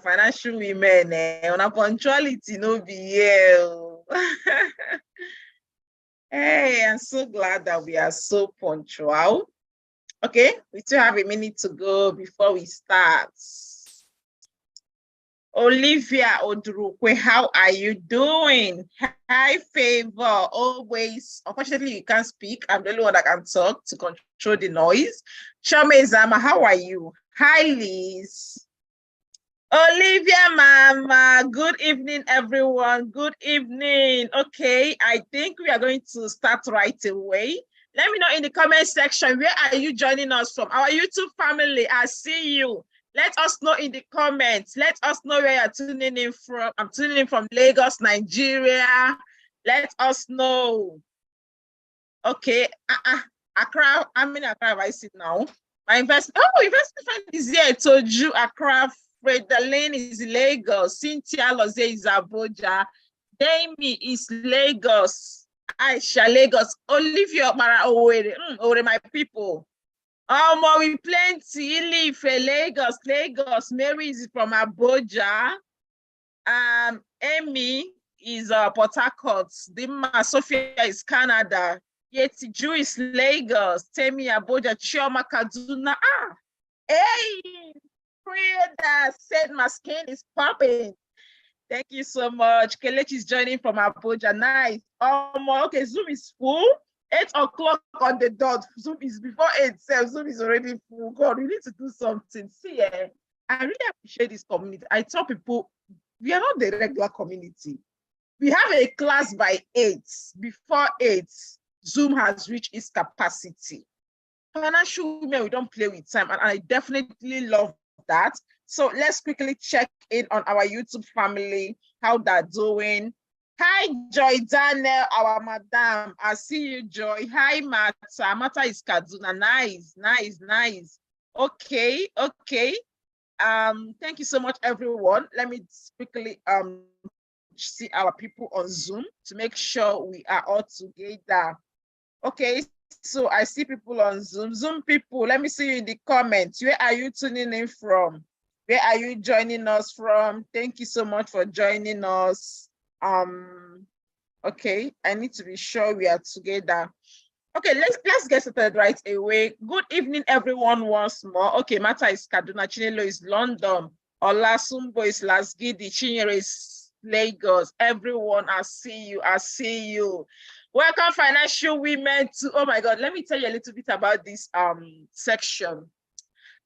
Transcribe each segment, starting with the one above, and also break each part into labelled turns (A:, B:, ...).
A: Financial women, on a punctuality, no be here. Hey, I'm so glad that we are so punctual. Okay, we still have a minute to go before we start. Olivia Odrukwe, how are you doing? Hi, Favor. Always. Unfortunately, you can't speak. I'm the only one that can talk to control the noise. Shome Zama, how are you? Hi, Liz. Olivia Mama, good evening, everyone. Good evening. Okay, I think we are going to start right away. Let me know in the comment section, where are you joining us from? Our YouTube family, I see you. Let us know in the comments. Let us know where you're tuning in from. I'm tuning in from Lagos, Nigeria. Let us know. Okay, Accra, I'm in Accra, I see now. My investment friend is here. I told you, Accra. Fredalene is Lagos. Cynthia Loze is Abuja. Demi is Lagos. Aisha, Lagos. Olivia Mara Owere, my people. We plenty. Ilife, Lagos, Lagos. Mary is from Abuja. Amy is Port Harcourt. Dima Sophia is Canada. Yeti Ju is Lagos. Temi Abuja. Chioma Kaduna. Hey! That said my skin is popping. Thank you so much. Kelechi is joining from Abuja. Nice. Okay, Zoom is full. 8 o'clock on the dot. Zoom is before 8. Zoom is already full. God, we need to do something. See, I really appreciate this community. I tell people, we are not the regular community. We have a class by 8. Before 8, Zoom has reached its capacity. Financial women, we don't play with time, and I definitely love that. So let's quickly check in on our YouTube family, how they're doing. Hi, Joy Daniel, our madam. I see you, Joy. Hi, Mata. Mata is Kaduna. Nice, nice, nice. Okay, okay. Thank you so much, everyone. Let me quickly see our people on Zoom to make sure we are all together. Okay, so I see people on Zoom. Zoom people, let me see you in the comments. Where are you tuning in from? Where are you joining us from? Thank you so much for joining us. Okay, I need to be sure we are together. Okay, let's get started right away. Good evening, everyone, once more. Okay, Mata is Kaduna, Chinelo is London, Olasumbo is Lasgidi, Chinyere is Lagos. Everyone, I see you, I see you. Welcome, financial women, to, oh my God, let me tell you a little bit about this section.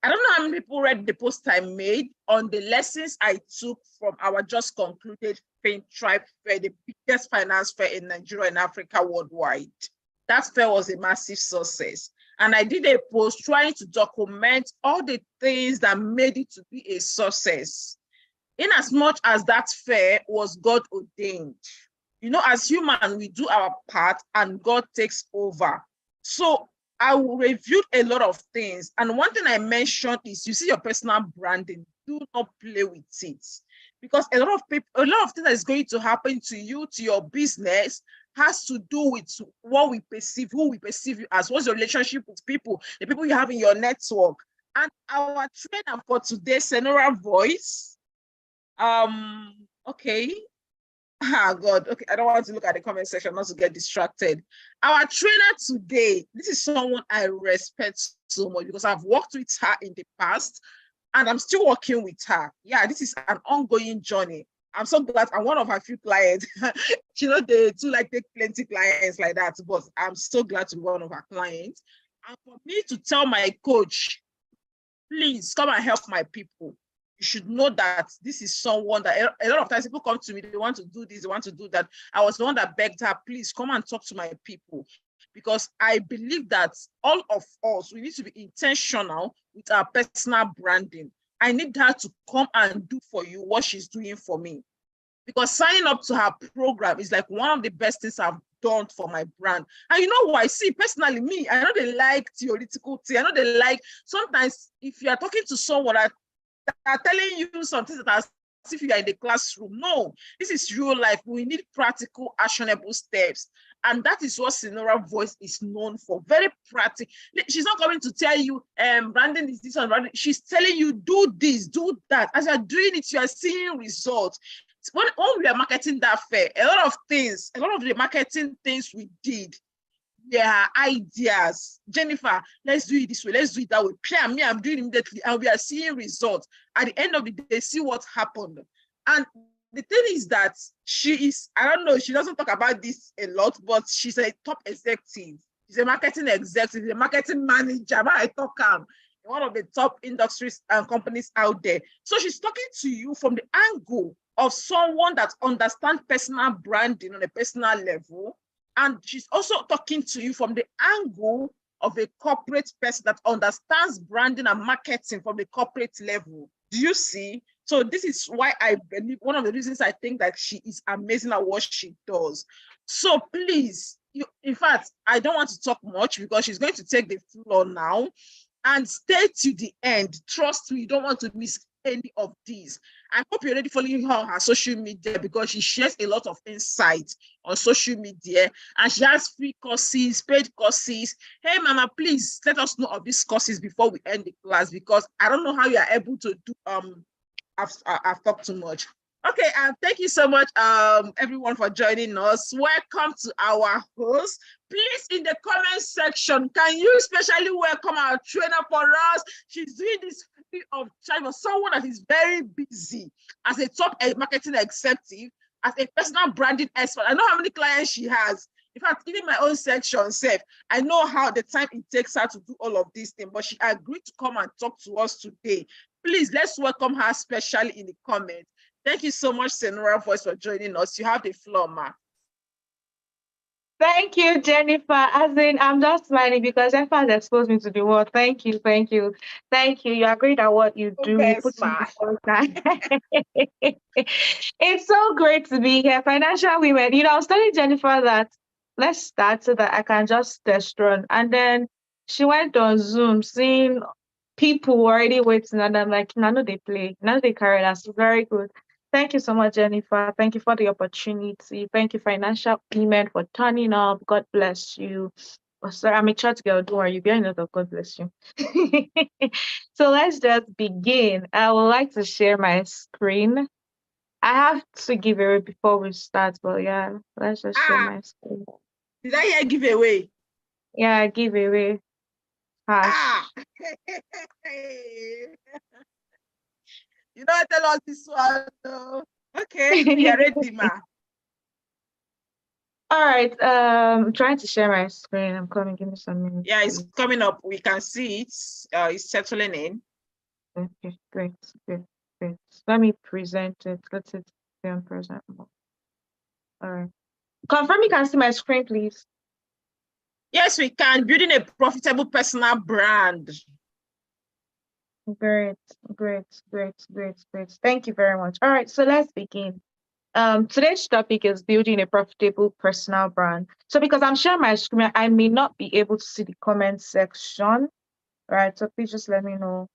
A: I don't know how many people read the post I made on the lessons I took from our just concluded FinTribe Fair, the biggest finance fair in Nigeria and Africa worldwide. That fair was a massive success. And I did a post trying to document all the things that made it to be a success. In as much as that fair was God ordained. You know, as human, we do our part and God takes over. So I reviewed a lot of things. And one thing I mentioned is, you see your personal branding, do not play with it. Because a lot of things that is going to happen to you, to your business, has to do with what we perceive, who we perceive you as, what's your relationship with people, the people you have in your network. And our trainer for today, Senora Voice, okay. God, okay, I don't want to look at the comment section, not to get distracted. Our trainer today, this is someone I respect so much because I've worked with her in the past and I'm still working with her. Yeah, this is an ongoing journey. I'm so glad I'm one of her few clients. You know, they do like take plenty clients like that, but I'm so glad to be one of her clients. And for me to tell my coach, please come and help my people, you should know that this is someone that a lot of times people come to me, they want to do this, they want to do that. I was the one that begged her, please come and talk to my people, because I believe that all of us, we need to be intentional with our personal branding. I need her to come and do for you what she's doing for me, because signing up to her program is like one of the best things I've done for my brand. And you know what? See, personally, me, I know they like theoretical thing. I know they like, sometimes if you are talking to someone that are telling you some things that are if you are in the classroom. No, this is real life. We need practical, actionable steps. And that is what Senora Voice is known for. Very practical. She's not coming to tell you, branding is this and branding. She's telling you, do this, do that. As you're doing it, you are seeing results. When we are marketing that fair, a lot of the marketing things we did, there are ideas. Jennifer, let's do it this way, let's do it that way. Me, I'm doing it immediately, and we are seeing results. At the end of the day, see what happened. And the thing is that she is, I don't know, she doesn't talk about this a lot, but she's a top executive. She's a marketing executive, a marketing manager. I talk in one of the top industries and companies out there. So she's talking to you from the angle of someone that understands personal branding on a personal level. And she's also talking to you from the angle of a corporate person that understands branding and marketing from the corporate level. Do you see? So this is why I believe, one of the reasons I think that she is amazing at what she does. So please, in fact, I don't want to talk much because she's going to take the floor now, and stay to the end. Trust me, you don't want to miss any of these. I hope you're already following her on her social media, because she shares a lot of insight on social media, and she has free courses, paid courses. Hey, Mama, please let us know of these courses before we end the class, because I don't know how you are able to do. I've talked too much. Okay, thank you so much, everyone, for joining us. Welcome to our host. Please, in the comment section, can you especially welcome our trainer for us? She's doing this free of charge for someone that is very busy as a top marketing executive, as a personal branding expert. I know how many clients she has. In fact, even my own section, Seth, I know how the time it takes her to do all of these things, but she agreed to come and talk to us today. Please, let's welcome her, especially in the comments. Thank you so much, Senora Voice, for joining us. You have the floor, ma.
B: Thank you, Jennifer. As in, I'm just smiling because Jennifer has exposed me to the world. Thank you, thank you, thank you. You are great at what you do. You put in the It's so great to be here. Financial women. I was telling Jennifer that let's start so that I can just test run. And then she went on Zoom, seeing people already waiting, and I'm like, none of they play, none of they carry us. Very good. Thank you so much, Jennifer. Thank you for the opportunity. Thank you, Financial Women, for turning up. God bless you. Oh, sorry, I'm a church girl. Don't worry, you'll be enough of God bless you. So let's just begin. I would like to share my screen. I have to give away before we start, but yeah, let's just share my screen.
A: Did I hear giveaway?
B: Yeah, giveaway. Hash.
A: You don't tell us this one. No. Okay, we are ready, ma.
B: All right. I'm trying to share my screen. I'm coming. Give me some minutes.
A: Yeah, it's coming up. We can see it. It's settling in.
B: Okay, great. Let me present it. Let it be on present mode. All right. Confirm you can see my screen, please.
A: Yes, we can. Building a profitable personal brand.
B: Great. Thank you very much. All right, so let's begin. Today's topic is building a profitable personal brand. So because I'm sharing my screen, I may not be able to see the comment section. All right, so please just let me know.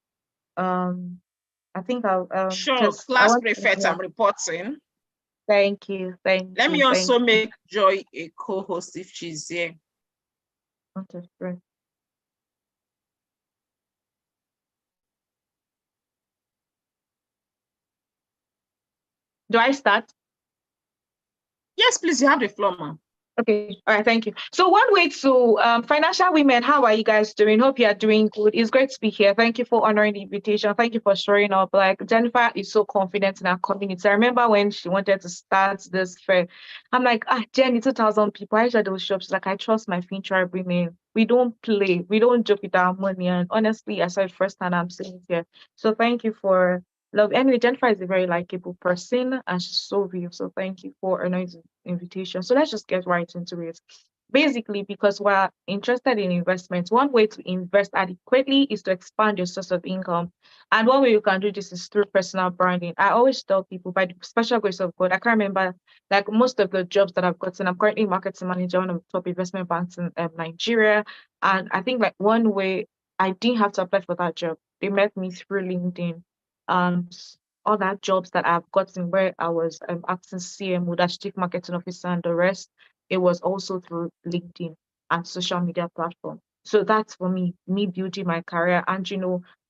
B: I think I'll
A: sure, class prefect, I'm reporting.
B: Thank you.
A: Let me also make Joy a co-host if she's here.
B: Okay, great. Do I start?
A: Yes, please, you have the floor, ma'am.
B: Okay, all right, thank you. So one way to Financial Women, how are you guys doing? Hope you are doing good. It's great to be here. Thank you for honoring the invitation. Thank you for showing up. Like, Jennifer is so confident in our community. I remember when she wanted to start this fair, I'm like, Jenny, 2,000 people. I share those shops. Like, I trust my future women. We don't play. We don't joke with our money. And honestly, I saw it first time I'm saying it here. So thank you for love. Anyway, Jennifer is a very likable person and she's so real. So thank you for honoring the invitation. So let's just get right into it. Basically, because we're interested in investment, one way to invest adequately is to expand your source of income. And one way you can do this is through personal branding. I always tell people, by the special grace of God, I can't remember like most of the jobs that I've gotten. I'm currently marketing manager, one of the top investment banks in Nigeria. And I think like one way I didn't have to apply for that job. They met me through LinkedIn. other jobs that I've gotten where I was acting CMO, that's Chief Marketing Officer, and the rest, it was also through LinkedIn and social media platform. So that's for me building my career. And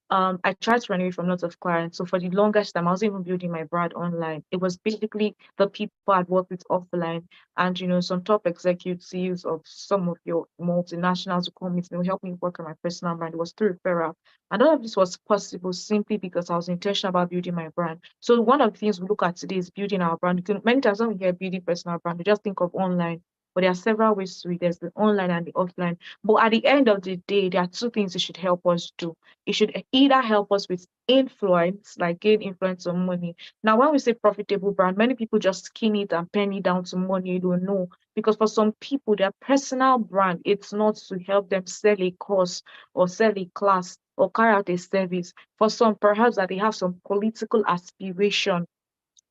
B: I tried to run away from lots of clients. So for the longest time, I was even building my brand online. It was basically the people I'd worked with offline, and some top executives of some of your multinationals who come with me will help me work on my personal brand. It was through referral. And all of this was possible simply because I was intentional about building my brand. So one of the things we look at today is building our brand. Many times when we hear building personal brand, we just think of online. But there are several ways to it. There's the online and the offline. But at the end of the day, there are two things it should help us do. It should either help us with influence, like gain influence on money. Now, when we say profitable brand, many people just skin it and penny down to money. You don't know. Because for some people, their personal brand, it's not to help them sell a course or sell a class or carry out a service. For some, perhaps that they have some political aspiration,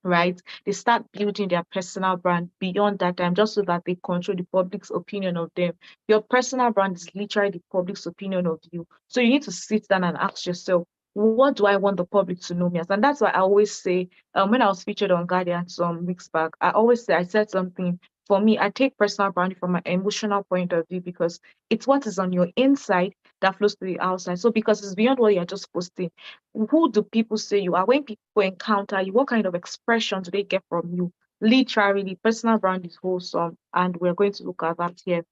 B: right? They start building their personal brand beyond that time just so that they control the public's opinion of them. Your personal brand is literally the public's opinion of you. So you need to sit down and ask yourself, what do I want the public to know me as? And that's why I always say, when I was featured on Guardian some weeks back, I said something. For me, I take personal branding from an emotional point of view because it's what is on your inside that flows to the outside. So because it's beyond what you're just posting, who do people say you are? When people encounter you, what kind of expression do they get from you? Literally, personal brand is wholesome, and we're going to look at that here.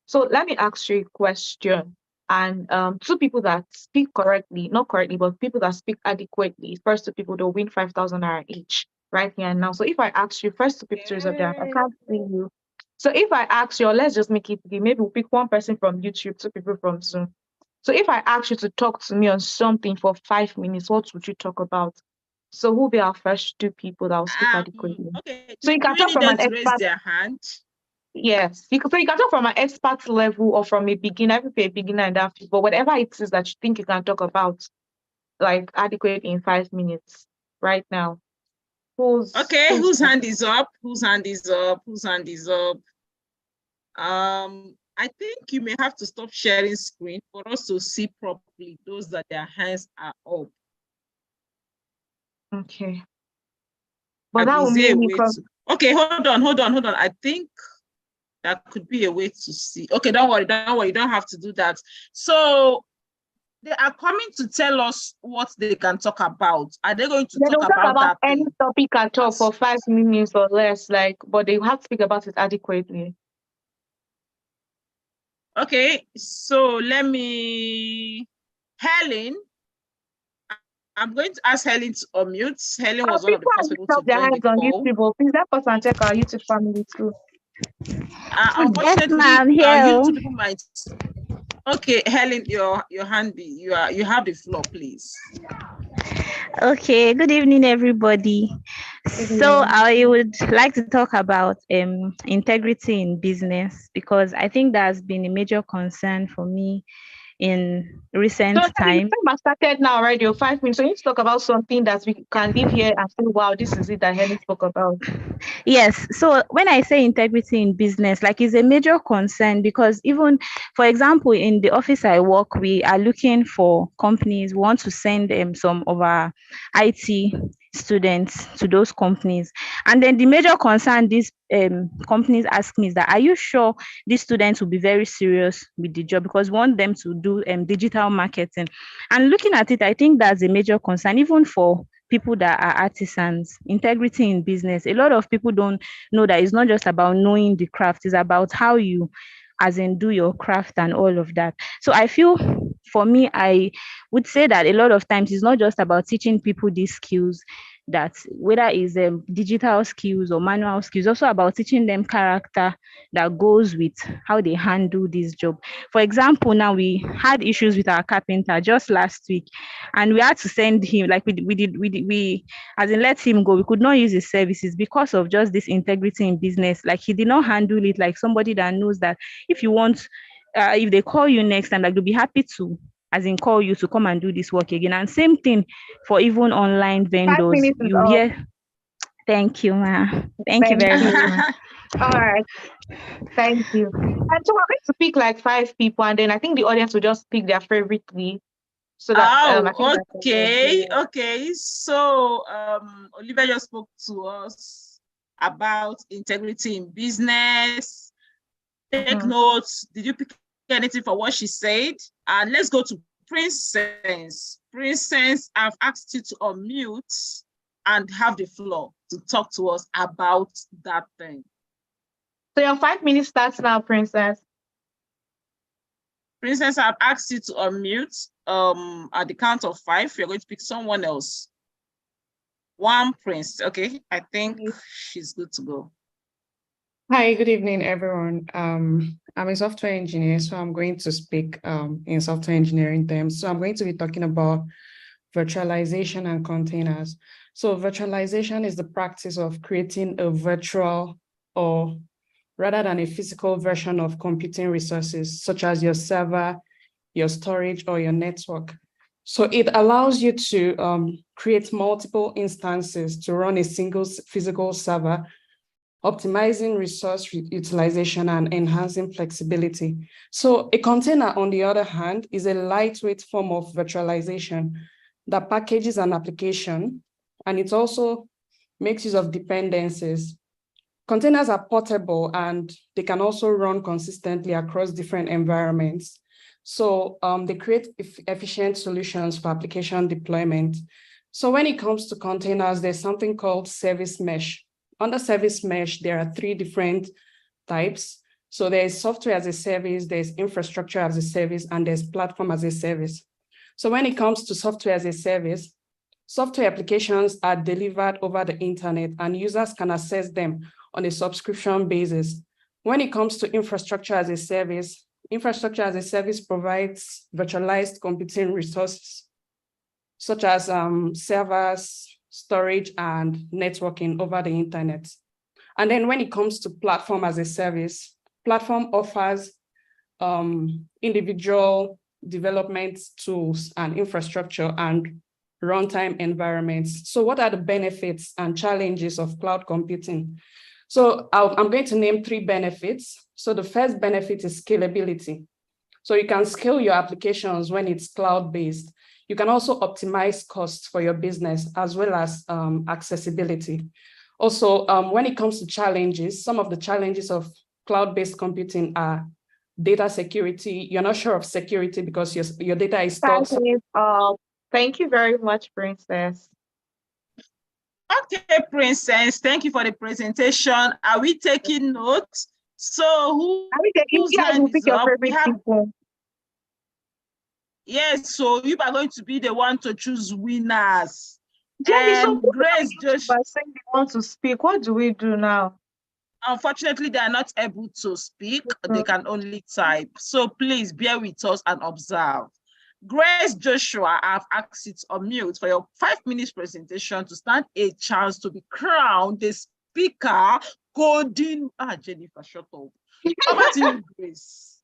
B: So let me ask you a question. And two people that speak correctly, not correctly, but people that speak adequately, first two people, they'll win 5,000 naira each right here and now. So if I ask you, first two pictures of them, I can't see you. So if I ask you, or let's just make it easy, maybe we'll pick one person from YouTube, two people from Zoom. So if I ask you to talk to me on something for 5 minutes, what would you talk about? So who'll be our first two people that will speak adequately?
A: Okay.
B: So you
A: Do
B: can
A: we
B: talk
A: need
B: from
A: them
B: an
A: to raise
B: expert.
A: their hand?
B: Yes. So you can talk from an expert level or from a beginner. If you're a beginner and that, but whatever it is that you think you can talk about, like adequate in 5 minutes right now.
A: Okay,
B: Who's
A: whose hand is up? Whose hand is up? Whose hand is up? I think you may have to stop sharing screen for us to see properly those that their hands are up.
B: okay? But that will
A: Is there a
B: mean you
A: way
B: can.
A: to... Okay, hold on. I think that could be a way to see. Okay, don't worry. You don't have to do that. So they are coming to tell us what they can talk about. Are they going to
B: They
A: talk
B: don't talk
A: about
B: about
A: that
B: any
A: thing?
B: topic at all for 5 minutes or less, but they have to speak about it adequately.
A: Okay, so let me... Helen, I'm going to ask Helen to unmute. Helen was one of the
B: People
A: first
B: have
A: people to
B: up their
A: join the
B: hands on
A: call.
B: YouTube, but please help us and check our YouTube family too.
C: Yes,
A: Unfortunately,
C: ma'am. Here.
A: YouTube people might... Okay, Helen, your hand, you have the floor, please.
C: Okay. Good evening, everybody. So I would like to talk about integrity in business because I think that's been a major concern for me in recent
B: So
C: time.
B: time has started now already, 5 minutes. So you need to talk about something that we can leave here and say, wow, this is it that Helen spoke about.
C: Yes. So when I say integrity in business, like it's a major concern because even, for example, in the office I work, we are looking for companies. We want to send some of our IT students to those companies. And then the major concern these companies ask me is that, are you sure these students will be very serious with the job? Because we want them to do digital marketing. And looking at it, I think that's a major concern, even for people that are artisans. Integrity in business, a lot of people don't know that it's not just about knowing the craft, it's about how you as in do your craft and all of that. So I feel, for me, I would say that a lot of times it's not just about teaching people these skills, that whether it's digital skills or manual skills, also about teaching them character that goes with how they handle this job. For example, now we had issues with our carpenter just last week, and we had to send him, like we as in let him go. We could not use his services because of just this integrity in business. Like he did not handle it like somebody that knows that if you want, if they call you next time, like they'll be happy to, as in call you to come and do this work again. And same thing for even online
B: Five
C: vendors.
B: minutes is
C: You
B: up.
C: hear, thank you, ma. Thank you
B: Thank
C: very much,
B: you.
C: ma.
B: All right. Thank you. And so we're going to pick like 5 people, and then I think the audience will just pick their favorite three. So that I think
A: Oh,
B: that's
A: okay, okay. So Olivia just spoke to us about integrity in business. Take notes. Did you pick anything for what she said? And let's go to Princess. Princess, I've asked you to unmute and have the floor to talk to us about that thing.
B: So your 5 minutes starts now, Princess.
A: Princess, I've asked you to unmute. At the count of 5, you're going to pick someone else. One Prince. Okay, I think she's good to go.
D: Hi, good evening, everyone. I'm a software engineer, so I'm going to speak in software engineering terms. So I'm going to be talking about virtualization and containers. So virtualization is the practice of creating a virtual, or rather than a physical version of computing resources, such as your server, your storage, or your network. So it allows you to create multiple instances to run a single physical server, optimizing resource utilization and enhancing flexibility. So a container, on the other hand, is a lightweight form of virtualization that packages an application, and it also makes use of dependencies. Containers are portable and they can also run consistently across different environments. So they create efficient solutions for application deployment. So when it comes to containers, there's something called service mesh. Under service mesh, there are 3 different types. So there's software as a service, there's infrastructure as a service, and there's platform as a service. So when it comes to software as a service, software applications are delivered over the internet and users can access them on a subscription basis. When it comes to infrastructure as a service provides virtualized computing resources, such as servers, storage, and networking over the internet. And then when it comes to platform as a service, platform offers individual development tools and infrastructure and runtime environments. So what are the benefits and challenges of cloud computing? So I'm going to name 3 benefits. So the first benefit is scalability. So you can scale your applications when it's cloud-based. You can also optimize costs for your business as well as accessibility. Also, when it comes to challenges, some of the challenges of cloud-based computing are data security. You're not sure of security because your data is stored.
B: Thank you very much, Princess.
A: Okay, Princess, thank you for the presentation. Are we taking notes? So whose hand is up? We have, yes, so you are going to be the one to choose winners.
B: Jenny,
A: and
B: so
A: Grace just
B: saying they want to speak. What do we do now?
A: Unfortunately, they are not able to speak. They can only type. So please bear with us and observe. Grace Joshua, I've asked you to unmute for your 5 minutes presentation to stand a chance to be crowned the speaker. Golden. Jennifer, shut up. Over to you, Grace.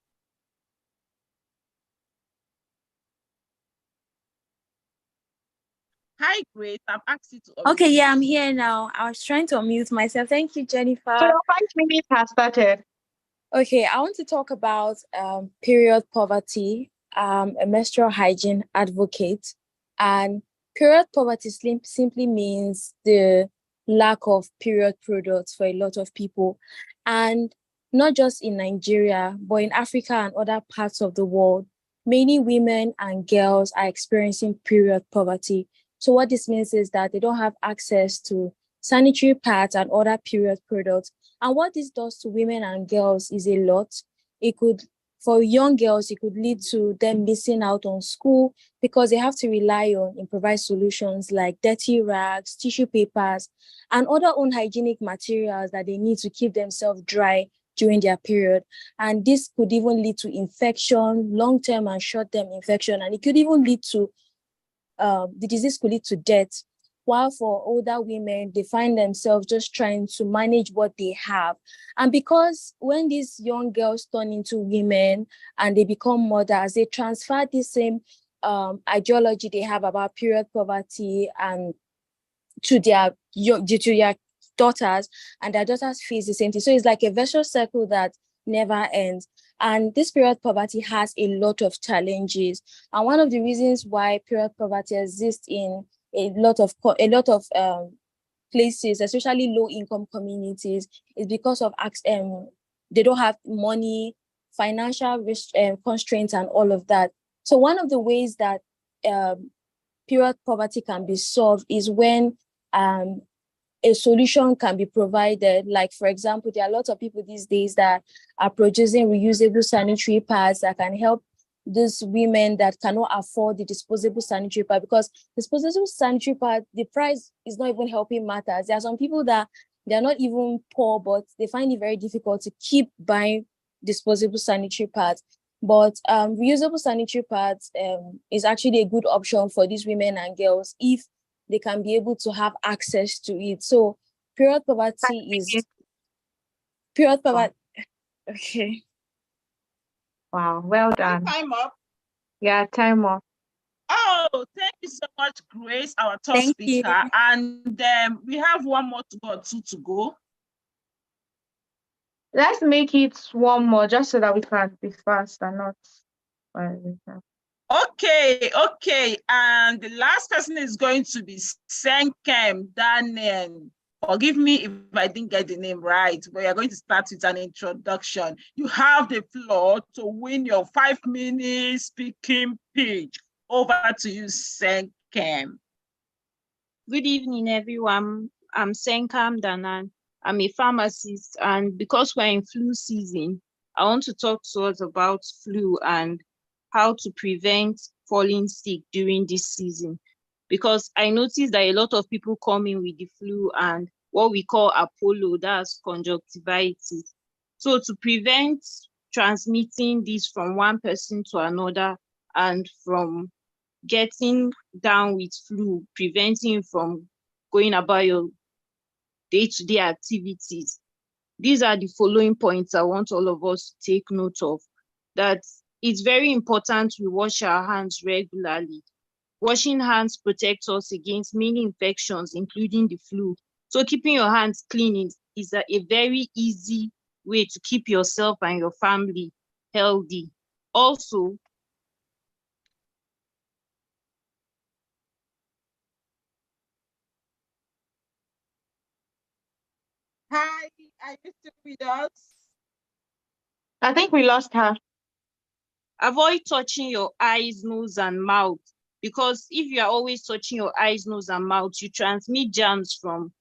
A: Hi, Grace. I've asked you to unmute.
E: Okay, yeah, I'm here now. I was trying to unmute myself. Thank you, Jennifer.
B: So your 5 minutes has started.
E: Okay, I want to talk about period poverty. A menstrual hygiene advocate, and period poverty simply means the lack of period products for a lot of people, and not just in Nigeria, but in Africa and other parts of the world. Many women and girls are experiencing period poverty. So what this means is that they don't have access to sanitary pads and other period products. And what this does to women and girls is a lot. For young girls, it could lead to them missing out on school because they have to rely on improvised solutions like dirty rags, tissue papers, and other unhygienic materials that they need to keep themselves dry during their period. And this could even lead to infection, long-term and short-term infection, and it could even lead to, the disease could lead to death. While for older women, they find themselves just trying to manage what they have. And because when these young girls turn into women and they become mothers, they transfer the same ideology they have about period poverty and to their daughters, and their daughters face the same thing. So it's like a vicious circle that never ends. And this period poverty has a lot of challenges. And one of the reasons why period poverty exists in a lot of places, especially low-income communities, is because of they don't have money, financial constraints, and all of that. So one of the ways that period poverty can be solved is when a solution can be provided. Like, for example, there are lots of people these days that are producing reusable sanitary pads that can help those women that cannot afford the disposable sanitary pad, because disposable sanitary pad, the price is not even helping matters. There are some people that they're not even poor, but they find it very difficult to keep buying disposable sanitary pads. But reusable sanitary pads is actually a good option for these women and girls if they can be able to have access to it. So period poverty is period poverty. Okay.
B: Wow, well done.
A: Time up.
B: Yeah, time up.
A: Oh, thank you so much, Grace, our top
E: Thank
A: speaker.
E: you.
A: And we have one more to go, two to go.
B: Let's make it one more just so that we can be fast and not.
A: Okay. And the last person is going to be Senkem Daniel. Forgive me if I didn't get the name right, but we are going to start with an introduction. You have the floor to win your 5-minute speaking pitch. Over to you, Senkem.
F: Good evening, everyone. I'm Senkam Danan. I'm a pharmacist, and because we're in flu season, I want to talk to us about flu and how to prevent falling sick during this season. Because I noticed that a lot of people come in with the flu and what we call Apollo, that's conjunctivitis. So to prevent transmitting this from one person to another and from getting down with flu, preventing from going about your day-to-day activities. These are the following points I want all of us to take note of. That it's very important we wash our hands regularly. Washing hands protects us against many infections, including the flu. So keeping your hands clean is a very easy way to keep yourself and your family healthy. Also,
A: Hi, are you still with us?
B: I think we lost her.
F: avoid touching your eyes, nose, and mouth, because if you are always touching your eyes, nose, and mouth, you transmit germs from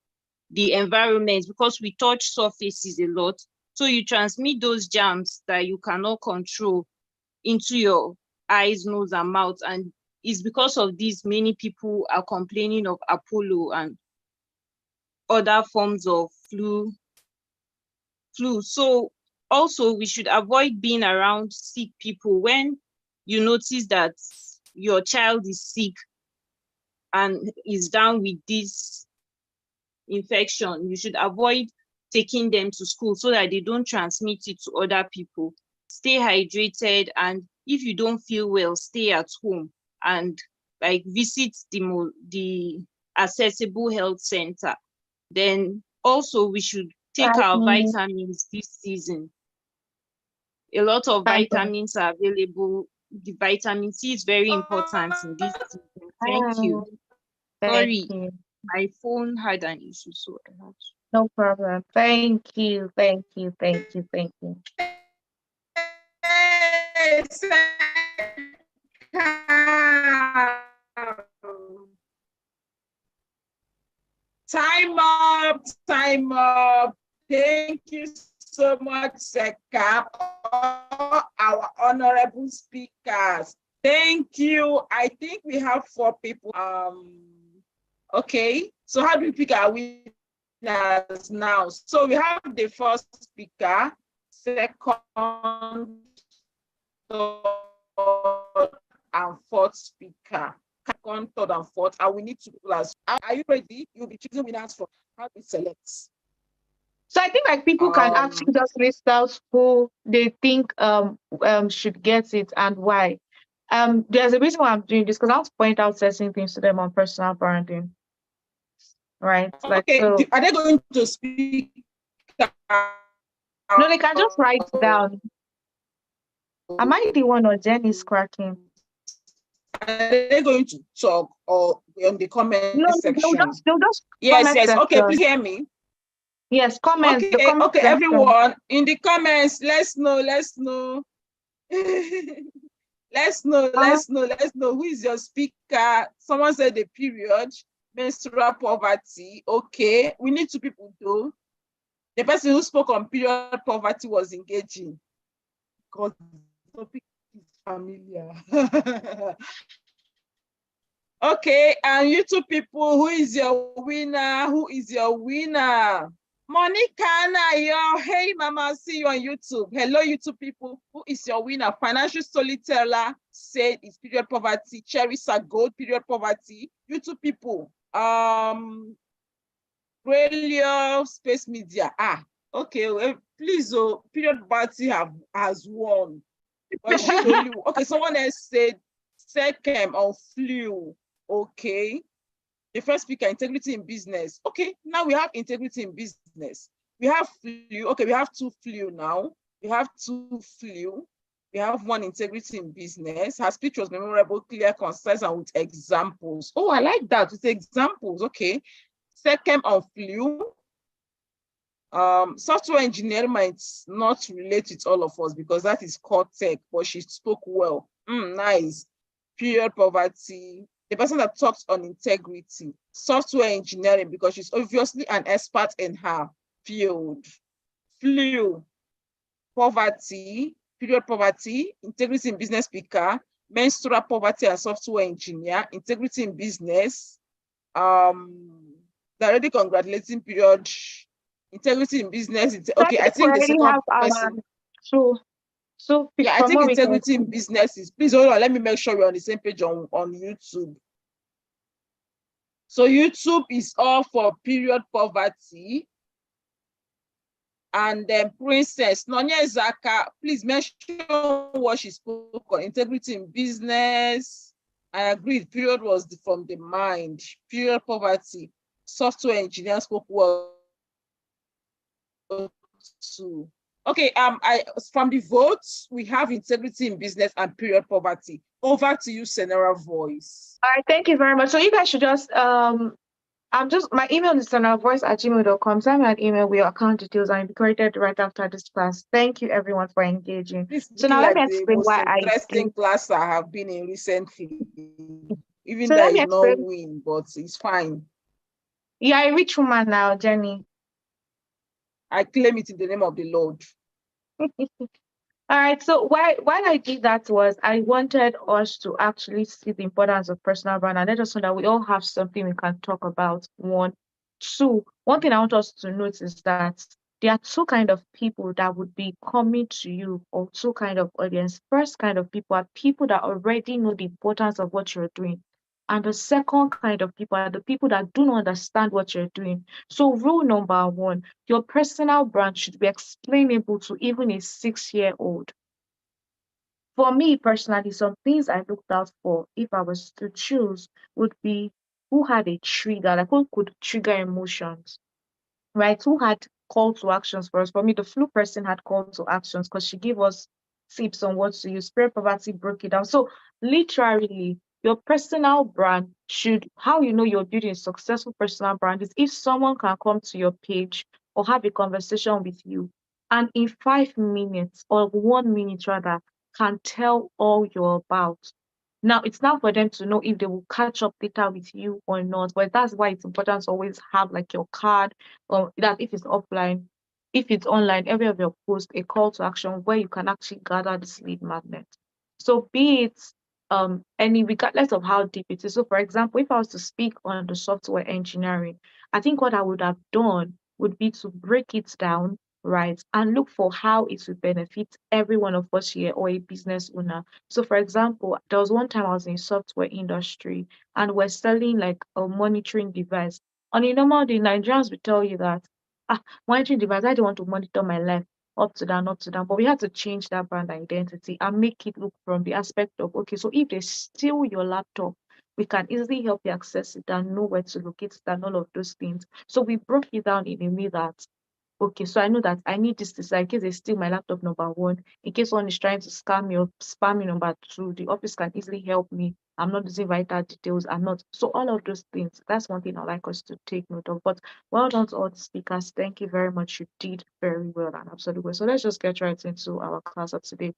F: the environment because we touch surfaces a lot. So you transmit those germs that you cannot control into your eyes, nose, and mouth. And it's because of this many people are complaining of Apollo and other forms of flu. So also we should avoid being around sick people. When you notice that your child is sick and is down with this infection, you should avoid taking them to school so that they don't transmit it to other people. Stay hydrated, and if you don't feel well, stay at home and visit the accessible health center. Then also we should take our vitamins this season. A lot of vitamins are available. The vitamin C is very important in this season. Thank you. Sorry, my phone had an issue, so I had to.
B: No problem. Thank you.
A: Time up. Thank you so much, Seka, our honorable speakers. Thank you. I think we have 4 people. Okay, so how do we pick our winners now? So we have the first speaker, second, third, and fourth speaker. Second, third, and fourth, and we need to class. Are you ready? You'll be choosing winners for how we select.
B: So I think people can actually just list out who they think should get it and why. There's a reason why I'm doing this, because I want to point out certain things to them on personal branding. Right?
A: Okay, so, are they going to speak?
B: No, they can just write down. Am I the one or Jenny's cracking?
A: Are they going to talk or on the comment
B: No,
A: section?
B: they'll just
A: Yes,
B: comment
A: yes. Okay,
B: section.
A: please hear me.
B: Yes, comment. The
A: Okay,
B: comment
A: okay,
B: section.
A: everyone in the comments, let's know. let's know who is your speaker. Someone said the period, menstrual poverty. Okay, we need 2 people though. The person who spoke on period poverty was engaging because the topic is familiar. Okay, and you 2 people, who is your winner? Who is your winner? Monica Anayo, hey mama, see you on YouTube. Hello, YouTube people. Who is your winner? Financial storyteller said it's period poverty. Cherisa Gold, period poverty. YouTube people. Radio Space Media. Okay. Well, please, period poverty has won. But she only okay. Someone else said second on flu. Okay. The first speaker, integrity in business. Okay, now we have integrity in business. We have flu. Okay, we have 2 flu now. We have 2 flu. We have 1 integrity in business. Her speech was memorable, clear, concise, and with examples. Oh, I like that, with examples. Okay. Second on flu. Software engineering might not relate with all of us because that is core tech, but she spoke well. Nice. Period poverty. The person that talks on integrity, software engineering, because she's obviously an expert in her field. Flu, poverty, period poverty, integrity in business speaker, menstrual poverty and software engineer, integrity in business, already congratulating period, integrity in business. Okay, I think the second person.
B: So
A: yeah, I think integrity in business is, please hold on, let me make sure we're on the same page on YouTube. So YouTube is all for period poverty. And then Princess Nonya Zaka, please mention what she spoke on. Integrity in business. I agree, period was from the mind. Period poverty. Software engineer spoke well too. Okay, from the votes, we have integrity in business and period poverty. Over to you, Senora Voice.
B: All right, thank you very much. So you guys should just my email is senoravoice@gmail.com. Send me an email with your account details and be created right after this class. Thank you everyone for engaging.
A: So now let me explain why I interesting class I have been in recently. Even though it's not win, but it's fine.
B: You're a rich woman now, Jenny.
A: I claim it in the name of the Lord.
B: All right, so why I did that was I wanted us to actually see the importance of personal brand and let us know that we all have something we can talk about. 1, 2, one thing I want us to note is that there are 2 kind of people that would be coming to you, or 2 kind of audience. First kind of people are people that already know the importance of what you're doing. And the second kind of people are the people that do not understand what you're doing. So rule number 1, your personal brand should be explainable to even a 6-year-old. For me personally, some things I looked out for if I was to choose would be who had a trigger, like who could trigger emotions, right? Who had call to actions for us. For me, the flu person had call to actions because she gave us tips on what to use. Spirit poverty broke it down. So literally, your personal brand should, how you know you're building a successful personal brand is if someone can come to your page or have a conversation with you and in 5 minutes or 1 minute rather can tell all you're about. Now, it's not for them to know if they will catch up later with you or not, but that's why it's important to always have like your card, or that if it's offline, if it's online, every of your post, a call to action where you can actually gather this lead magnet. So be it any regardless of how deep it is. So for example, if I was to speak on the software engineering, I think what I would have done would be to break it down, right, and look for how it would benefit every one of us here or a business owner. So for example, there was one time I was in software industry and we're selling like a monitoring device. On a normal day, Nigerians will tell you that, monitoring device, I don't want to monitor my life up to down, up to down. But we had to change that brand identity and make it look from the aspect of, okay, so if they steal your laptop, we can easily help you access it and know where to locate it and all of those things. So we broke it down in a way that okay, so I know that I need this in case they steal my laptop, number one. In case one is trying to scam me or spam me, number two, the office can easily help me. I'm not using vital details. I'm not. So all of those things, that's one thing I like us to take note of. But well done to all the speakers. Thank you very much. You did very well and absolutely well. So let's just get right into our class of today.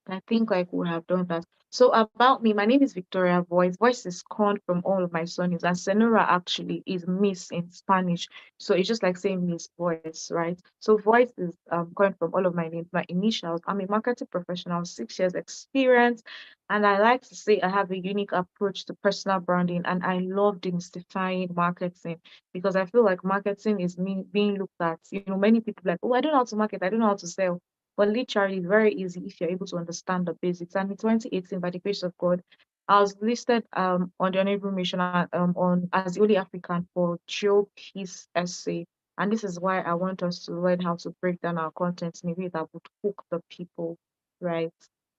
B: I think like we have done that. So about me, my name is Victoria Voice. Voice is corn from all of my surnames, and Senora actually is Miss in Spanish. So it's just like saying Miss Voice, right? So Voice is corn from all of my names, my initials. I'm a marketing professional, 6 years experience, and I like to say I have a unique approach to personal branding, and I love demystifying marketing because I feel like marketing is being looked at. Many people like, oh, I don't know how to market, I don't know how to sell. But literally, it's very easy if you're able to understand the basics. And in 2018, by the grace of God, I was listed on the Honorable Mission on as the only African for Geo Peace essay. And this is why I want us to learn how to break down our content in a way that would hook the people, right?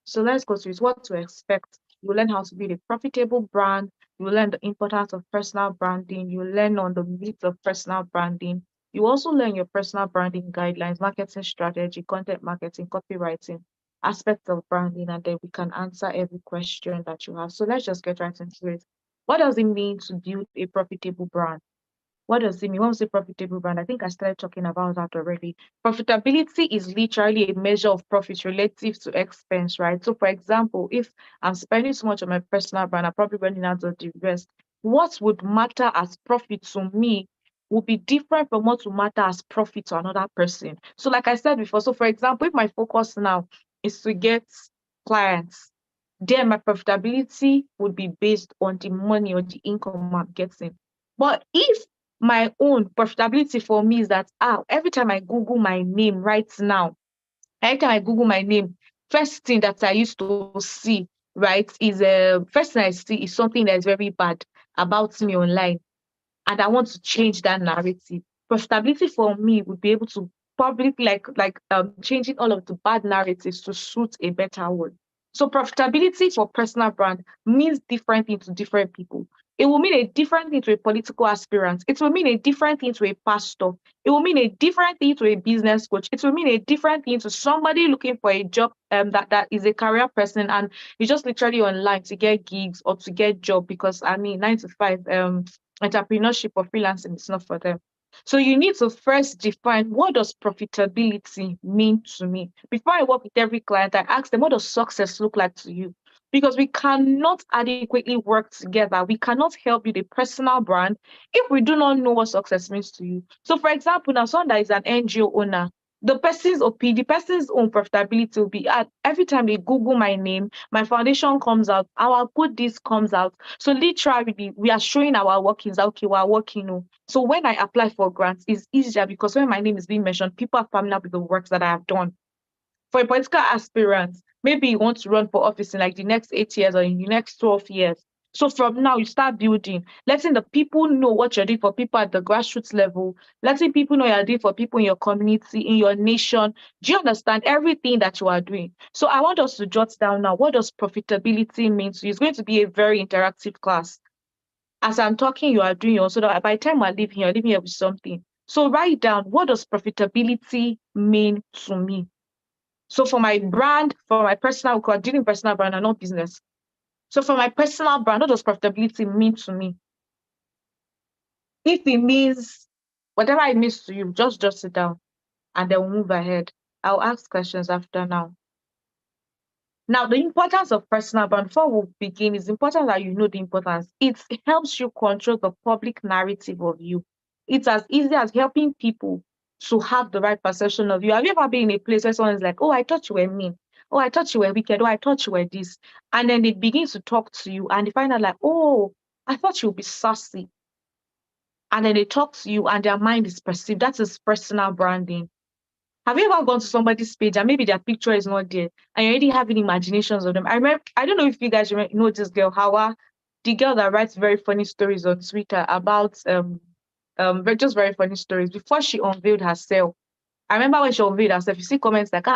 B: So let's go to it. What to expect. You learn how to build a profitable brand. You learn the importance of personal branding. You learn on the myths of personal branding. You also learn your personal branding guidelines, marketing strategy, content marketing, copywriting, aspects of branding, and then we can answer every question that you have. So let's just get right into it. What does it mean to build a profitable brand? What does it mean? When we say profitable brand, I think I started talking about that already. Profitability is literally a measure of profit relative to expense, right? So, for example, if I'm spending so much on my personal brand, I'm probably running out of the rest. What would matter as profit to me will be different from what will matter as profit to another person. So, like I said before, so for example, if my focus now is to get clients, then my profitability would be based on the money or the income I'm getting. But if my own profitability for me is that every time I Google my name right now, every time I Google my name, first thing that I used to see, right, is first thing I see is something that is very bad about me online. And I want to change that narrative. Profitability for me would be able to publicly changing all of the bad narratives to suit a better one. So profitability for personal brand means different things to different people. It will mean a different thing to a political aspirant. It will mean a different thing to a pastor. It will mean a different thing to a business coach. It will mean a different thing to somebody looking for a job that is a career person and is just literally online to get gigs or to get job because 9 to 5 entrepreneurship or freelancing is not for them. So you need to first define what does profitability mean to me. Before I work with every client, I ask them, what does success look like to you? Because we cannot adequately work together. We cannot help you the personal brand if we do not know what success means to you. So for example, now someone that is an NGO owner, the person's own profitability will be at every time they Google my name, my foundation comes out, our good this comes out. So literally, we are showing our workings. Okay, we are working. So when I apply for grants, it's easier because when my name is being mentioned, people are familiar with the works that I have done. For a political aspirant, maybe you want to run for office in like the next 8 years or in the next 12 years. So from now, you start building, letting the people know what you're doing for people at the grassroots level, letting people know you're doing for people in your community, in your nation. Do you understand everything that you are doing? So I want us to jot down now, what does profitability mean to you? It's going to be a very interactive class. As I'm talking, you are doing your, so that by the time I leave here, with something. So write down, what does profitability mean to me? So for my brand, for my personal, because I'm doing personal brand and not business. So for my personal brand, what does profitability mean to me? If it means whatever it means to you, just jot it down and then we'll move ahead. I'll ask questions after now. Now, the importance of personal brand, before we begin, it's important that you know the importance. It helps you control the public narrative of you. It's as easy as helping people to have the right perception of you. Have you ever been in a place where someone is like, oh, I thought you were mean. Oh, I thought you were wicked. Oh, I thought you were this. And then they begin to talk to you and they find out like, oh, I thought you'd be sassy. And then they talk to you and their mind is perceived. That is personal branding. Have you ever gone to somebody's page and maybe their picture is not there and you're already having imaginations of them? I don't know if you guys know this girl, Hawa, the girl that writes very funny stories on Twitter about just very funny stories. Before she unveiled herself, I remember when she unveiled herself, you see comments like,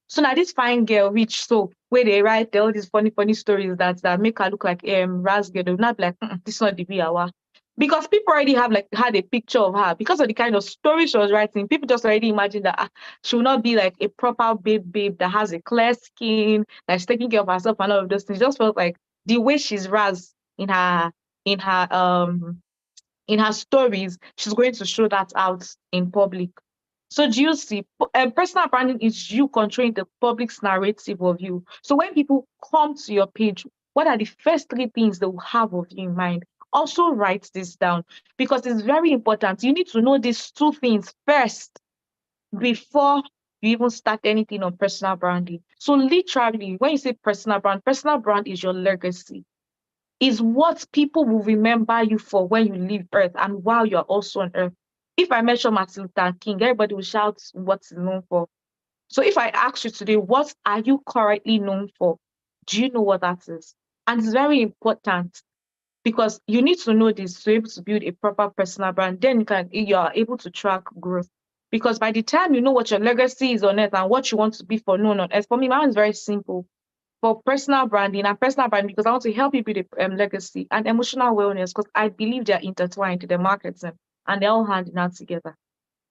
B: so now this fine girl reach so where they write all these funny stories that make her look like Raz girl. They'll not be like, this is not the real Hawa. Because people already have like had a picture of her because of the kind of story she was writing. People just already imagine that she will not be like a proper babe that has a clear skin, that's taking care of herself and all of those things. Just felt like the way she's raz in her stories, she's going to show that out in public. So do you see, personal branding is you controlling the public's narrative of you. So when people come to your page, what are the first three things they will have of you in mind? Also write this down because it's very important. You need to know these two things first before you even start anything on personal branding. So literally, when you say personal brand is your legacy, is what people will remember you for when you leave Earth and while you're also on Earth. If I mention Martin Luther King, everybody will shout what he's known for. So if I ask you today, what are you currently known for? Do you know what that is? And it's very important because you need to know this to be able to build a proper personal brand. Then you are able to track growth. Because by the time you know what your legacy is on Earth and what you want to be for known on Earth, for me, mine is very simple. For personal branding because I want to help you build a legacy and emotional wellness because I believe they're intertwined, the marketing, and they're all hand in hand together.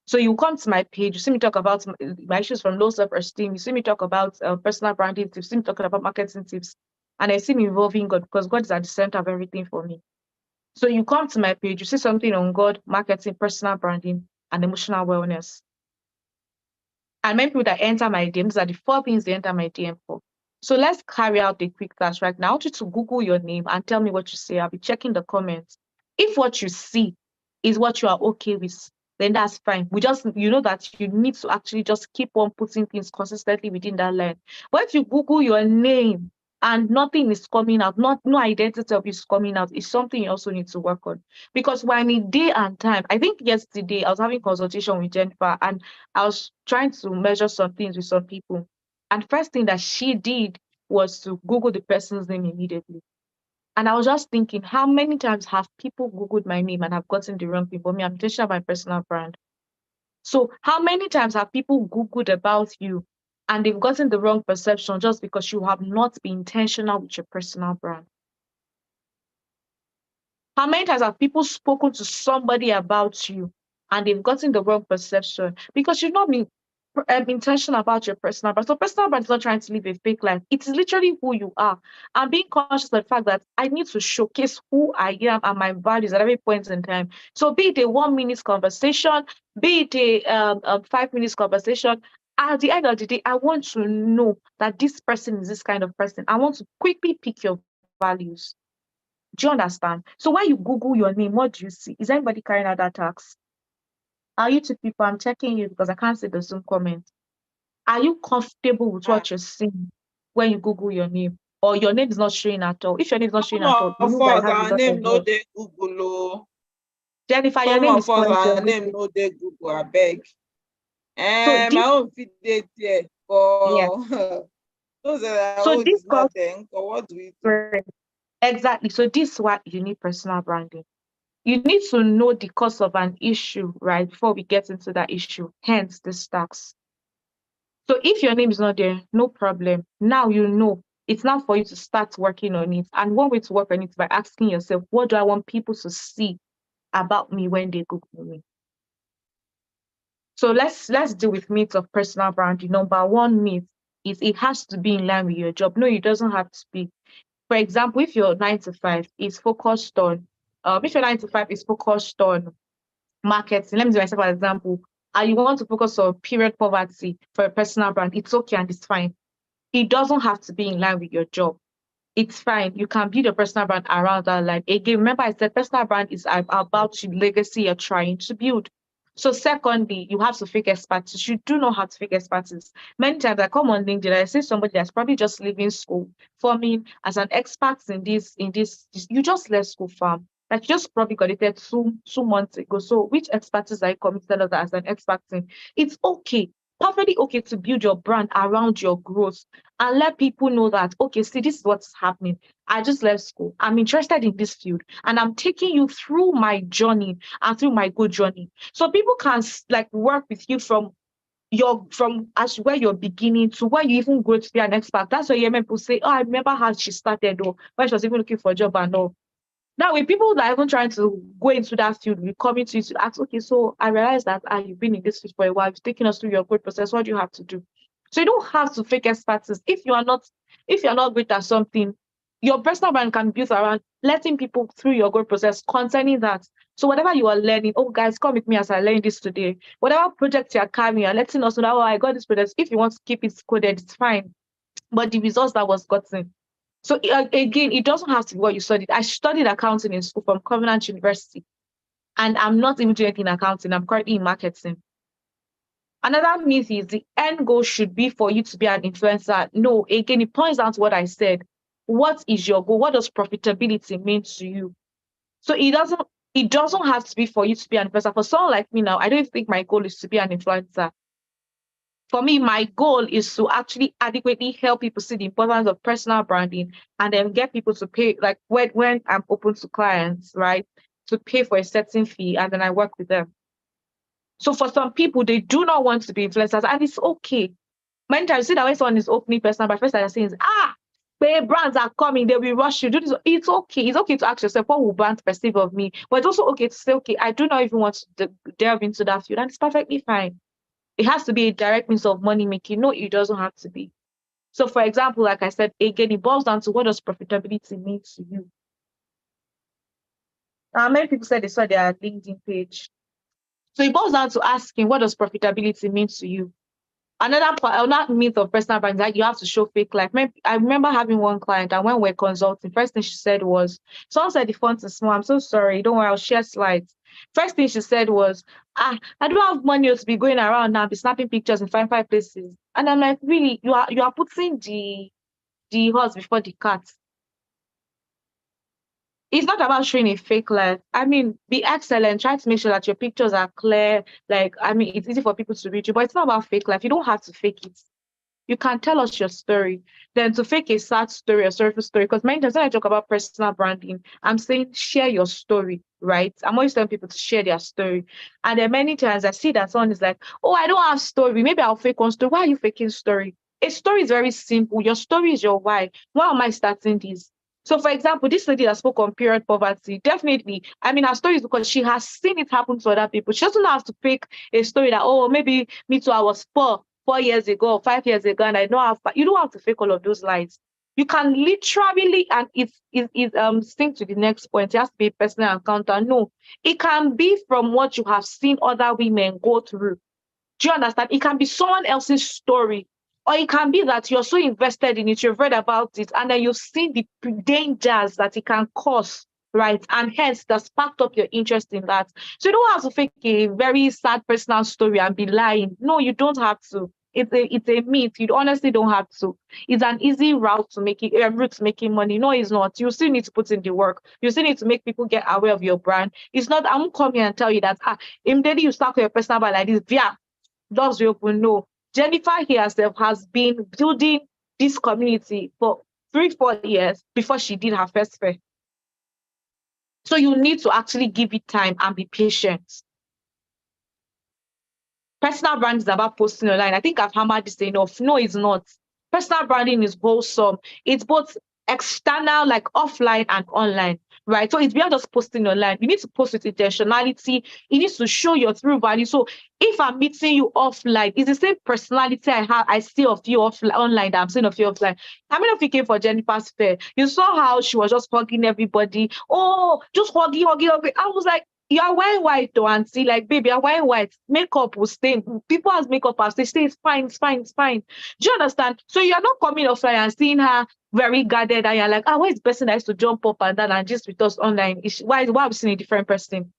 B: So you come to my page, you see me talk about my issues from low self-esteem, you see me talk about personal branding tips, you see me talking about marketing tips, and I see me involving God because God is at the center of everything for me. So you come to my page, you see something on God, marketing, personal branding, and emotional wellness. And many people that enter my DMs are the 4 things they enter my DM for. So let's carry out a quick task right now. I want you to Google your name and tell me what you say. I'll be checking the comments. If what you see is what you are okay with, then that's fine. You know that you need to actually just keep on putting things consistently within that line. But if you Google your name and nothing is coming out, no identity of you is coming out, it's something you also need to work on. Because when in day and time, I think yesterday I was having consultation with Jennifer and I was trying to measure some things with some people. And first thing that she did was to Google the person's name immediately. And I was just thinking, how many times have people Googled my name and have gotten the wrong thing? For me, I'm intentional about my personal brand. So how many times have people Googled about you and they've gotten the wrong perception just because you have not been intentional with your personal brand? How many times have people spoken to somebody about you and they've gotten the wrong perception because you've not been intentional about your personal brand? So personal brand is not trying to live a fake life. It's literally who you are. And being conscious of the fact that I need to showcase who I am and my values at every point in time. So be it a 1 minute conversation, be it a 5 minutes conversation, at the end of the day, I want to know that this person is this kind of person. I want to quickly pick your values. Do you understand? So when you Google your name, what do you see? Is anybody carrying out that tax? Are you two people? I'm checking you because I can't see the Zoom comment. Are you comfortable with what you're seeing when you Google your name? Or your name is not showing at all? If your name is not showing at all, you know that you have a lot
A: name
B: of
A: no
B: work.
A: dey Google.
B: Jennifer, your
A: Some
B: name
A: of
B: is
A: us
B: pointed.
A: our name no dey Google, abeg.
B: So
A: My
B: this,
A: own fit dey there, but
B: yeah.
A: those that our
B: So
A: own
B: this
A: is not
B: calls
A: there. So what do we do?
B: for exactly. So this is why you need personal branding. You need to know the cause of an issue, right, before we get into that issue, hence this tax. So if your name is not there, no problem. Now you know. It's now for you to start working on it. And one way to work on it is by asking yourself, what do I want people to see about me when they Google me? So let's deal with myths of personal branding. Number one myth is it has to be in line with your job. No, it doesn't have to be. For example, if your 9 to 5 is focused on, if your 9 to 5 is focused on marketing, let me give myself an example. And you want to focus on period poverty for a personal brand, it's okay and it's fine. It doesn't have to be in line with your job. It's fine. You can build a personal brand around that line. Again, remember I said personal brand is about the legacy you're trying to build. So secondly, you have to fake expertise. You do not have to fake expertise. Many times I come on LinkedIn, I see somebody that's probably just leaving school, forming as an expert in this, you just left school farm. Like you just probably got it 2 months ago. So which expertise are you coming to tell us that as an expert in? It's okay, perfectly okay to build your brand around your growth and let people know that, okay, see, this is what's happening. I just left school. I'm interested in this field and I'm taking you through my journey and through my good journey. So people can like work with you from as where you're beginning to where you even go to be an expert. That's why you hear people say, oh, I remember how she started or when she was even looking for a job and all. That way, people that are even trying to go into that field will come into you to ask, okay, so I realize that you've been in this field for a while, you've taken us through your growth process. What do you have to do? So you don't have to fake expertise. If you're not great at something, your personal brand can be built around letting people through your growth process concerning that. So whatever you are learning, oh guys, come with me as I learn this today. Whatever project you're carrying, you're letting us know that, oh, I got this project. If you want to keep it coded, it's fine. But the results that was gotten. So again, it doesn't have to be what you studied. I studied accounting in school from Covenant University, and I'm not even doing anything in accounting. I'm currently in marketing. Another myth is the end goal should be for you to be an influencer. No, again, it points down to what I said. What is your goal? What does profitability mean to you? So it doesn't have to be for you to be an influencer. For someone like me now, I don't think my goal is to be an influencer. For me, my goal is to actually adequately help people see the importance of personal branding and then get people to pay, like when I'm open to clients, right, to pay for a certain fee, and then I work with them. So for some people, they do not want to be influencers, and it's okay. Many times, see that when someone is opening personal brand, first thing they're saying is, the brands are coming, they will rush you, do this. It's okay. It's okay to ask yourself, what will brands perceive of me? But it's also okay to say, okay, I do not even want to delve into that field, and it's perfectly fine. It has to be a direct means of money making. No, it doesn't have to be. So, for example, like I said, again, it boils down to what does profitability mean to you? Many people said they saw their LinkedIn page. So it boils down to asking, what does profitability mean to you? Another myth of personal brand is that you have to show fake life. I remember having one client, and when we're consulting, first thing she said was, someone said the font is small. I'm so sorry. Don't worry, I'll share slides. First thing she said was, I don't have money to be going around now, be snapping pictures in five places. And I'm like, really, you are putting the horse before the cart. It's not about showing a fake life. I mean, be excellent. Try to make sure that your pictures are clear. Like, I mean, it's easy for people to read you, but it's not about fake life. You don't have to fake it. You can tell us your story. Then to fake a sad story, a sorrowful story, because many times when I talk about personal branding, I'm saying share your story, right? I'm always telling people to share their story. And then many times I see that someone is like, oh, I don't have story. Maybe I'll fake one story. Why are you faking story? A story is very simple. Your story is your why. Why am I starting this? So, for example, this lady that spoke on period poverty, definitely, I mean, her story is because she has seen it happen to other people. She doesn't have to fake a story that, oh, maybe me too, I was poor 4 years ago, 5 years ago, and I know how. You don't have to fake all of those lies. You can literally, and it's sync to the next point. It has to be a personal encounter. No, it can be from what you have seen other women go through. Do you understand? It can be someone else's story. Or it can be that you're so invested in it, you've read about it, and then you've seen the dangers that it can cause, right? And hence, that sparked up your interest in that. So you don't have to fake a very sad personal story and be lying. No, you don't have to. It's a myth. You honestly don't have to. It's an easy route to making money. No, it's not. You still need to put in the work. You still need to make people get aware of your brand. It's not, I won't come here and tell you that, immediately you start with your personal brand like this, yeah, doors will open. No. Jennifer herself has been building this community for 3-4 years before she did her first fair. So you need to actually give it time and be patient. Personal branding is about posting online. I think I've hammered this enough. No, it's not. Personal branding is wholesome. It's both external, like offline and online, right? So it's beyond just posting online. You need to post with intentionality. It needs to show your true value. So if I'm meeting you offline, it's the same personality I see of you online that I'm seeing of you offline. How many of you came for Jennifer's fair? You saw how she was just hugging everybody. Oh, just hugging. I was like, you are wearing white though, auntie. Like, baby, you're wearing white. Makeup will stay. People has makeup and they say it's fine. Do you understand? So you're not coming offline and seeing her very guarded, and you're like, where's the person that used to jump up and down and just with us online? Why are we seeing a different person?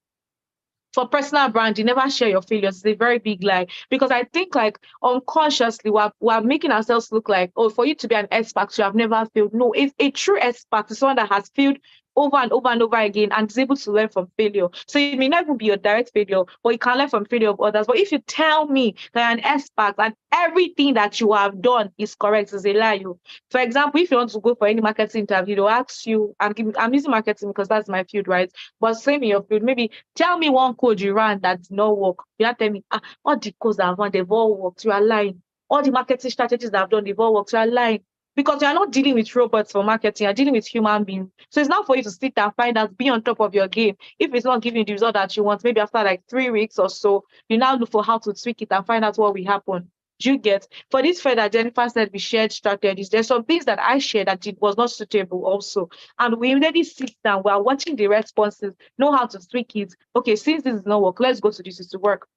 B: For personal brand, you never share your failures. It's a very big lie, because I think like unconsciously we're making ourselves look like, oh, for you to be an expert, you have never failed. No, it's a true expert is someone that has failed over and over and over again and is able to learn from failure. So it may not even be your direct failure, but you can learn from failure of others. But if you tell me that you're an expert and everything that you have done is correct, it's a lie. For example, if you want to go for any marketing interview, they'll ask you, I'm using marketing because that's my field, right? But same in your field, maybe tell me one code you ran that did not work. You not tell me, all the codes I've run, they've all worked. You are lying. All the marketing strategies that I've done, they've all worked. You are lying. because you're not dealing with robots for marketing, you're dealing with human beings. So it's not for you to sit and find out, be on top of your game. If it's not giving you the result that you want, maybe after like 3 weeks or so, you now look for how to tweak it and find out what will happen. Do you get? For this fair that Jennifer said we shared strategies, there's some things that I shared that it was not suitable also. And we immediately sit down, we are watching the responses, know how to tweak it. Okay, since this is not work, let's go to this to work.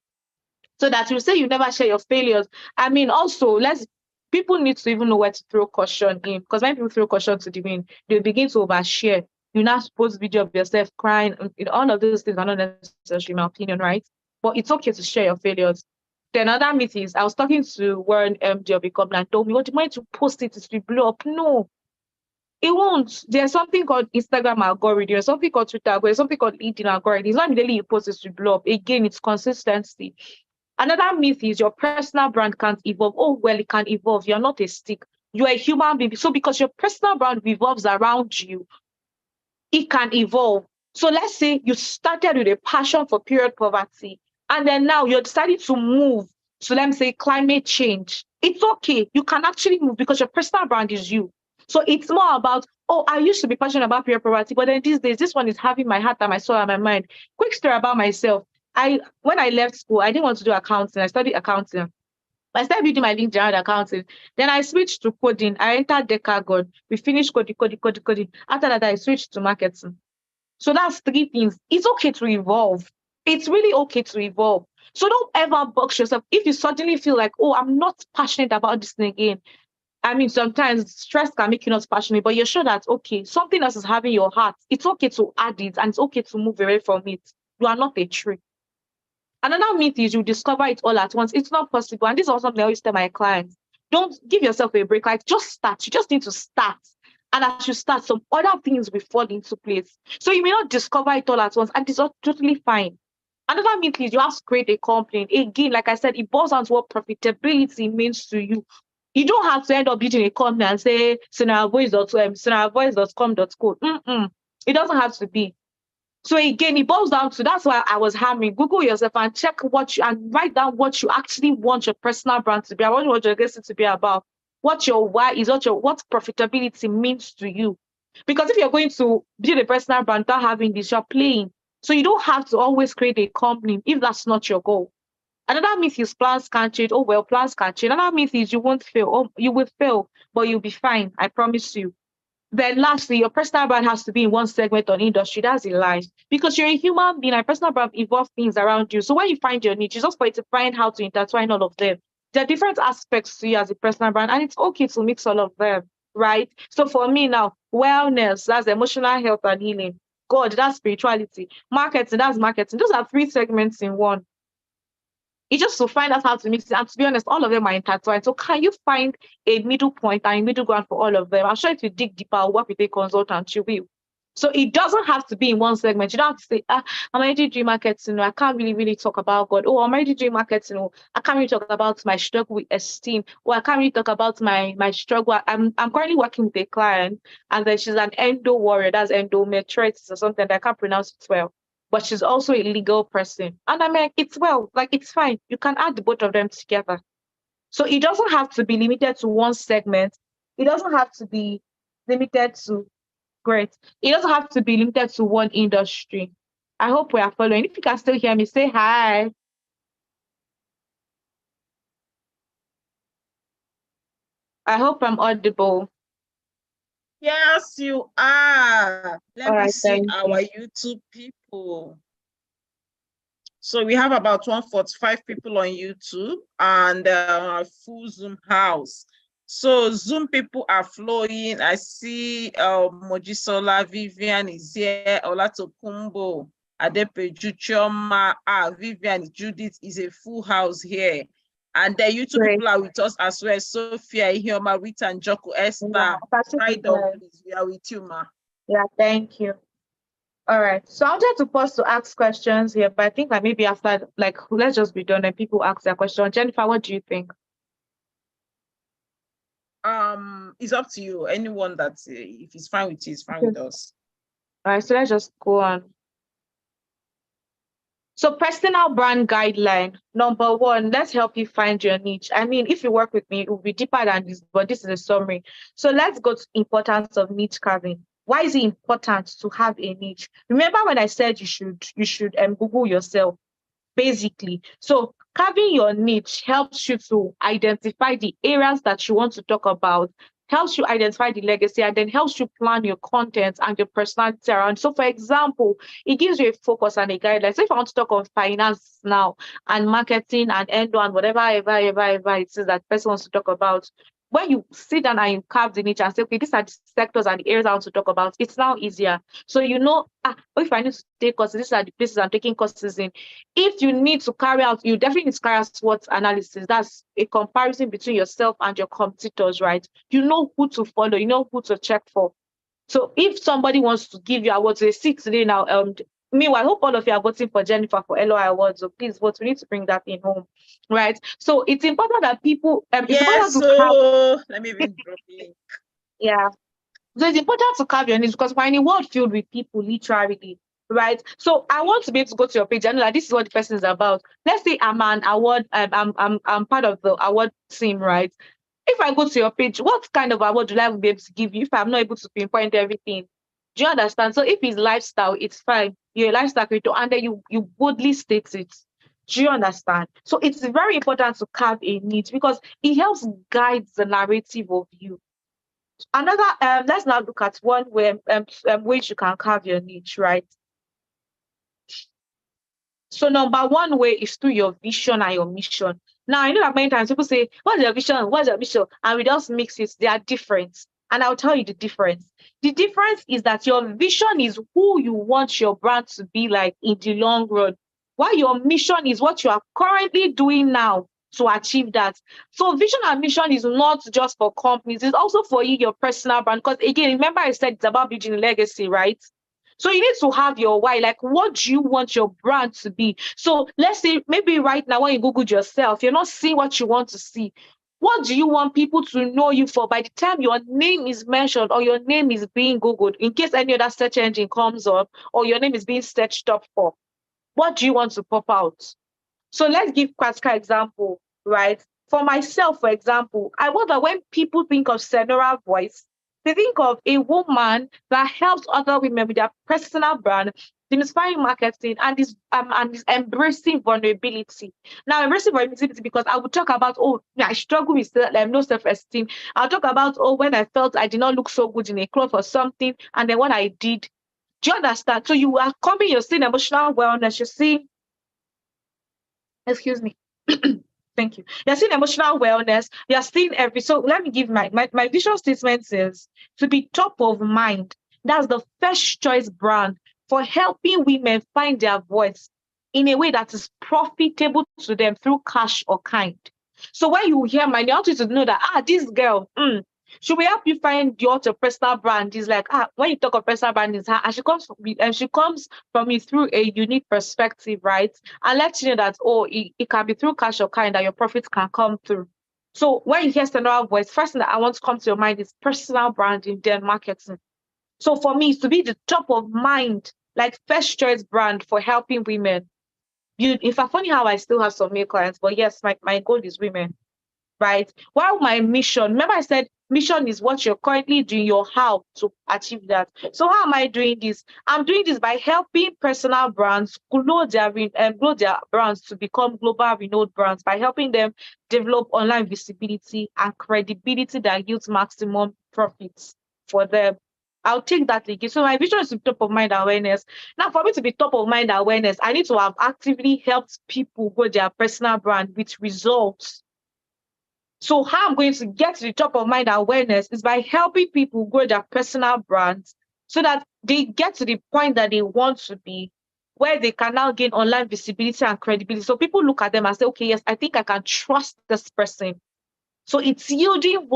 B: So that you say you never share your failures. I mean, also, people need to even know where to throw caution in, because when people throw caution to the wind, they begin to overshare. You now post video of yourself crying, and all of those things are not necessary, in my opinion, right? But it's okay to share your failures. The another myth is, I was talking to one MD of a company and told me, what the moment you post it will blow up. No, it won't. There's something called Instagram algorithm, there's something called Twitter algorithm, there's something called LinkedIn algorithm. It's not immediately you post it to blow up. Again, it's consistency. Another myth is your personal brand can't evolve. Oh, well, it can evolve. You're not a stick. You're a human being. So because your personal brand revolves around you, it can evolve. So let's say you started with a passion for period poverty, and then now you're deciding to move to, let me say, climate change. It's okay. You can actually move because your personal brand is you. So it's more about, oh, I used to be passionate about period poverty, but then these days, this one is having my heart and my soul and my mind. Quick story about myself. When I left school, I didn't want to do accounting. I studied accounting. I started building my link around accounting. Then I switched to coding. I entered Decagon. We finished coding. After that, I switched to marketing. So that's 3 things. It's okay to evolve. It's really okay to evolve. So don't ever box yourself. If you suddenly feel like, oh, I'm not passionate about this thing again. I mean, sometimes stress can make you not passionate, but you're sure that, okay, something else is having your heart. It's okay to add it, and it's okay to move away from it. You are not a tree. Another myth is you discover it all at once. It's not possible. And this is also something I always tell my clients. Don't give yourself a break. Like, just start. You just need to start. And as you start, some other things will fall into place. So you may not discover it all at once, and it's totally fine. Another myth is you have to create a company. Again, like I said, it boils down to what profitability means to you. You don't have to end up building a company and say, scenariovoice.com.co. It doesn't have to be. So again, it boils down to, that's why I was hammering. Google yourself and check and write down what you actually want your personal brand to be. I want your legacy to be about. What your why is, what profitability means to you. Because if you're going to build a personal brand without having this, you're playing. So you don't have to always create a company if that's not your goal. Another myth is plans can't change. Oh, well, plans can't change. Another myth is you won't fail. Oh, you will fail, but you'll be fine. I promise you. Then lastly, your personal brand has to be in one segment on industry. That's a lie. Because you're a human being, and personal brand involves things around you. So when you find your niche, it's just for you to find how to intertwine all of them. There are different aspects to you as a personal brand, and it's okay to mix all of them, right? So for me now, wellness, that's emotional health and healing. God, that's spirituality. Marketing, that's marketing. Those are 3 segments in one. It's just to find out how to mix it. And to be honest, all of them are intertwined. So can you find a middle point and a middle ground for all of them? I'm sure if you dig deeper, I'll work with a consultant, you will. So it doesn't have to be in one segment. You don't have to say, I'm already doing marketing. I can't really talk about God. Oh, I'm already doing marketing. Oh, I can't really talk about my struggle with esteem. Or I can't really talk about my struggle. I'm currently working with a client, and then she's an endo warrior. That's endometritis or something. I can't pronounce it well. But she's also a legal person. And I'm like, it's fine. You can add the both of them together. So it doesn't have to be limited to one segment. It doesn't have to be limited to, great. It doesn't have to be limited to one industry. I hope we are following. If you can still hear me, say hi. I hope I'm audible.
A: Yes, you are. Let
B: All
A: me
B: right,
A: see
B: thank
A: our
B: you.
A: YouTube people. So we have about 145 people on YouTube and full Zoom house. So Zoom people are flowing. I see Mojisola, Vivian is here, Olatokumbo, Adepeju, Chioma, Vivian, Judith is a full house here. And the YouTube
B: Great.
A: people are with us as well. Sophia, Ihioma, Rita, and Joko, Esther,
B: Yeah,
A: right on, please. We are with you, ma.
B: Yeah, thank you. All right. So I wanted to pause to ask questions here, but I think that maybe after, like, let's just be done and people ask their question. Jennifer, what do you think?
A: It's up to you. Anyone that if it's fine with you, it's fine with us.
B: All right, so let's just go on. So personal brand guideline, number one, let's help you find your niche. I mean, if you work with me, it will be deeper than this, but this is a summary. So let's go to importance of niche carving. Why is it important to have a niche? Remember when I said you should Google yourself, basically. So carving your niche helps you to identify the areas that you want to talk about, helps you identify the legacy, and then helps you plan your content and your personality around. So, for example, it gives you a focus and a guideline. So, if I want to talk on finance now and marketing and end on whatever it is that person wants to talk about, when you sit down and you carve the niche and say, okay, these are the sectors and the areas I want to talk about, it's now easier. So, if I need to take courses, these are the places I'm taking courses in. If you need to carry out, you definitely need to carry out SWOT analysis. That's a comparison between yourself and your competitors, right? You know who to follow, you know who to check for. So if somebody wants to give you awards, they see today now. Meanwhile, I hope all of you are voting for Jennifer for LOI awards. So please vote. We need to bring that in home, right? So it's important that people.
A: Yes. So let me even drop it.
B: Yeah. So it's important to carve your niche because we're in a world filled with people, literally, right? So I want to be able to go to your page and know that this is what the person is about. Let's say I'm an award, I'm part of the award team, right? If I go to your page, what kind of award would I be able to give you if I'm not able to pinpoint everything? Do you understand? So if it's lifestyle, it's fine. You're a lifestyle creator, and then you boldly state it. Do you understand? So it's very important to carve a niche because it helps guide the narrative of you. Another, let's now look at one way ways you can carve your niche, right? So number one way is through your vision and your mission. Now, I know that many times people say, what's your vision? What's your mission? And we just mix it. They are different. And I'll tell you the difference. The difference is that your vision is who you want your brand to be like in the long run, while your mission is what you are currently doing now to achieve that. So vision and mission is not just for companies, it's also for you, your personal brand. Because again, remember I said it's about building a legacy, right? So you need to have your why, like what do you want your brand to be? So let's say maybe right now when you Google yourself, you're not seeing what you want to see. What do you want people to know you for by the time your name is mentioned or your name is being Googled, in case any other search engine comes up or your name is being searched up for? What do you want to pop out? So let's give practical example, right? For myself, for example, I wonder when people think of Senora Voice, they think of a woman that helps other women with their personal brand, demystifying marketing, and is embracing vulnerability. Now, embracing vulnerability because I would talk about, I struggle with low self-esteem. I'll talk about, when I felt I did not look so good in a cloth or something, and then when I did. Do you understand? So you are coming, you're seeing emotional wellness, you're seeing, excuse me. Thank you. You're seeing emotional wellness. You're seeing so let me give my vision statement is to be top of mind. That's the first choice brand for helping women find their voice in a way that is profitable to them through cash or kind. So when you hear my, I want you to know that, this girl, should we help you find your personal brand? Is like, when you talk of personal brand, is her, and she comes from you through a unique perspective, right? And let you know that, it can be through cash or kind that your profits can come through. So when you hear Senora Voice, first thing that I want to come to your mind is personal branding, then marketing. So for me, it's to be the top of mind, like first choice brand for helping women. In fact, funny how I still have some male clients, but yes, my goal is women. Right? While my mission, remember I said mission is what you're currently doing, your how to achieve that. So how am I doing this? I'm doing this by helping personal brands grow their brands to become global renowned brands by helping them develop online visibility and credibility that yields maximum profits for them. I'll take that again. So my vision is to be top of mind awareness. Now, for me to be top of mind awareness, I need to have actively helped people grow their personal brand with results. So how I'm going to get to the top of mind awareness is by helping people grow their personal brands so that they get to the point that they want to be, where they can now gain online visibility and credibility. So people look at them and say, okay, yes, I think I can trust this person. So it's yielding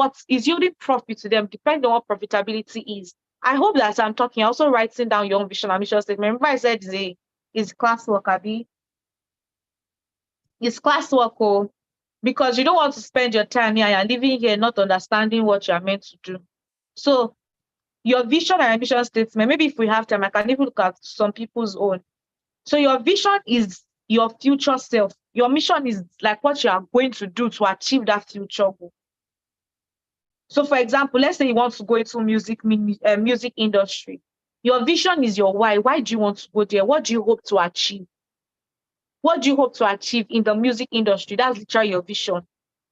B: profit to them, depending on what profitability is. I hope that as I'm talking, also writing down your own vision and mission statement. Remember I said it's classwork, Abby. It's classwork, because you don't want to spend your time here and living here not understanding what you're meant to do. So your vision and ambition statement, maybe if we have time, I can even look at some people's own. So your vision is your future self. Your mission is like what you are going to do to achieve that future goal. So for example, let's say you want to go into music industry. Your vision is your why. Why do you want to go there? What do you hope to achieve? What do you hope to achieve in the music industry? That's literally your vision.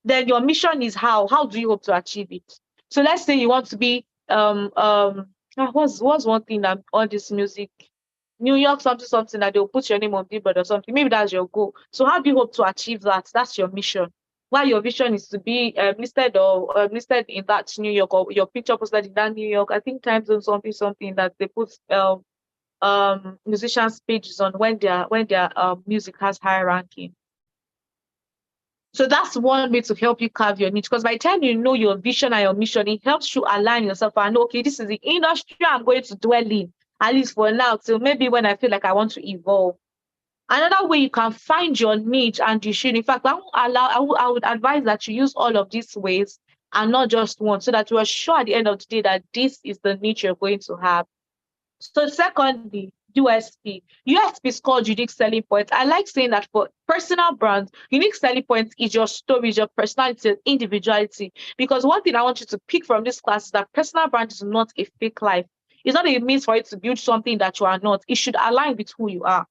B: Then your mission is how. How do you hope to achieve it? So let's say you want to be what's one thing that all this music, New York something that they'll put your name on Billboard or something. Maybe that's your goal. So how do you hope to achieve that? That's your mission. Why your vision is to be listed in that New York, or your picture posted in that New York. I think Times Zone something that they put musicians' pages on when their music has high ranking. So that's one way to help you carve your niche, because by the time you know your vision and your mission, it helps you align yourself and know, okay, this is the industry I'm going to dwell in, at least for now, till maybe when I feel like I want to evolve. Another way you can find your niche, and you should, in fact, I would advise that you use all of these ways and not just one, so that you are sure at the end of the day that this is the niche you're going to have. So secondly, USP. USP is called unique selling point. I like saying that for personal brands, unique selling point is your story, your personality, individuality. Because one thing I want you to pick from this class is that personal brand is not a fake life. It's not a means for you to build something that you are not. It should align with who you are.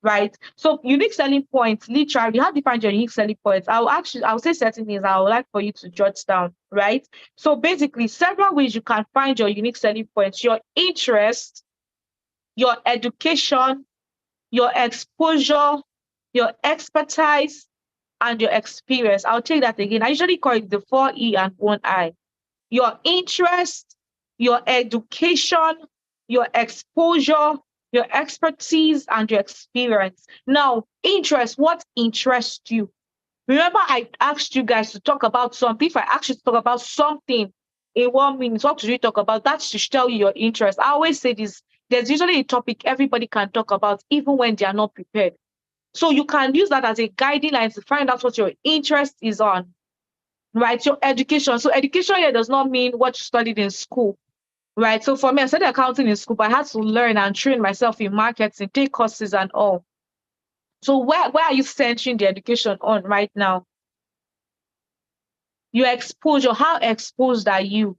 B: Right. So unique selling points, literally, how do you find your unique selling points? I'll say certain things I would like for you to jot down, right? So basically, several ways you can find your unique selling points: your interest, your education, your exposure, your expertise, and your experience. I'll take that again. I usually call it the 4E and 1I. Your interest, your education, your exposure, your expertise, and your experience. Now, interest, what interests you? Remember, I asked you guys to talk about something. If I ask you to talk about something in 1 minute, what should you talk about? That should tell you your interest. I always say this: there's usually a topic everybody can talk about, even when they are not prepared. So you can use that as a guiding line to find out what your interest is on, right? Your education. So education here does not mean what you studied in school, right? So for me, I studied accounting in school, but I had to learn and train myself in marketing, take courses and all. So where are you centering the education on right now? Your exposure, how exposed are you?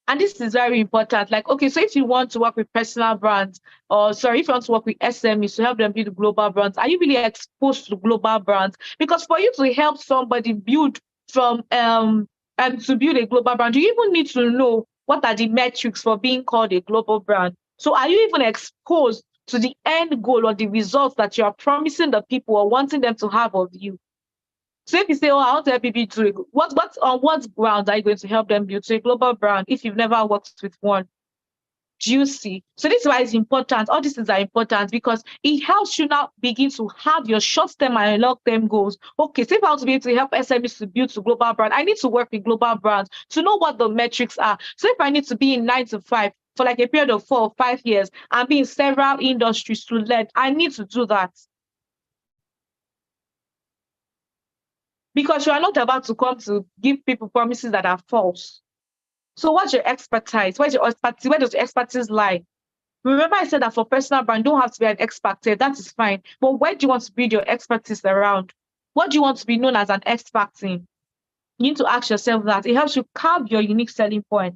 B: And this is very important. Like, okay, so if you want to work with personal brands, if you want to work with SMEs to help them build global brands, are you really exposed to global brands? Because for you to help somebody build to build a global brand, you even need to know what are the metrics for being called a global brand. So are you even exposed to the end goal or the results that you are promising the people or wanting them to have of you? So if you say, oh, I want to help people to on what ground are you going to help them build a global brand if you've never worked with one? Do you see? So this is why it's important. All these things are important because it helps you now begin to have your short-term and long-term goals. Okay, so if I want to be able to help SMEs to build a global brand, I need to work with global brands to know what the metrics are. So if I need to be in 9 to 5 for like a period of 4 or 5 years and be in several industries to learn, I need to do that. Because you are not about to come to give people promises that are false. So what's your expertise? Where's your expertise? Where does your expertise lie? Remember I said that for personal brand, don't have to be an expert. That is fine. But where do you want to build your expertise around? What do you want to be known as an expert in? You need to ask yourself that. It helps you carve your unique selling point.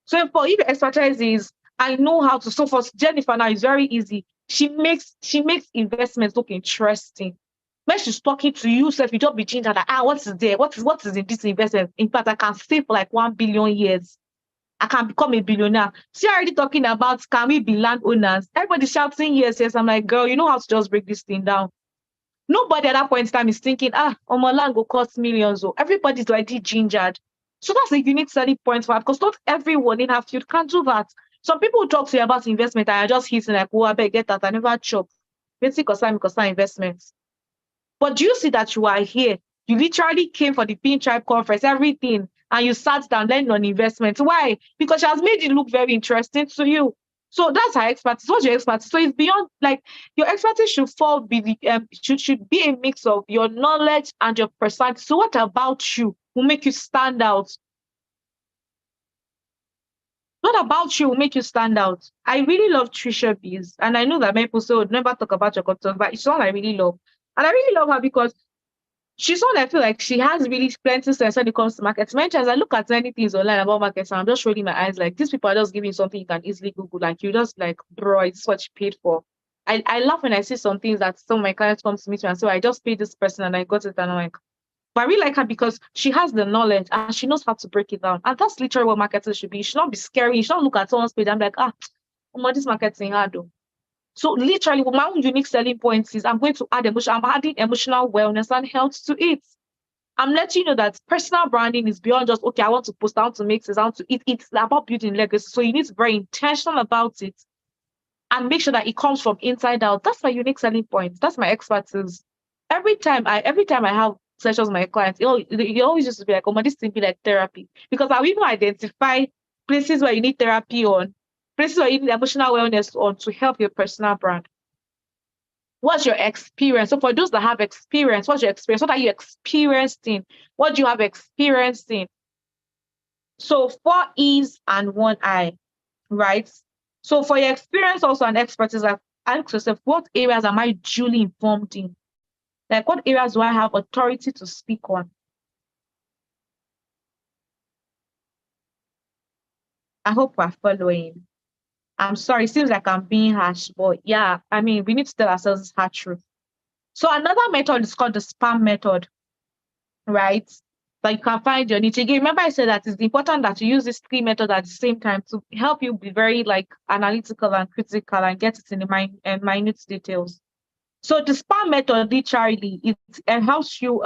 B: So if your expertise is, I know how to, so for Jennifer now, it's very easy. She makes investments look interesting. When she's talking to you, so if you just be changing that, what is there? What is in this investment? In fact, I can save for like 1 billion years. I can become a billionaire. She already talking about, can we be landowners? Everybody's shouting yes, yes. I'm like, girl, you know how to just break this thing down. Nobody at that point in time is thinking, my land will cost millions. So everybody's already gingered. So that's a unique selling point for her because not everyone in her field can do that. Some people talk to you about investment and are just hitting like, oh, I better get that. I never chop. Basic or investments. But do you see that you are here? You literally came for the Pin Tribe conference, everything, and you sat down learning on investment. Why? Because she has made it look very interesting to you. So that's her expertise. What's your expertise? So it's beyond, like, your expertise should should be a mix of your knowledge and your personality. So what about you will make you stand out? What about you will make you stand out? I really love Trisha Bees, and I know that many people say, never talk about your content, but it's one I really love. And I really love her because she's someone I feel like she has really plenty sense when it comes to marketing. Many times I look at many things online about marketing, and I'm just rolling my eyes like, these people are just giving something you can easily Google. Like, you just like, bro, it's what you paid for. I laugh when I see some things that some of my clients come to me and say, I just paid this person and I got it. And I'm like, but I really like her because she has the knowledge and she knows how to break it down. And that's literally what marketing should be. You should not be scary. You should not look at someone's page and be like, this marketing hard though. So literally, my own unique selling points is I'm going to add emotion. I'm adding emotional wellness and health to it. I'm letting you know that personal branding is beyond just, okay, I want to post, I want to make this, I want to eat. It's about building legacy. So you need to be very intentional about it and make sure that it comes from inside out. That's my unique selling point. That's my expertise. Every time I have sessions with my clients, it always used to be like, this thing be like therapy. Because I'll even identify places where you need therapy on, places where you need emotional wellness on to help your personal brand. What's your experience? So for those that have experience, what's your experience? What are you experiencing? What do you have experiencing? So 4 E's and 1 I, right? So for your experience also and expertise, like ask yourself, what areas am I duly informed in? Like, what areas do I have authority to speak on? I hope we're following. I'm sorry, it seems like I'm being harsh, but yeah, I mean, we need to tell ourselves this hard truth. So another method is called the SPAM method, right? But you can find your niche. Again, remember I said that it's important that you use these 3 methods at the same time to help you be very like analytical and critical and get it in the minute details. So the SPAM method literally it helps you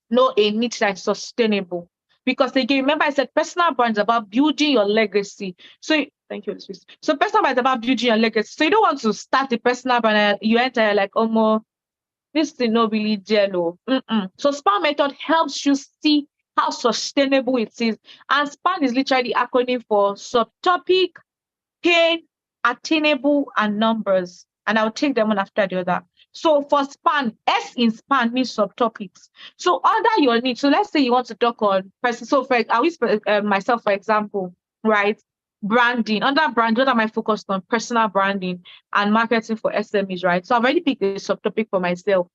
B: know a niche that is sustainable. Because again, remember I said personal brand is about building your legacy. So thank you. So personal brand is about building your legacy. So you don't want to start a personal brand and you enter like this thing not really jello. So SPAN method helps you see how sustainable it is. And SPAN is literally acronym for subtopic, pain, attainable, and numbers. And I'll take them one after the other. So for SPAN, S in SPAN means subtopics. So under your needs, so let's say you want to talk on person. So for I will myself, for example, right? Branding. Under brand, what am I focused on? Personal branding and marketing for SMEs, right? So I've already picked a subtopic for myself.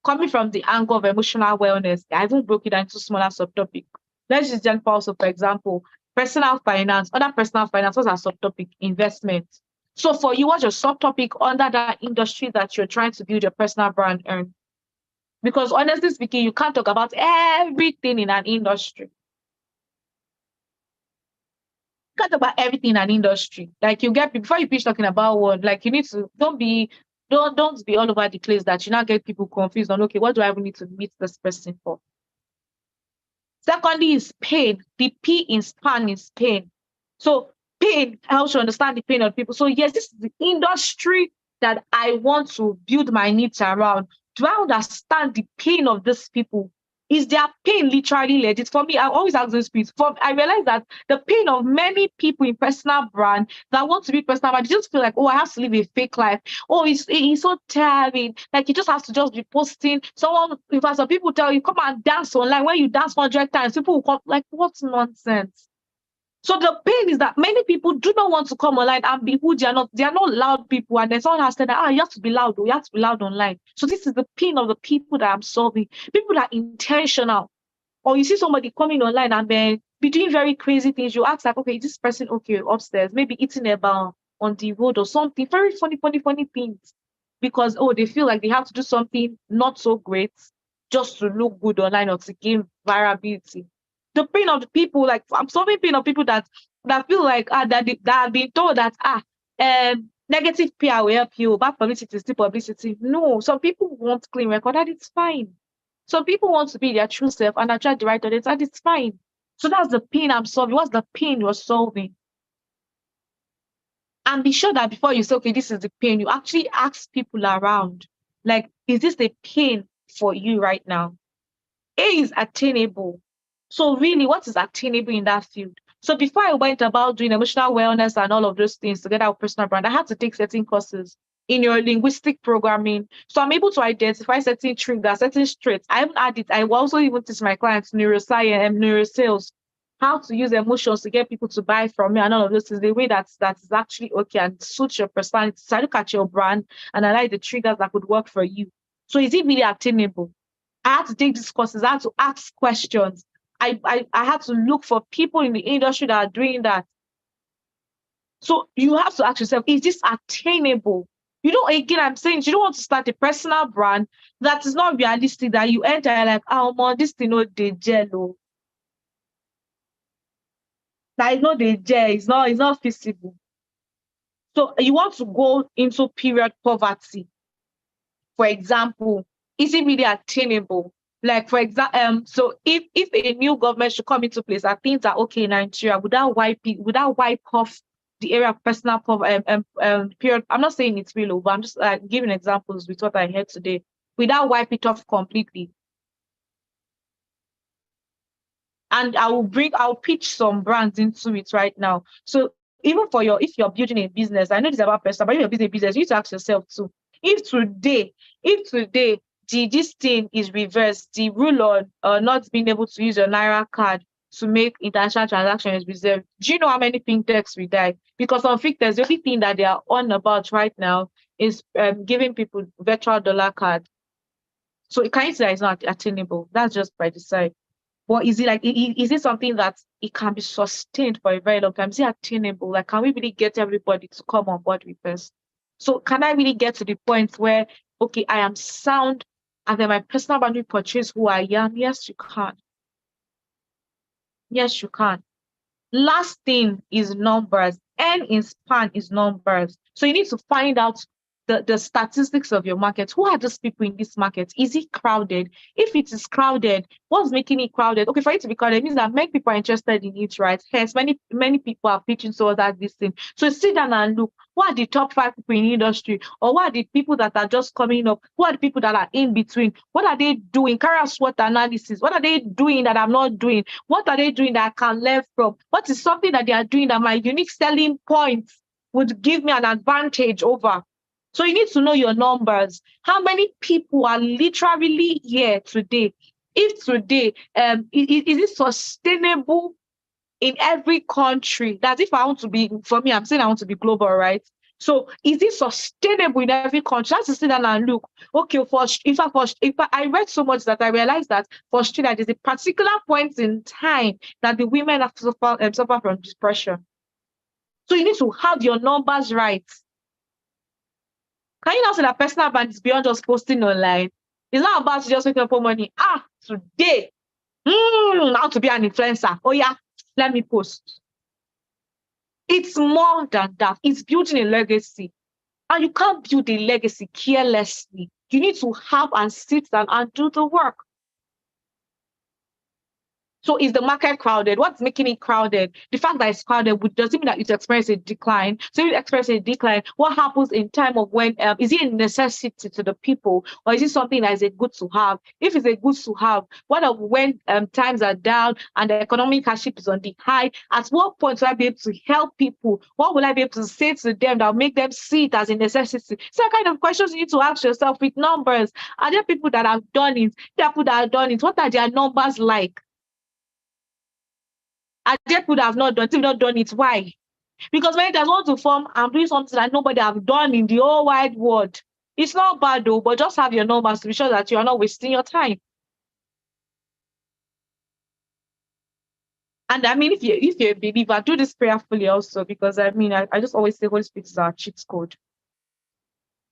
B: Coming from the angle of emotional wellness, I even broke it down into smaller subtopics. Let's just jump also, for example, personal finance. Under personal finance, what's our subtopic? Investment. So for you, what's your subtopic under that industry that you're trying to build your personal brand in? Because honestly speaking, you can't talk about everything in an industry. You can't talk about everything in an industry. Like you get before you finish talking about one, like you need to don't be all over the place that you now get people confused on, okay, what do I even need to meet this person for? Secondly is pain. The P in SPAN is pain. So pain helps you understand the pain of people. So yes, this is the industry that I want to build my needs around. Do I understand the pain of these people? Is their pain literally legit? For me, I always ask those people. I realize that the pain of many people in personal brand that want to be personal brand, they just feel like, I have to live a fake life. It's so tiring. Like you just have to just be posting. Some people tell you, come and dance online. When you dance 100 times, people will come like, what nonsense? So the pain is that many people do not want to come online and be who they are not. They are not loud people. And then someone has said that, you have to be loud. You have to be loud online. So this is the pain of the people that I'm solving. People that are intentional. Or you see somebody coming online and then be doing very crazy things. You ask like, okay, is this person okay upstairs? Maybe eating a bar on the road or something. Very funny things. Because, they feel like they have to do something not so great just to look good online or to gain virality. The pain of the people, like I'm solving pain of people that feel like that have been told that negative PR will help you, bad publicity is still publicity. No, some people want clean record, and it's fine. Some people want to be their true self and attract the right audience, and it's fine. So that's the pain I'm solving. What's the pain you're solving? And be sure that before you say, okay, this is the pain, you actually ask people around, like, is this a pain for you right now? A is attainable. So really, what is attainable in that field? So before I went about doing emotional wellness and all of those things together with personal brand, I had to take certain courses in your linguistic programming. So I'm able to identify certain triggers, certain traits. I haven't had it. I will also even teach my clients neuroscience and neurosales, how to use emotions to get people to buy from me and all of this is the way that is actually okay and suits your personality. So I look at your brand and I like the triggers that could work for you. So is it really attainable? I had to take these courses. I had to ask questions. I had to look for people in the industry that are doing that. So you have to ask yourself, is this attainable? You know, again, I'm saying you don't want to start a personal brand that is not realistic, that you enter like, oh, man, this thing, no, they jello. That is not the gel, it's not feasible. So you want to go into period poverty. For example, is it really attainable? Like, for example, so if a new government should come into place, I think that okay, Nigeria, would that wipe off the area of personal period? I'm not saying it's real, but I'm just giving examples with what I heard today. Without wipe it off completely. And I'll pitch some brands into it right now. So even if you're building a business, I know this is about personal, but if you're building a business, you need to ask yourself too, if today this thing is reversed, the rule on not being able to use your Naira card to make international transactions is reserved, do you know how many fintechs will die? Because on fintechs, the only thing that they are on about right now is giving people virtual dollar card. So it kind of say that it's not attainable. That's just by the side. But is it something that it can be sustained for a very long time? Is it attainable? Like, can we really get everybody to come on board with this? So can I really get to the point where, okay, I am sound and then my personal boundary portrays who I am? Yes, you can. Yes, you can. Last thing is numbers. N in span is numbers. So you need to find out the statistics of your market. Who are those people in this market? Is it crowded? If it is crowded, what's making it crowded? Okay, for it to be crowded, it means that many people are interested in it, right? Hence, many people are pitching towards that this thing. So sit down and look, what are the top 5 people in the industry? Or what are the people that are just coming up? Who are the people that are in between? What are they doing? Carry out SWOT analysis. What are they doing that I'm not doing? What are they doing that I can learn from? What is something that they are doing that my unique selling points would give me an advantage over? So you need to know your numbers. How many people are literally here today? If today, is it sustainable in every country? That's if I want to be, for me, I'm saying I want to be global, right? So is it sustainable in every country? Let's sit down and look. Okay, I read so much that I realized that for Australia, there's a particular point in time that the women have to suffer from depression. So you need to have your numbers right. Can you now say that personal brand is beyond just posting online? It's not about just making up money. Today, how to be an influencer. Oh yeah, let me post. It's more than that. It's building a legacy. And you can't build a legacy carelessly. You need to have and sit down and do the work. So is the market crowded? What's making it crowded? The fact that it's crowded doesn't mean that it's experiencing a decline. So if you experience a decline, what happens in time of when, is it a necessity to the people, or is it something that is a good to have? If it's a good to have, what of when times are down and the economic hardship is on the high, at what point will I be able to help people? What will I be able to say to them that will make them see it as a necessity? So kind of questions you need to ask yourself with numbers. Are there people that have done it? People that have done it, what are their numbers like? I just would have not done it. Why? Because many times want to form and doing something that nobody have done in the whole wide world. It's not bad though, but just have your numbers to be sure that you are not wasting your time. And I mean, if you're a believer, do this prayerfully also, because I mean, I just always say Holy Spirit is our cheat code.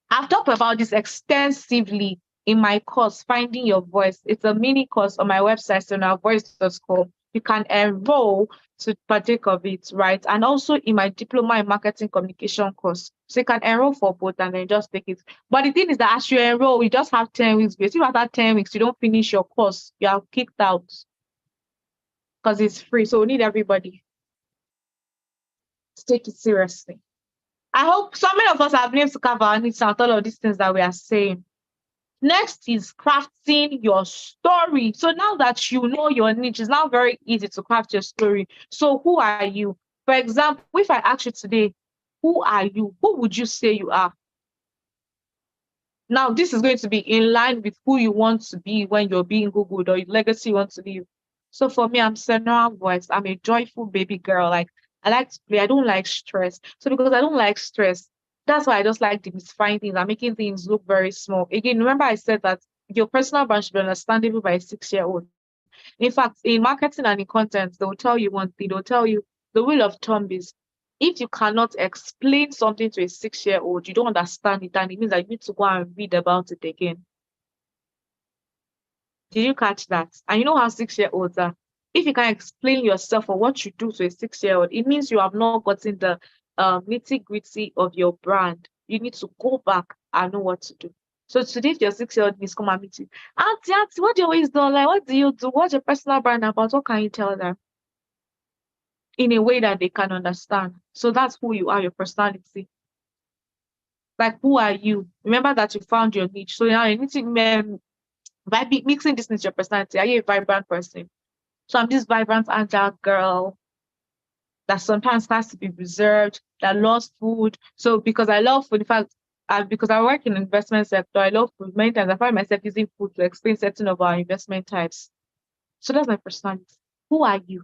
B: I've talked about this extensively in my course, Finding Your Voice. It's a mini course on my website, sonavoice.com. You can enroll to partake of it, right? And also in my diploma in marketing communication course. So you can enroll for both and then just take it. But the thing is that as you enroll, you just have 10 weeks. But if after 10 weeks, you don't finish your course, you are kicked out because it's free. So we need everybody to take it seriously. I hope so many of us have been able to cover our needs and all of these things that we are saying. Next is crafting your story. So now that you know your niche, it's now very easy to craft your story. So who are you? For example, if I ask you today, who are you? Who would you say you are? Now, this is going to be in line with who you want to be when you're being Googled or your legacy you want to leave. So for me, I'm Senora Voice. I'm a joyful baby girl. Like, I like to play. I don't like stress. So because I don't like stress, That's why I just like demystifying things and making things look very small. Again, remember I said that your personal brand should be understandable by a 6-year-old. In fact, in marketing and in content, they'll tell you one thing. They'll tell you the rule of thumb is if you cannot explain something to a 6-year-old, you don't understand it, and it means that you need to go and read about it again. Did you catch that? And you know how 6-year-olds are. If you can explain yourself or what you do to a 6-year-old, it means you have not gotten the nitty-gritty of your brand. You need to go back and know what to do. So today, if your 6-year-old needs come and meet you, Auntie, what do you always do? Like, what do you do? What's your personal brand about? What can you tell them? In a way that they can understand. So that's who you are, your personality. Like, who are you? Remember that you found your niche. So now you need to by mixing this into your personality. Are you a vibrant person? So I'm this vibrant agile girl that sometimes has to be reserved, that loves food. So because I love food, in fact, because I work in the investment sector, I love food. Many times I find myself using food to explain certain of our investment types. So that's my personality. Who are you?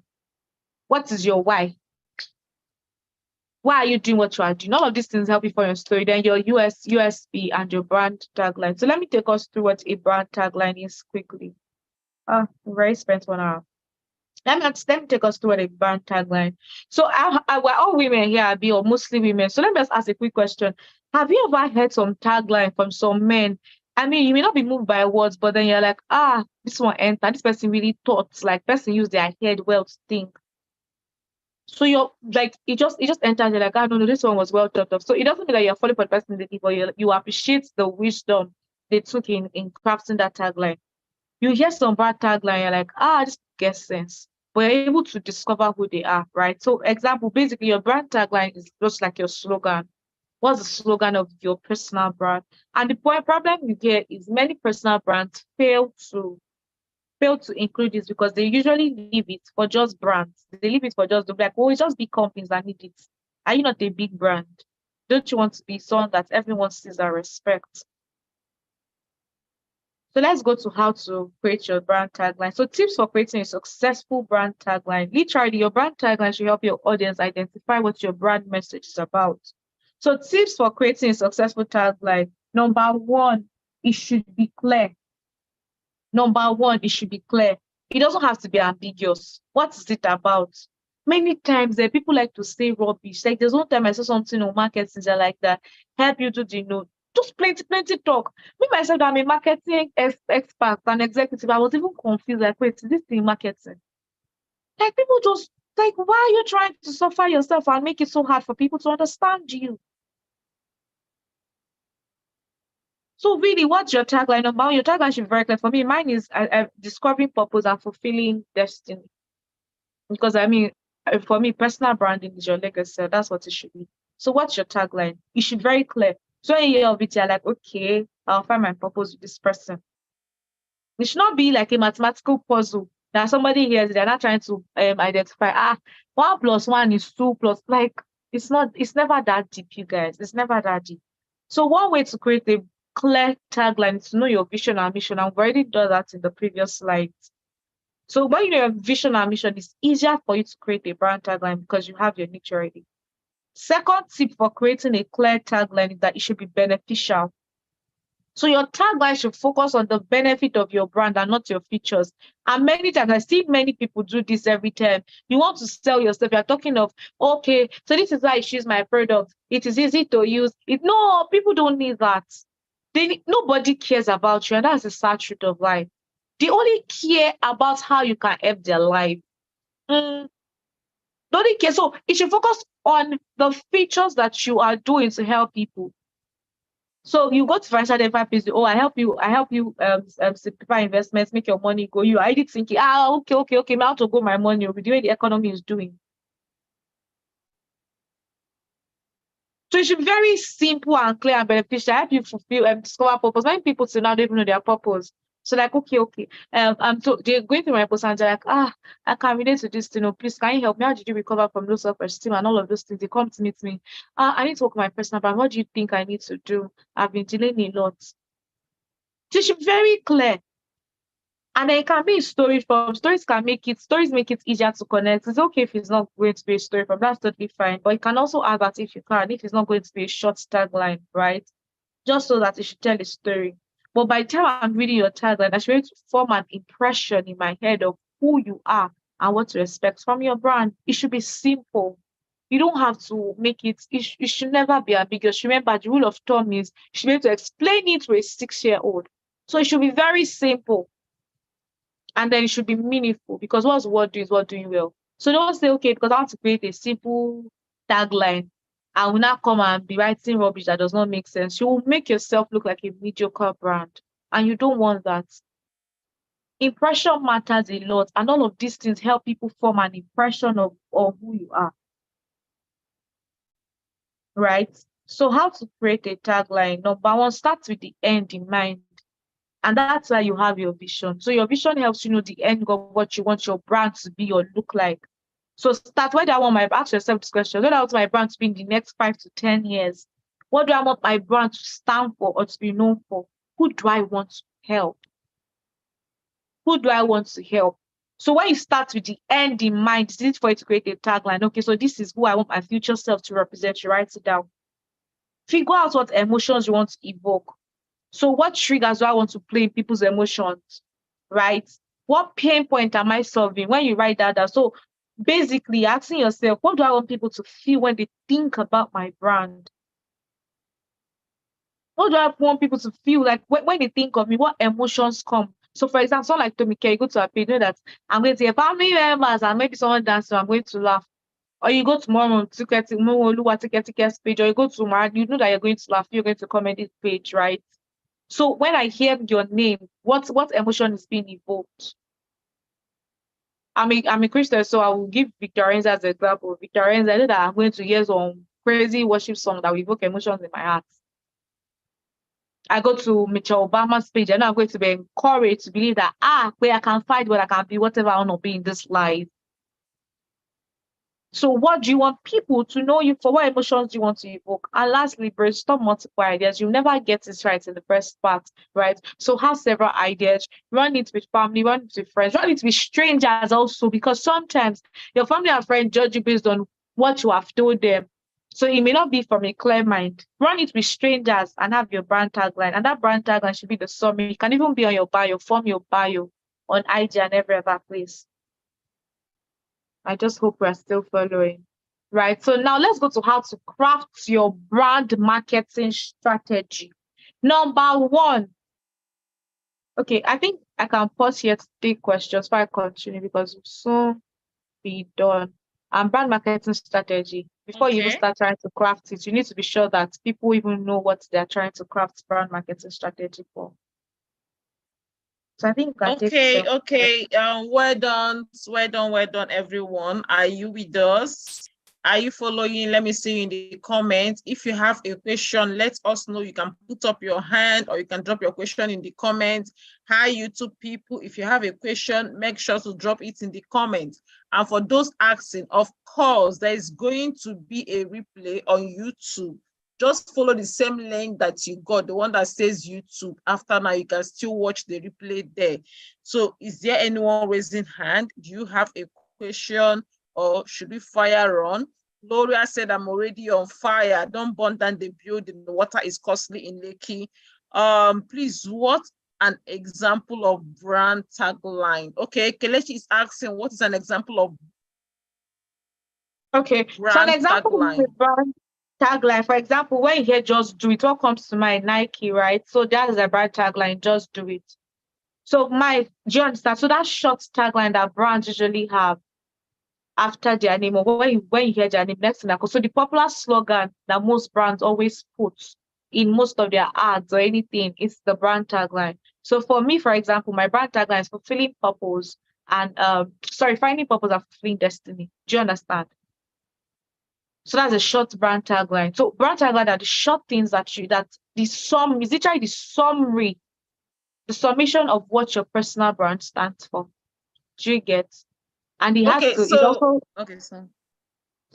B: What is your why? Why are you doing what you are doing? All of these things help you for your story. Then your USP and your brand tagline. So let me take us through what a brand tagline is quickly. We already spent 1 hour. Let me take us through what a brand tagline. So we're all women here, or mostly women. So let me just ask a quick question. Have you ever heard some tagline from some men? I mean, you may not be moved by words, but then you're like, this one enter. This person really thought, like person used their head well to think. So you're like, it just enters, you're like, no, this one was well thought of. So it doesn't mean that you're falling for the person they but you appreciate the wisdom they took in crafting that tagline. You hear some bad tagline, you're like, this gets sense. But you're able to discover who they are, right? So example, basically your brand tagline is just like your slogan. What's the slogan of your personal brand? And the problem you get is many personal brands fail to include this because they usually leave it for just brands. They leave it for just like, it's just big companies that need it. Are you not a big brand? Don't you want to be someone that everyone sees and respects? So let's go to how to create your brand tagline. So tips for creating a successful brand tagline. Literally, your brand tagline should help your audience identify what your brand message is about. So tips for creating a successful tagline. Number one, it should be clear. It doesn't have to be ambiguous. What is it about? Many times people like to say rubbish. Like there's one time I saw something on marketing like that. Help you do just plenty talk. Me myself, I'm a marketing expert and executive. I was even confused. Like, wait, is this thing marketing? Like people just like, why are you trying to suffer yourself and make it so hard for people to understand you? So really, what's your tagline? Number one, your tagline should be very clear. For me, mine is discovering purpose and fulfilling destiny. Because I mean, for me, personal branding is your legacy. So that's what it should be. So what's your tagline? It should be very clear. So in your of it, you're like, okay, I'll find my purpose with this person. It should not be like a mathematical puzzle that somebody hears, they're not trying to identify, 1 + 1 is 2 plus, like, it's never that deep, you guys. It's never that deep. So one way to create a clear tagline is to know your vision and mission. I've already done that in the previous slides. So when you know your vision and mission, it's easier for you to create a brand tagline because you have your niche already. Second tip for creating a clear tagline is that it should be beneficial. So your tagline should focus on the benefit of your brand and not your features. And many times, I see many people do this every time. You want to sell yourself. You're talking of, okay, so this is why I choose my product. It is easy to use. No, people don't need that. Nobody cares about you. And that's the sad truth of life. They only care about how you can help their life. Nobody cares. So it should focus on the features that you are doing to help people. So you go to financial advice, I help you simplify investments, make your money go. You are already thinking, okay, now to go my money with the way the economy is doing. So it should be very simple and clear and beneficial. Help you fulfill and discover purpose. Many people till now don't even know their purpose. So like, okay. So they're going through my post and they're like, I can relate to this, please, can you help me? How did you recover from low self-esteem and all of those things? They come to meet me. I need to work on my personal brand. What do you think I need to do? I've been delaying a lot. So it should be very clear. And then it can be a story from stories make it easier to connect. It's okay if it's not going to be a story from, that's totally fine. But you can also add that if you can, if it's not going to be a short tagline, right? Just so that it should tell a story. But by the time I'm reading your tagline, I should be able to form an impression in my head of who you are and what to expect from your brand. It should be simple. You don't have to make it should never be ambiguous. Remember, the rule of thumb is you should be able to explain it to a 6-year-old. So it should be very simple. And then it should be meaningful, because what's what doing is what doing well. So don't say, okay, because I want to create a simple tagline, I will not come and be writing rubbish that does not make sense. You will make yourself look like a mediocre brand, and you don't want that. Impression matters a lot, and all of these things help people form an impression of who you are. Right? So how to create a tagline? Number one, start with the end in mind. And that's why you have your vision. So your vision helps you know the end goal, what you want your brand to be or look like. So start, where do I want ask yourself this question: what do I want my brand to be in the next 5 to 10 years? What do I want my brand to stand for or to be known for? Who do I want to help? Who do I want to help? So when you start with the end in mind, it's easy for you to create a tagline. Okay, so this is who I want my future self to represent. You write it down. Figure out what emotions you want to evoke. So what triggers do I want to play in people's emotions, right? What pain point am I solving when you write that down? So basically asking yourself, what do I want people to feel when they think about my brand? What do I want people to feel like when they think of me? What emotions come? So for example, someone like Tomike, you go to a page, you know that I'm going to hear family members and maybe someone dancing, I'm going to laugh. Or you go to Momo Ticket page, or you go to Mar, you know that you're going to laugh, you're going to comment this page, right? So when I hear your name, what emotion is being evoked? I'm a Christian, so I will give Victorians as an example. Victorians, I know that I'm going to hear some crazy worship song that will evoke emotions in my heart. I go to Michelle Obama's page, and I'm going to be encouraged to believe that where I can fight, what I can be, whatever I want to be in this life. So what do you want people to know you for? What emotions do you want to evoke? And lastly, brainstorm multiple ideas. You'll never get this right in the first part, right? So have several ideas. Run it with family, run it with friends, run it with strangers also, because sometimes your family and friends judge you based on what you have told them. So it may not be from a clear mind. Run it with strangers and have your brand tagline. And that brand tagline should be the summary. It can even be on your bio, form your bio on IG and every other place. I just hope we're still following, right? So now let's go to how to craft your brand marketing strategy. Number one. Okay, I think I can pause here to take questions before I continue, because we'll soon be done. Brand marketing strategy. Before you even start trying to craft it, you need to be sure that people even know what they're trying to craft brand marketing strategy for. So I think
A: okay. Well done, everyone. Are you with us? Are you following? Let me see in the comments. If you have a question, let us know. You can put up your hand or you can drop your question in the comments. Hi, YouTube people. If you have a question, make sure to drop it in the comments. And for those asking, of course, there is going to be a replay on YouTube. Just follow the same link that you got, the one that says YouTube. After now, you can still watch the replay there. So is there anyone raising hand? Do you have a question or should we fire on? Gloria said, I'm already on fire. Don't burn down the building. The water is costly in Lekki. Please, what an example of brand tagline? Okay, Kelechi is asking, what is an example of
B: brand so an example tagline? Of brand tagline, for example, when you hear just do it, what comes to mind? Nike, right? So that is a brand tagline, just do it. So do you understand? So that short tagline that brands usually have after their name, or when you hear their name, next thing. So the popular slogan that most brands always put in most of their ads or anything is the brand tagline. So for me, for example, my brand tagline is fulfilling purpose and finding purpose and fulfilling destiny. Do you understand? So that's a short brand tagline. So brand tagline are the short things is literally the summary, the summation of what your personal brand stands for. Do you get? And it has to. It's also
A: okay. So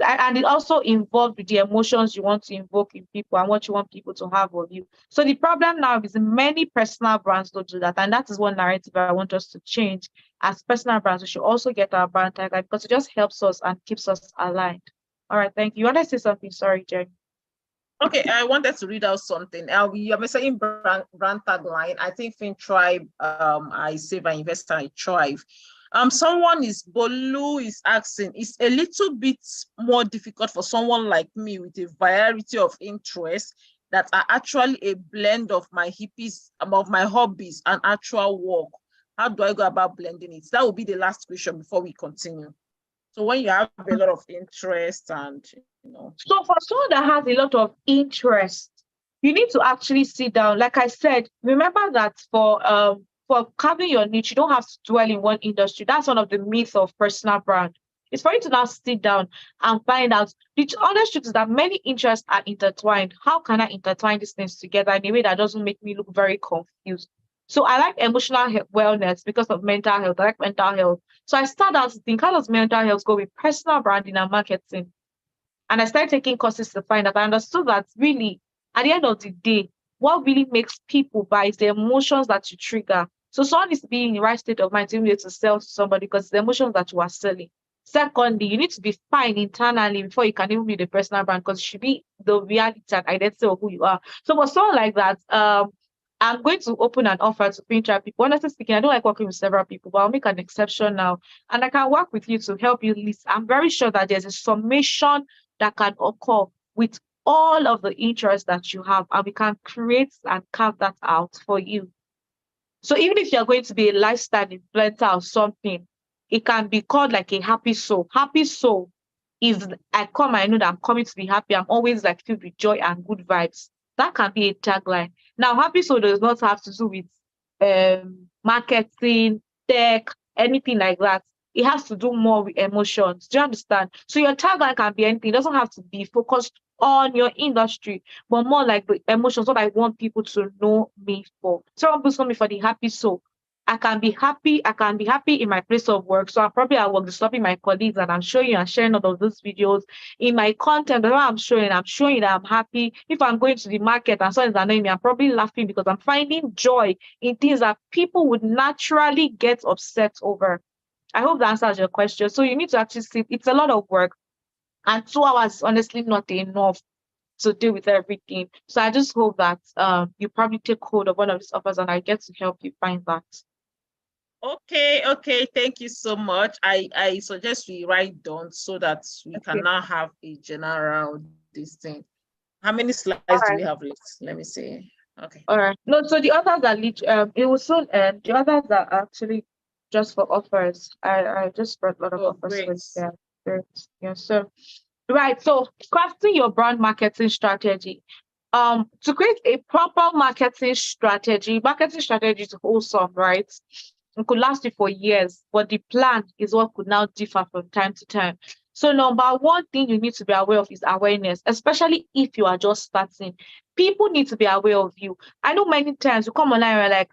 B: And it also involved with the emotions you want to invoke in people and what you want people to have of you. So the problem now is many personal brands don't do that. And that is one narrative I want us to change. As personal brands, we should also get our brand tagline because it just helps us and keeps us aligned. All right, thank you. You want to say something? Sorry, Jen.
A: Okay, I wanted to read out something. You have saying brand tagline. I think FinTribe, I save and invest and I thrive. Someone is Bolu is asking, it's a little bit more difficult for someone like me with a variety of interests that are actually a blend of my hobbies and actual work. How do I go about blending it? That will be the last question before we continue. So when you have a lot of interest and
B: So for someone that has a lot of interest, you need to actually sit down. Like I said, remember that for carving your niche, you don't have to dwell in one industry. That's one of the myths of personal brand. It's for you to now sit down and find out. The honest truth is that many interests are intertwined. How can I intertwine these things together in a way that doesn't make me look very confused? So I like emotional wellness because of mental health. I like mental health. So I started out to think, how does mental health go with personal branding and marketing? And I started taking courses to find out. I understood that really, at the end of the day, what really makes people buy is the emotions that you trigger. So someone needs to be in the right state of mind to be able to sell to somebody because it's the emotions that you are selling. Secondly, you need to be fine internally before you can even be the personal brand because it should be the reality and identity of who you are. So for someone like that, I'm going to open an offer to FinTribe people. Honestly speaking, I don't like working with several people, but I'll make an exception now. And I can work with you to help you list. I'm very sure that there's a summation that can occur with all of the interests that you have, and we can create and carve that out for you. So even if you're going to be a lifestyle influencer or something, it can be called like a happy soul. Happy soul is I know that I'm coming to be happy. I'm always like filled with joy and good vibes. That can be a tagline. Now, happy soul does not have to do with marketing, tech, anything like that. It has to do more with emotions. Do you understand? So your tagline can be anything. It doesn't have to be focused on your industry, but more like the emotions, what I want people to know me for. Someone people know me for the happy soul. I can be happy. I can be happy in my place of work. So I will be stopping my colleagues and I'm showing you and sharing all of those videos in my content. Whenever I'm showing that I'm happy. If I'm going to the market and someone's annoying me, I'm probably laughing because I'm finding joy in things that people would naturally get upset over. I hope that answers your question. So you need to actually see it's a lot of work. And 2 hours is honestly not enough to deal with everything. So I just hope that you probably take hold of one of these offers and I get to help you find that.
A: Okay. Thank you so much. I suggest we write down so that we can now have a general this thing. How many slides do we have left? Let me see. Okay.
B: All right. No, so the others are it will soon end. The others are actually just for offers. I just brought a lot of offers. Great. Yeah. So right. So crafting your brand marketing strategy. To create a proper marketing strategy is wholesome, right? It could last you for years, but the plan is what could now differ from time to time. So number one thing you need to be aware of is awareness, especially if you are just starting. People need to be aware of you. I know many times you come online and you're like,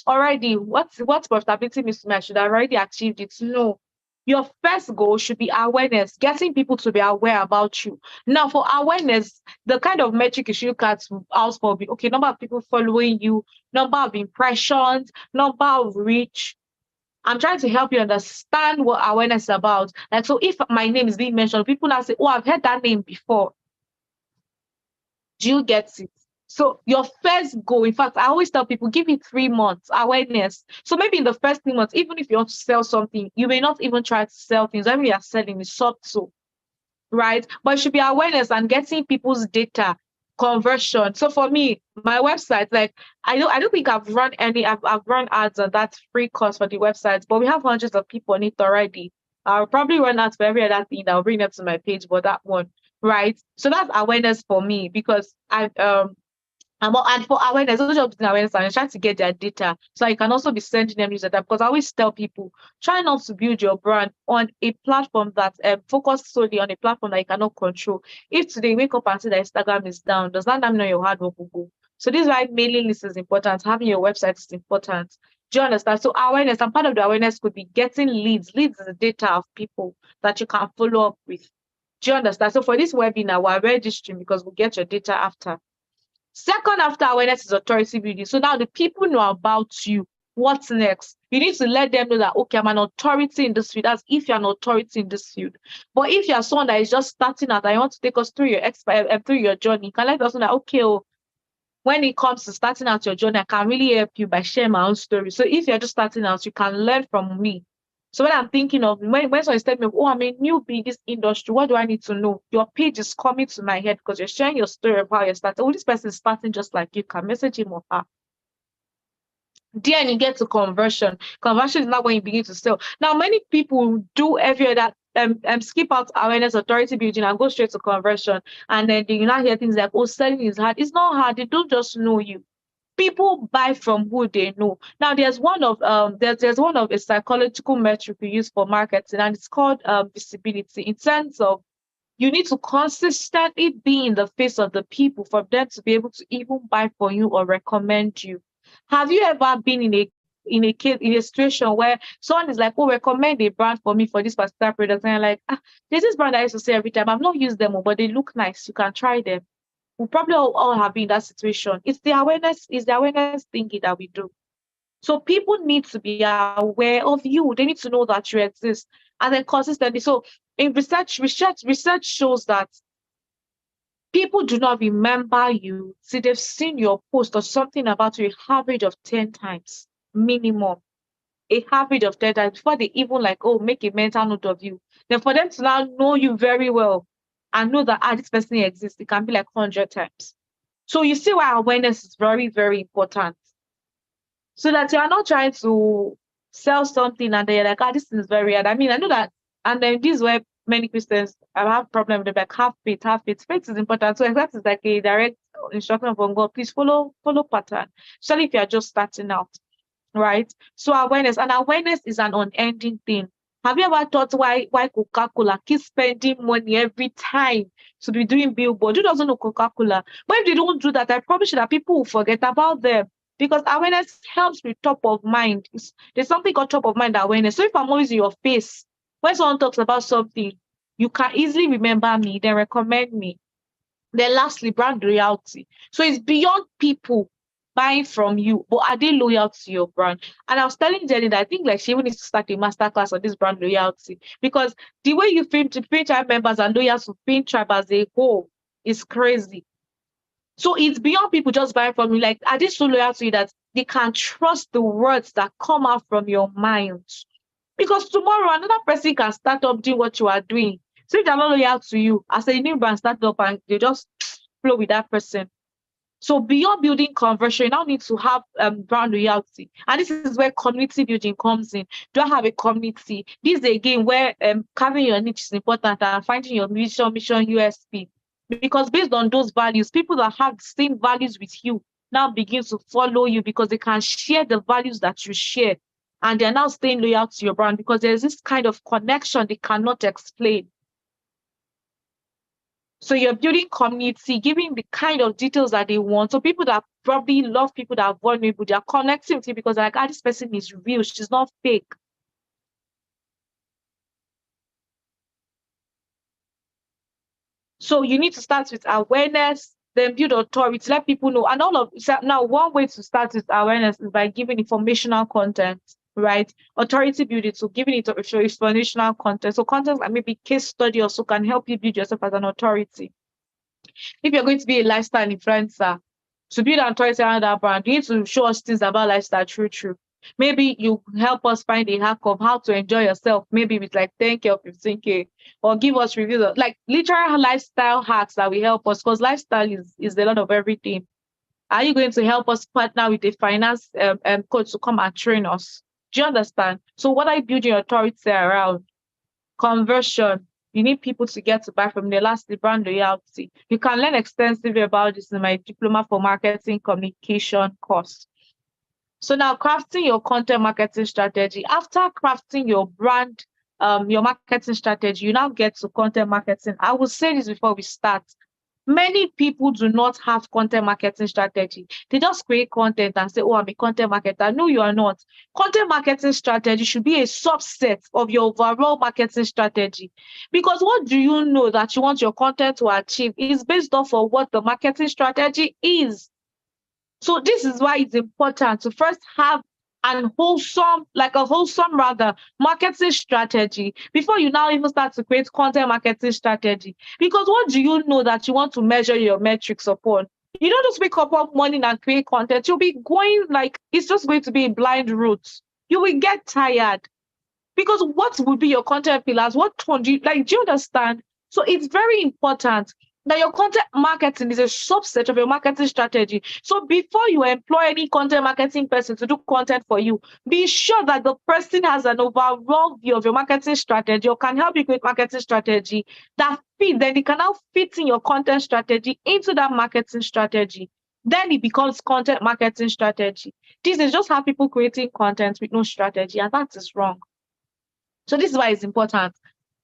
B: already, what's profitability means to me? I should have already achieved it. No. Your first goal should be awareness, getting people to be aware about you. Now, for awareness, the kind of metric you should look at out for be okay, number of people following you, number of impressions, number of reach. I'm trying to help you understand what awareness is about. Like, so if my name is being mentioned, people now say, oh, I've heard that name before. Do you get it? So your first goal, in fact, I always tell people, give it 3 months awareness. So maybe in the first 3 months, even if you want to sell something, you may not even try to sell things. When you are selling, it's subtle, right? But it should be awareness and getting people's data, conversion. So for me, my website, like I don't think I've run any. I've run ads on that free course for the website, but we have hundreds of people on it already. I'll probably run ads for every other thing that will bring them to my page, but that one, right? So that's awareness for me because and for awareness, those of awareness, I'm trying to get their data so I can also be sending them newsletter because I always tell people try not to build your brand on a platform that focus solely on a platform that you cannot control. If today you wake up and see that Instagram is down, does that mean your hard work will go? So this is why mailing list is important, having your website is important. Do you understand? So awareness, and part of the awareness could be getting leads. Leads is the data of people that you can follow up with. Do you understand? So for this webinar, we're registering because we'll get your data after. Second, after awareness is authority building. So now the people know about you. What's next? You need to let them know that, okay, I'm an authority in this field. That's if you're an authority in this field. But if you're someone that is just starting out, I want to take us through your journey, you can let us know that, okay, when it comes to starting out your journey, I can really help you by sharing my own story. So if you're just starting out, you can learn from me. So when I'm thinking of, when someone is telling me, oh, I'm a newbie in this industry, what do I need to know? Your page is coming to my head because you're sharing your story of how you started. Oh, this person is starting just like you, can message him or her. Then you get to conversion. Conversion is not when you begin to sell. Now, many people do every other skip out awareness, authority building, and go straight to conversion. And then you now hear things like, oh, selling is hard. It's not hard. They don't just know you. People buy from who they know. Now, there's one of a psychological metric we use for marketing, and it's called visibility. In terms of, you need to consistently be in the face of the people for them to be able to even buy for you or recommend you. Have you ever been in a situation where someone is like, oh, recommend a brand for me for this particular product, and you're like, there's this brand I used to say every time, I've not used them, but they look nice, you can try them. We probably all have been in that situation. It's the awareness thinking that we do. So people need to be aware of you. They need to know that you exist, and then consistently. So in research shows that people do not remember you. See, they've seen your post or something about you a average of 10 times minimum. A average of 10 times before they even make a mental note of you. Then for them to now know you very well and know that this person exists, it can be like 100 times. So you see why awareness is very, very important. So that you are not trying to sell something and they're like, this thing is very hard. I mean, I know that, and then this is where many Christians have problems with, like, have faith. Faith is important. So that is like a direct instruction from God. Please follow pattern, especially if you are just starting out. Right? So awareness is an unending thing. Have you ever thought why Coca-Cola keeps spending money every time to be doing billboard? Who doesn't know Coca-Cola? But if they don't do that, I promise you that people will forget about them, because awareness helps with top of mind. There's something called top of mind awareness. So if I'm always in your face, when someone talks about something, you can easily remember me, then recommend me. Then lastly, brand loyalty. So it's beyond people buying from you, but are they loyal to your brand? And I was telling Jenny that I think she even needs to start a masterclass on this brand loyalty, because the way you Fame Tribe members are loyal to Fame Tribe as a whole is crazy. So it's beyond people just buying from you. Like, are they so loyal to you that they can trust the words that come out from your mind? Because tomorrow another person can start up doing what you are doing. So if they're not loyal to you, as a new brand start up and they just flow with that person. So beyond building conversion, you now need to have brand loyalty. And this is where community building comes in. Do I have a community? This is again where carving your niche is important and finding your mission, USP. Because based on those values, people that have the same values with you now begin to follow you because they can share the values that you share. And they're now staying loyal to your brand because there's this kind of connection they cannot explain. So you're building community, giving the kind of details that they want. So people that probably love people that are vulnerable, they are connecting with you because they're like, this person is real. She's not fake. So you need to start with awareness, then build authority, let people know. And now one way to start with awareness is by giving informational content, right? Authority building, so giving it informational content. So content like maybe case study also can help you build yourself as an authority. If you're going to be a lifestyle influencer, to build an authority around that brand, you need to show us things about lifestyle, true. Maybe you help us find a hack of how to enjoy yourself, maybe with like 10K or 15K, or give us reviews of like literal lifestyle hacks that will help us, because lifestyle is a lot of everything. Are you going to help us partner with a finance coach to come and train us? Do you understand? So what are you building authority around? Conversion. You need people to get to buy from the lastly, brand loyalty. You can learn extensively about this in my diploma for marketing communication course. So now crafting your content marketing strategy. After crafting your brand, your marketing strategy, you now get to content marketing. I will say this before we start. Many people do not have content marketing strategy. They just create content and say, oh, I'm a content marketer. No, you are not. Content marketing strategy should be a subset of your overall marketing strategy. Because what do you know that you want your content to achieve is based off of what the marketing strategy is. So this is why it's important to first have a wholesome marketing strategy before you now even start to create content marketing strategy. Because what do you know that you want to measure your metrics upon? You don't just wake up one morning and create content. You'll be going like, it's just going to be a blind route. You will get tired. Because what would be your content pillars? What tone do you understand? So it's very important that your content marketing is a subset of your marketing strategy. So before you employ any content marketing person to do content for you, be sure that the person has an overall view of your marketing strategy or can help you create marketing strategy that fit. Then it can now fit in your content strategy into that marketing strategy. Then it becomes content marketing strategy. This is just how people creating content with no strategy, and that is wrong. So this is why it's important.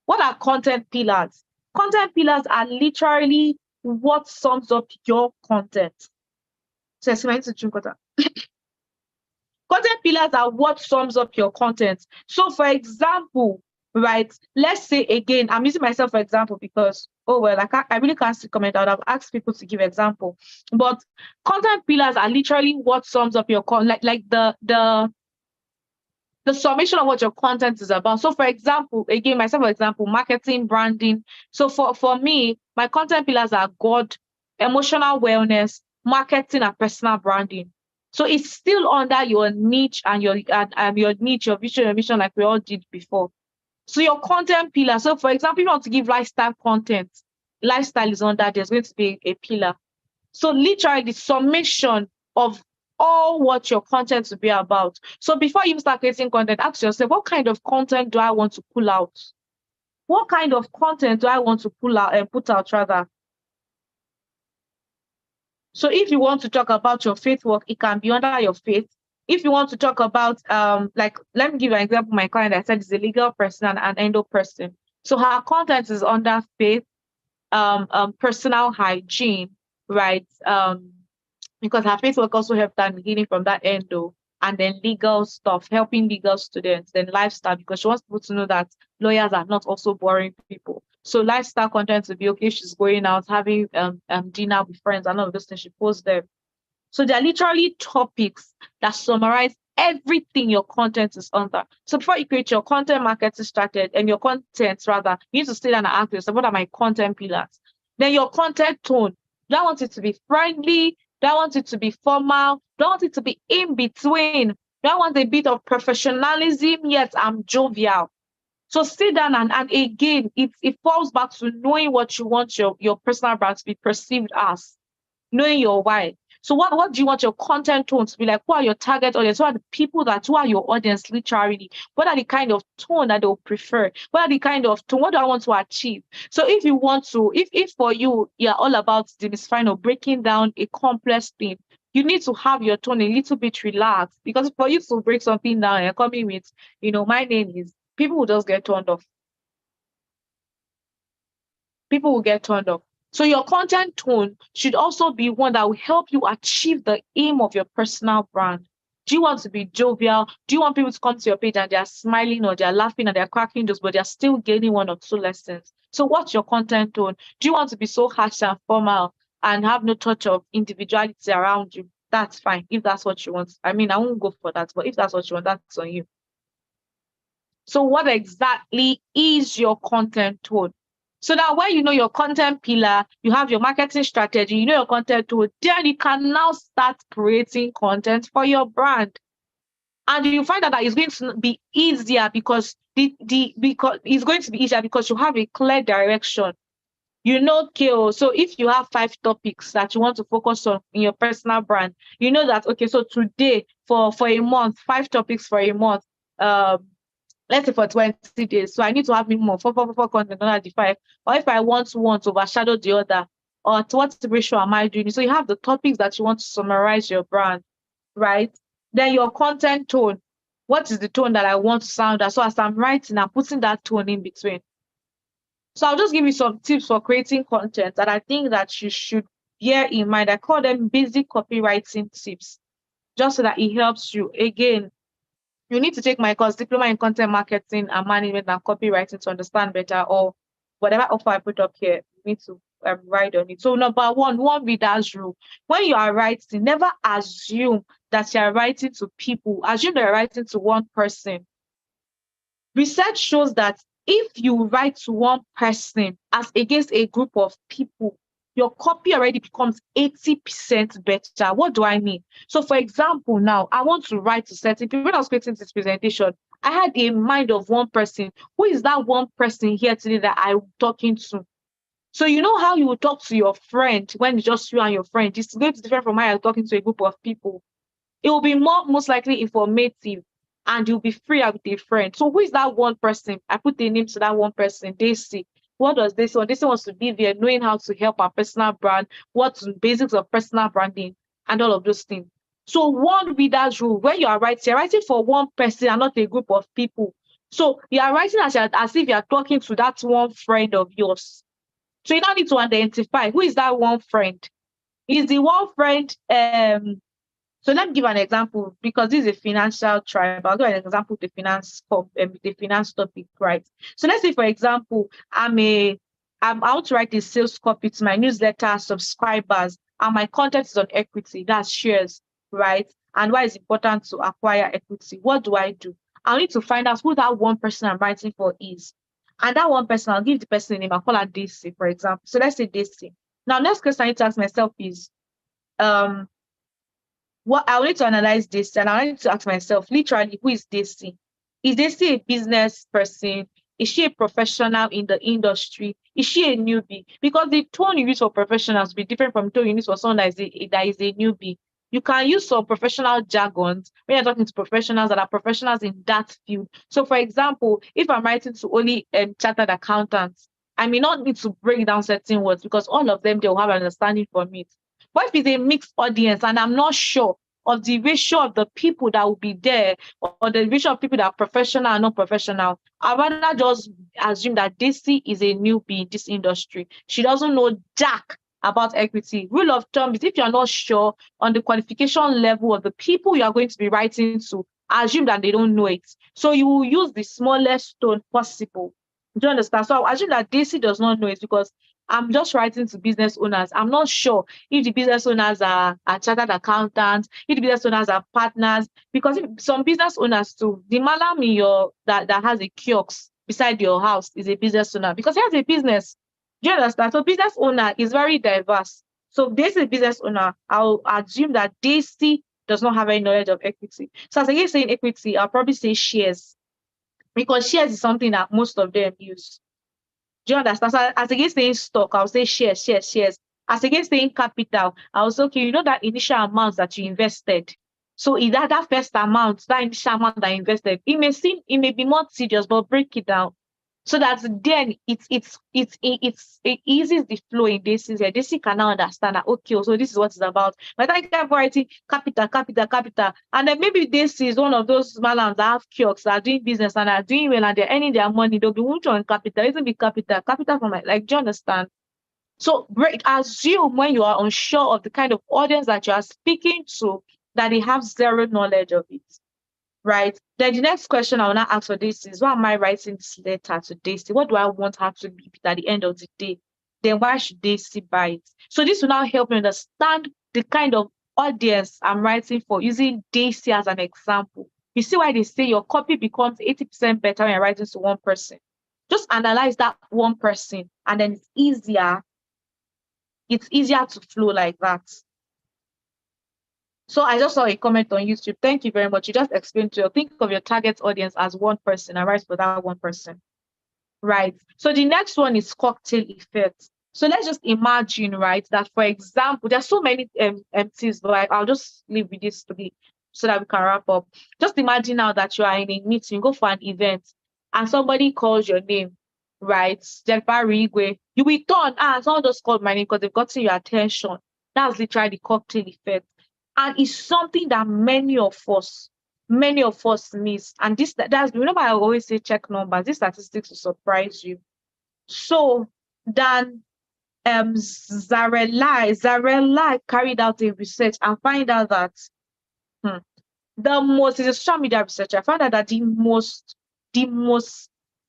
B: What are content pillars? Content pillars are literally what sums up your content. So content pillars are what sums up your content. So for example, right, let's say again, I'm using myself for example because, oh, well, I really can't see comment. I would have asked people to give example. But content pillars are literally what sums up your content, like the summation of what your content is about. So for example, again, myself, for example, marketing, branding. So for me, my content pillars are God, emotional wellness, marketing, and personal branding. So it's still under your niche and your niche, your vision, your mission, like we all did before. So your content pillar. So for example, if you want to give lifestyle content, lifestyle is under, there's going to be a pillar. So literally the summation of all what your content will be about. So before you start creating content, ask yourself, what kind of content do I want to pull out? What kind of content do I want to pull out and put out rather? So if you want to talk about your faith work, it can be under your faith. If you want to talk about, like, let me give you an example. My client, I said, is a legal person and an endo person. So her content is under faith, personal hygiene, right? Because her faith work also helped her in healing from that endo, and then legal stuff, helping legal students, then lifestyle, because she wants people to know that lawyers are not also boring people. So lifestyle content to be okay, she's going out, having dinner with friends, and all of those things, she posts them. So they're literally topics that summarize everything your content is under. So before you create your content marketing strategy and your content, rather, you need to sit down and ask yourself, what are my content pillars? Then your content tone. Do I want it to be friendly? Do I want it to be formal? Do I want it to be in between? Do I want a bit of professionalism, yet I'm jovial? So sit down and again, it falls back to knowing what you want your personal brand to be perceived as, knowing your why. So what do you want your content tone to be like? Who are your target audience? Who are the people who are your audience literally? What are the kind of tone that they'll prefer? What are the kind of tone? What do I want to achieve? So if you want to, if for you, you're all about demystifying or breaking down a complex thing, you need to have your tone a little bit relaxed, because for you to break something down and coming with, my name is, people will just get turned off. People will get turned off. So your content tone should also be one that will help you achieve the aim of your personal brand. Do you want to be jovial? Do you want people to come to your page and they're smiling or they're laughing and they're cracking jokes, but they're still gaining 1 or 2 lessons? So what's your content tone? Do you want to be so harsh and formal and have no touch of individuality around you? That's fine, if that's what you want. I mean, I won't go for that, but if that's what you want, that's on you. So what exactly is your content tone? So that when you know your content pillar, you have your marketing strategy, you know your content tool, then you can now start creating content for your brand. And you find out that it's going to be easier because it's going to be easier because you have a clear direction. Okay, so if you have 5 topics that you want to focus on in your personal brand, you know that, okay, so today for a month, 5 topics for a month, let's say for 20 days. So I need to have minimum 4 content under the 5. Or if I want one to overshadow the other, or to what ratio am I doing? So you have the topics that you want to summarize your brand, right? Then your content tone. What is the tone that I want to sound as? So as I'm writing, I'm putting that tone in between. So I'll just give you some tips for creating content that I think that you should bear in mind. I call them basic copywriting tips, just so that it helps you. Again, you need to take my course, Diploma in Content Marketing and Management and Copywriting, to understand better, or whatever offer I put up here, you need to write on it. So number one reader's rule. When you are writing, never assume that you are writing to people. Assume that you're writing to one person. Research shows that if you write to one person as against a group of people, your copy already becomes 80% better. What do I mean? So for example, now I want to write to certain people. When I was creating this presentation, I had a mind of one person. Who is that one person here today that I'm talking to? So you know how you will talk to your friend when it's just you and your friend. It's going to be different from how you're talking to a group of people. It will be most likely informative, and you'll be freer with a friend. So who is that one person? I put the name to that one person, Daisy. What does Daisy want? Daisy wants to be there, knowing how to help our personal brand, what's the basics of personal branding, and all of those things. So one reader's rule, when you are writing, you're writing for one person and not a group of people. So you are writing as if you're talking to that one friend of yours. So you now need to identify who is that one friend. Is the one friend so let me give an example, because this is a financial tribe. I'll give an example of the finance topic, right? So let's say, for example, I want to write a sales copy to my newsletter subscribers, and my content is on equity, that's shares, right? And why it's important to acquire equity. What do? I'll need to find out who that one person I'm writing for is. And that one person, I'll give the person a name. I'll call her Daisy, for example. So let's say Daisy. Now, next question I need to ask myself is, what I need to analyze this, and I need to ask myself, literally, who is Daisy? Is Daisy a business person? Is she a professional in the industry? Is she a newbie? Because the tone you use for professionals will be different from the tone you use for someone that is a newbie. You can use some professional jargons when you're talking to professionals that are professionals in that field. So, for example, if I'm writing to only chartered accountants, I may not need to break down certain words, because all of them, they'll have an understanding from it. What if it's a mixed audience and I'm not sure of the ratio of the people that will be there, or the ratio of people that are professional and not professional? I'd rather just assume that Daisy is a newbie in this industry. She doesn't know jack about equity. Rule of thumb is, if you're not sure on the qualification level of the people you are going to be writing to, assume that they don't know it. So you will use the smallest tone possible. Do you understand? So I assume that Daisy does not know it, because I'm just writing to business owners. I'm not sure if the business owners are chartered accountants, if the business owners are partners, because if some business owners too, the malam that has a kiosk beside your house is a business owner, because he has a business. Do you understand? So business owner is very diverse. So this is a business owner. I'll assume that Daisy does not have any knowledge of equity. So as I keep saying equity, I'll probably say shares, because shares is something that most of them use. Do you understand? So as against saying stock, I'll say shares. As against saying capital, I'll say, okay, you know that initial amount that you invested. So is that first amount, that initial amount that I invested, it may be more tedious, but break it down, so that then it eases the flow in this. This can now understand that, okay, so this is what it's about. But I kept writing capital, and then maybe this is one of those malams that have kiosks that are doing business and are doing well and they're earning their money. They'll be moving on capital, isn't it? Capital from do you understand? So assume, when you are unsure of the kind of audience that you are speaking to, that they have zero knowledge of it. Right. Then the next question I want to ask for this is, why am I writing this letter to Daisy? What do I want her to be at the end of the day? Then why should Daisy buy it? So this will now help me understand the kind of audience I'm writing for, using Daisy as an example. You see why they say your copy becomes 80% better when you're writing to one person. Just analyze that one person, and then it's easier to flow like that. So I just saw a comment on YouTube. Thank you very much. You just explained think of your target audience as one person and write for that one person. Right. So the next one is cocktail effect. So let's just imagine, right, that, for example, there's so many MCs, but I'll just leave with this so that we can wrap up. Just imagine now that you are in a meeting, you go for an event, and somebody calls your name, right? Jennifer Rigwe. You will turn, someone just called my name because they've gotten your attention. That's literally the cocktail effect. And it's something that many of us miss. And that's, remember, I always say check numbers. These statistics will surprise you. So then Zarela carried out a research and find out that is a social media researcher, found out that the most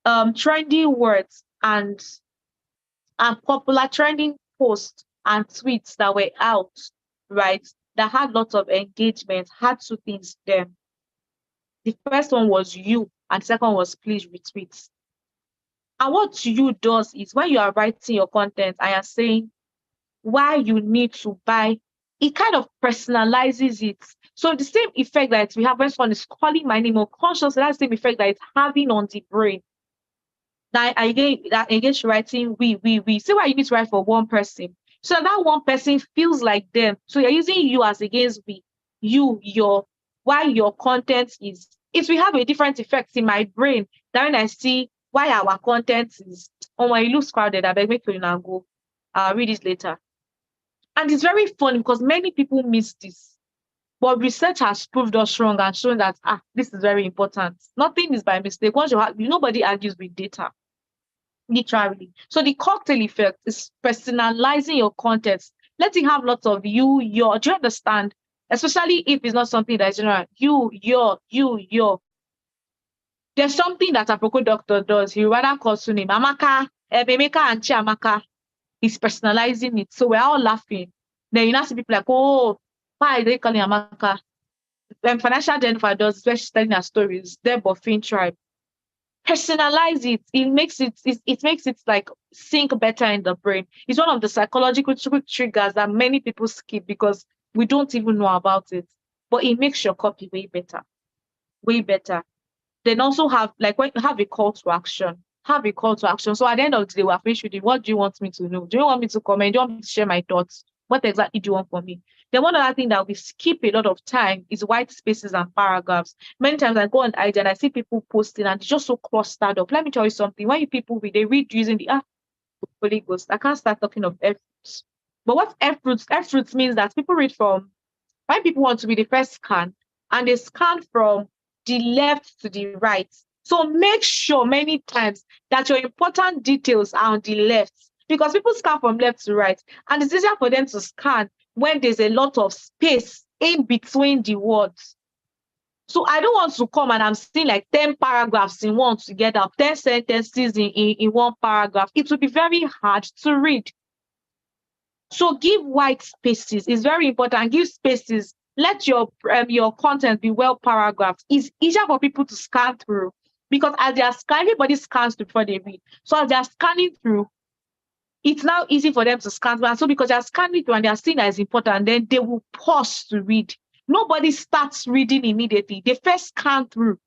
B: trendy words and popular trending posts and tweets that were out, right, that had lots of engagement, had two things them. The first one was you, and the second one was please retweet. And what you does is when you are writing your content and you're saying why you need to buy, it kind of personalizes it. So the same effect that we have when someone is calling my name unconsciously, that's the same effect that it's having on the brain. That again writing we. See why you need to write for one person. So that one person feels like them. So you're using you as against we. Why your content is. It will have a different effect in my brain than when I see why our content is. Oh, when it looks crowded, I beg me to now go. I'll read this later. And it's very funny because many people miss this. But research has proved us wrong and shown that this is very important. Nothing is by mistake. Once nobody argues with data. Literally. So the cocktail effect is personalizing your content. Letting have lots of you, your. Do you understand? Especially if it's not something that is general. You, your. There's something that a Aproko doctor does. He rather calls to name Amaka, Ebemeka, and Chiamaka. He's personalizing it. So we're all laughing. Then you know see people like, oh, why are they calling Amaka? When Financial Jennifer does, especially telling her stories, Deb of Fin Tribe. Personalize it. It makes it like sync better in the brain. It's one of the psychological triggers that many people skip because we don't even know about it. But it makes your copy way better. Way better. Then also have a call to action. Have a call to action. So at the end of the day, we're finished with it. What do you want me to know? Do you want me to comment? Do you want me to share my thoughts? What exactly do you want from me? Then one other thing that we skip a lot of time is white spaces and paragraphs. Many times I go on IG and I see people posting and it's just so clustered up. Let me tell you something. When you people read, they read using the Holy Ghost. I can't start talking of F fruits. But what F fruits? F fruits means that people read from when people want to be the first scan and they scan from the left to the right. So make sure many times that your important details are on the left because people scan from left to right and it's easier for them to scan when there's a lot of space in between the words. So I don't want to come and I'm seeing like 10 paragraphs in one together, 10 sentences in one paragraph. It will be very hard to read. So give white spaces. It's very important. Give spaces. Let your content be well paragraphed. It's easier for people to scan through because as they are scanning, everybody scans before they read. So as they are scanning through, it's now easy for them to scan through. And so because they are scanning through and they are seeing that it's important, then they will pause to read. Nobody starts reading immediately. They first scan through.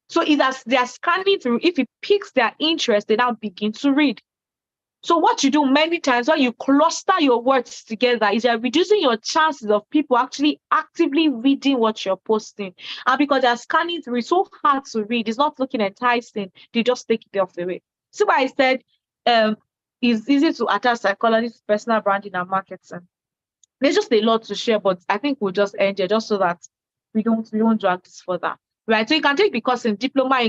B: So as they are scanning through, if it piques their interest, they now begin to read. So what you do many times when you cluster your words together is you're reducing your chances of people actually actively reading what you're posting. And because they're scanning through, it's so hard to read. It's not looking enticing. They just take it off the way. So I said it's easy to attach psychology to personal branding and marketing. There's just a lot to share, but I think we'll just end here just so that we don't drag this further. Right, so you can take the course in diploma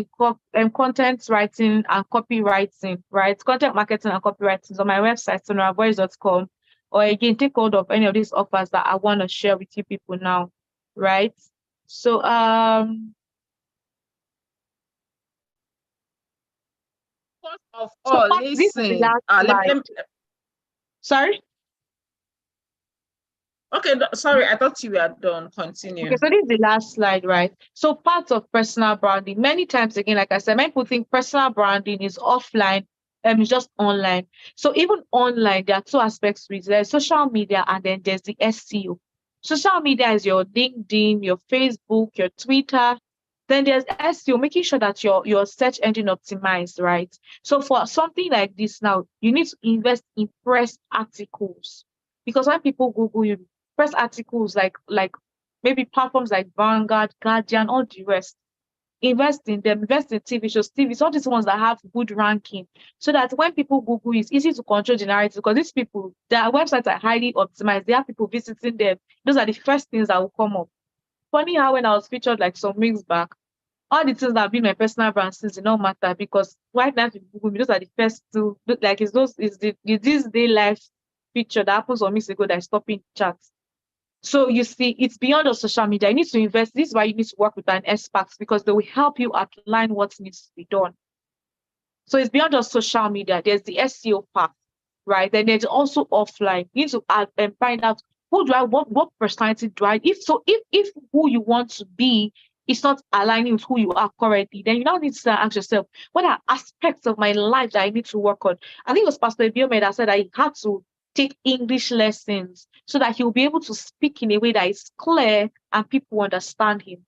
B: in content writing and copywriting, right? Content marketing and copywriting on my website, sonoravoice.com, or again, take hold of any of these offers that I want to share with you people now, right? So,
A: First of all, listen.
B: Sorry?
A: Okay, sorry, I thought you were done. Continue.
B: Okay, so this is the last slide, right? So parts of personal branding. Many times, again, like I said, many people think personal branding is offline and it's just online. So even online, there are two aspects to it. There's social media and then there's the SEO. Social media is your LinkedIn, your Facebook, your Twitter. Then there's SEO, making sure that your search engine optimized, right? So for something like this now, you need to invest in press articles. Because when people Google you, press articles like maybe platforms like Vanguard, Guardian, all the rest. Invest in them, invest in TV shows, all these ones that have good ranking, so that when people Google, it's easy to control the narrative because these people, their websites are highly optimized. They have people visiting them. Those are the first things that will come up. Funny how when I was featured like some weeks back all the things that have been my personal brand since it don't matter, because right now if you Google me, those are the first two. Like it's this day life picture that happens on Miss Ago that is stopping chats. So you see, it's beyond the social media. You need to invest. This is why you need to work with an expert, because they will help you outline what needs to be done. So it's beyond just social media. There's the SEO part, right? Then there's also offline. You need to add and find out who do I, what personality do I, if who you want to be is not aligning with who you are currently, then you now need to ask yourself, what are aspects of my life that I need to work on? I think it was Pastor Biome that said that he had to take English lessons so that he'll be able to speak in a way that is clear and people understand him.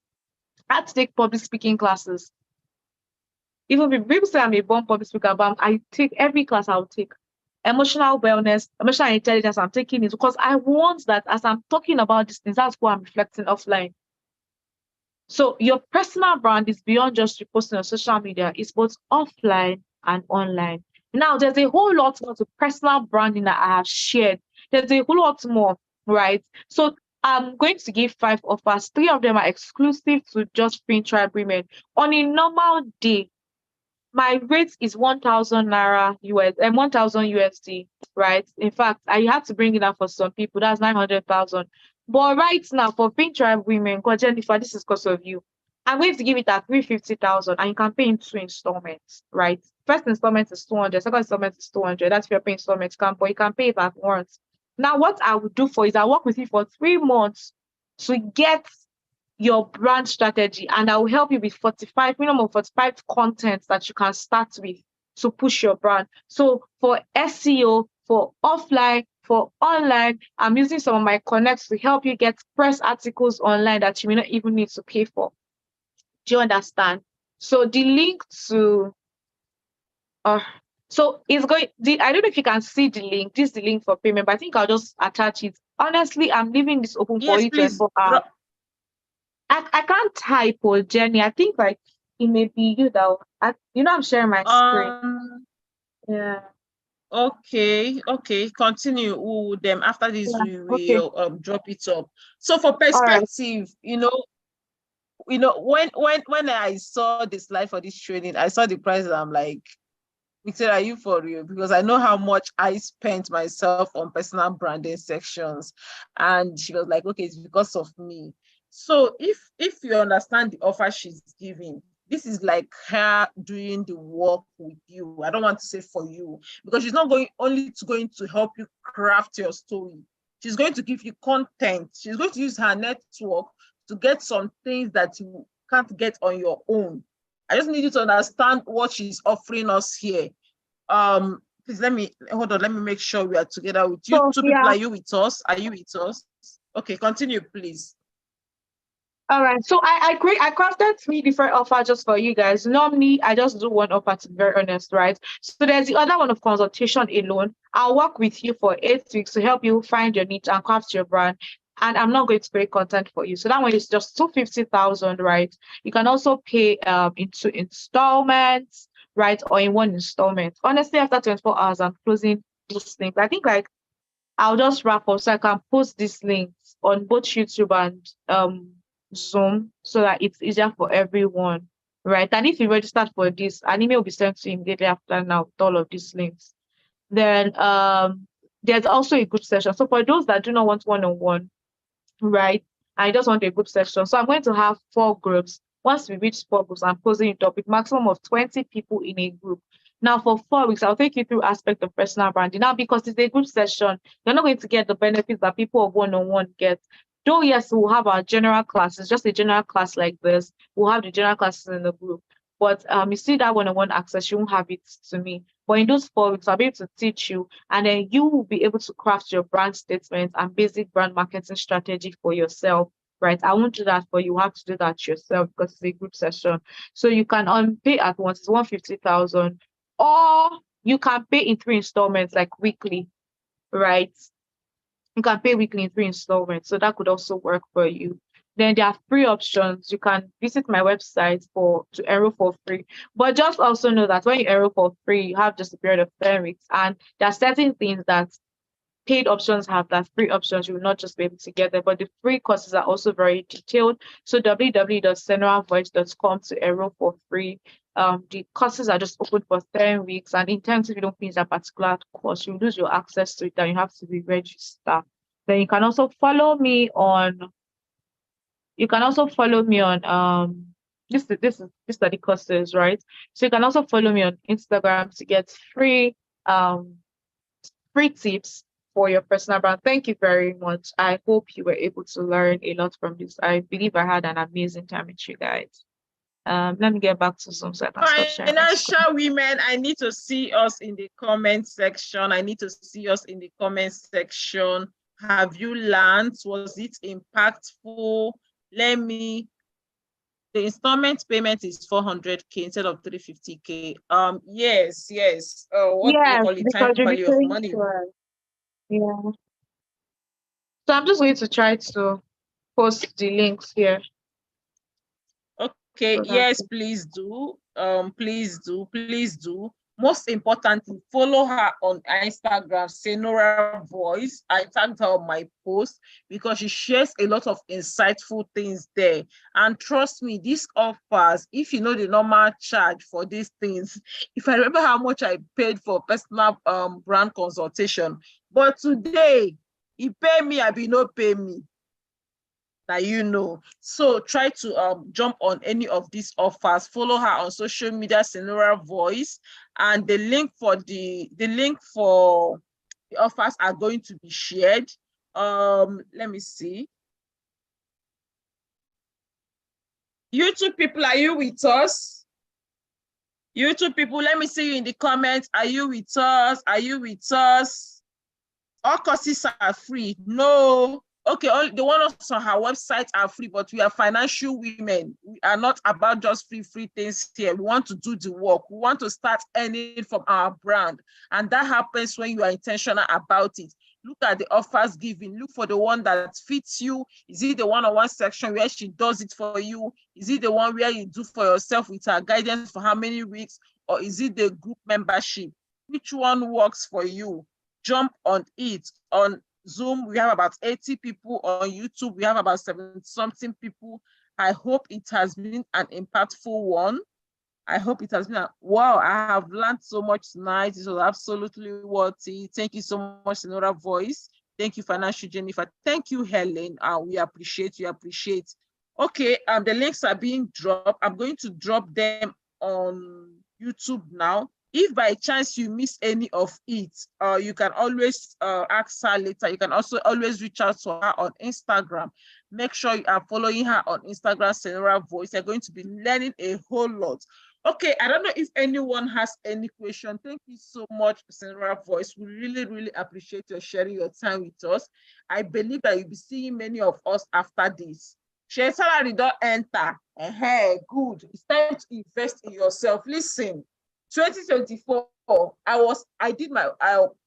B: I had to take public speaking classes. Even people say I'm a born public speaker, but I take every class I'll take. Emotional wellness, emotional intelligence, I'm taking it because I want that as I'm talking about these things, that's what I'm reflecting offline. So your personal brand is beyond just reposting on social media. It's both offline and online. Now, there's a whole lot more to personal branding that I have shared. There's a whole lot more, right? So I'm going to give 5 offers. 3 of them are exclusive to just Print Tribe women. On a normal day, my rate is 1,000 Naira US and 1,000 USD, right? In fact, I had to bring it up for some people. That's 900,000. But right now, for Pink Tribe women, because Jennifer, this is because of you. I'm going to give it at 350,000, and you can pay in 2 installments, right? First installment is 200, second installment is 200. That's if you're paying installments, but you can pay it at once. Now, what I would do for is I work with you for 3 months to get your brand strategy, and I will help you with minimum 45 contents that you can start with to push your brand. So for SEO, for offline, for online, I'm using some of my connects to help you get press articles online that you may not even need to pay for. Do you understand? So the link to so it's going, I don't know if you can see the link. This is the link for payment, but I think I'll just attach it. Honestly, I'm leaving this open for you 24 hours. I can't type, or Jenny. I think like it may be you that I'm sharing my screen. Yeah.
A: Okay. Continue. Them after this we will drop it up. So for perspective, when I saw the slide for this training, I saw the price and I'm like, Victor, are you for real? Because I know how much I spent myself on personal branding sections. And she was like, okay, it's because of me. So if you understand the offer she's giving, this is like her doing the work with you. I don't want to say for you, because she's not going to help you craft your story. She's going to give you content. She's going to use her network to get some things that you can't get on your own. I just need you to understand what she's offering us here. Please let me make sure we are together with you. Two people, are you with us? Are you with us? Okay, continue, please.
B: All right. So I crafted 3 different offers just for you guys. Normally, I just do 1 offer, to be very honest, right? So there's the other one of consultation alone. I'll work with you for 8 weeks to help you find your niche and craft your brand. And I'm not going to create content for you. So that one is just 250,000, right? You can also pay into installments, right? Or in 1 installment. Honestly, after 24 hours, I'm closing these links. I think like I'll just wrap up so I can post these links on both YouTube and Zoom so that it's easier for everyone, right? And if you registered for this, an email will be sent to you immediately after now with all of these links. Then there's also a group session. So for those that do not want one-on-one, right, I just want a group session. So I'm going to have 4 groups. Once we reach 4 groups, I'm closing it up with maximum of 20 people in a group. Now, for 4 weeks, I'll take you through aspect of personal branding. Now, because it's a group session, you're not going to get the benefits that people of one-on-one get. Though, yes, we'll have our general classes, just a general class like this. We'll have the general classes in the group. But you see that one-on-one access, you won't have it to me. But in those 4 weeks, I'll be able to teach you, and then you will be able to craft your brand statement and basic brand marketing strategy for yourself, right? I won't do that for you. You have to do that yourself because it's a group session. So you can pay at once, it's 150,000, or you can pay in 3 installments, like weekly, right? You can pay weekly in 3 installments. So that could also work for you. Then there are free options. You can visit my website to enroll for free. But just also know that when you enroll for free, you have just a period of 10 weeks. And there are certain things that paid options have that, free options, you will not just be able to get there. But the free courses are also very detailed. So www.senoravoice.com to enroll for free. The courses are just open for 10 weeks, and in terms if you don't finish that particular course, you lose your access to it and you have to be registered. Then you can also follow me on these are the courses, right? So you can also follow me on Instagram to get free tips for your personal brand. Thank you very much. I hope you were able to learn a lot from this. I believe I had an amazing time with you guys. Let me get back to Zoom so I can stop sharing my screen.
A: Financial women, I need to see us in the comment section. Have you learned? Was it impactful? The installment payment is 400K instead of 350K. Yes. What do you call it? Time
B: Because you'll be
A: value of
B: paying
A: money.
B: for it. Yeah. So I'm just going to try to post the links here.
A: Okay, yes, please do. Please do. Most importantly, follow her on Instagram, Senora Voice. I tagged her on my post because she shares a lot of insightful things there. And trust me, these offers, if you know the normal charge for these things, if I remember how much I paid for personal brand consultation, but today, he pay me, I be no pay me. That you know. So try to jump on any of these offers. Follow her on social media, Senora Voice, and the link for the offers are going to be shared. Let me see. YouTube people, are you with us? YouTube people, let me see you in the comments. Are you with us? All courses are free. No. Okay, all the ones on her website are free, but we are financial women. We are not about just free things here. We want to do the work. We want to start earning from our brand. And that happens when you are intentional about it. Look at the offers given. Look for the one that fits you. Is it the one-on-one section where she does it for you? Is it the one where you do for yourself with her guidance for how many weeks? Or is it the group membership? Which one works for you? Jump on it. On Zoom, we have about 80 people. On YouTube, we have about 70-something people. I hope it has been an impactful one. Wow, I have learned so much tonight. It was absolutely worth it. Thank you so much, Senora Voice. Thank you, Financial Jennifer. Thank you, Helen. We appreciate. Okay, the links are being dropped. I'm going to drop them on YouTube now. If by chance you miss any of it, you can always ask her later. You can also always reach out to her on Instagram. Make sure you are following her on Instagram, Senora Voice. You're going to be learning a whole lot. Okay, I don't know if anyone has any question. Thank you so much, Senora Voice. We really appreciate your sharing your time with us. I believe that you'll be seeing many of us after this. Share salary don't enter. Good. It's time to invest in yourself. Listen. 2024, I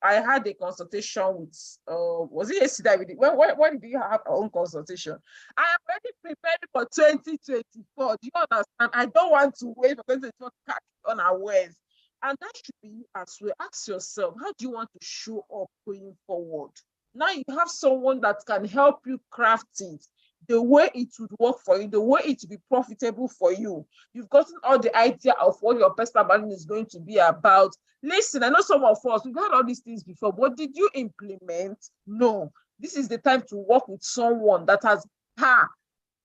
A: had a consultation with, was it yesterday? When did you have our own consultation? I am already prepared for 2024. Do you understand? I don't want to wait for 2024 to catch unawares. And that should be you as well. Ask yourself, how do you want to show up going forward? Now you have someone that can help you craft it, the way it would work for you, the way it would be profitable for you. You've gotten all the idea of what your personal branding is going to be about. Listen, I know some of us, we've heard all these things before, but did you implement? No. This is the time to work with someone that has,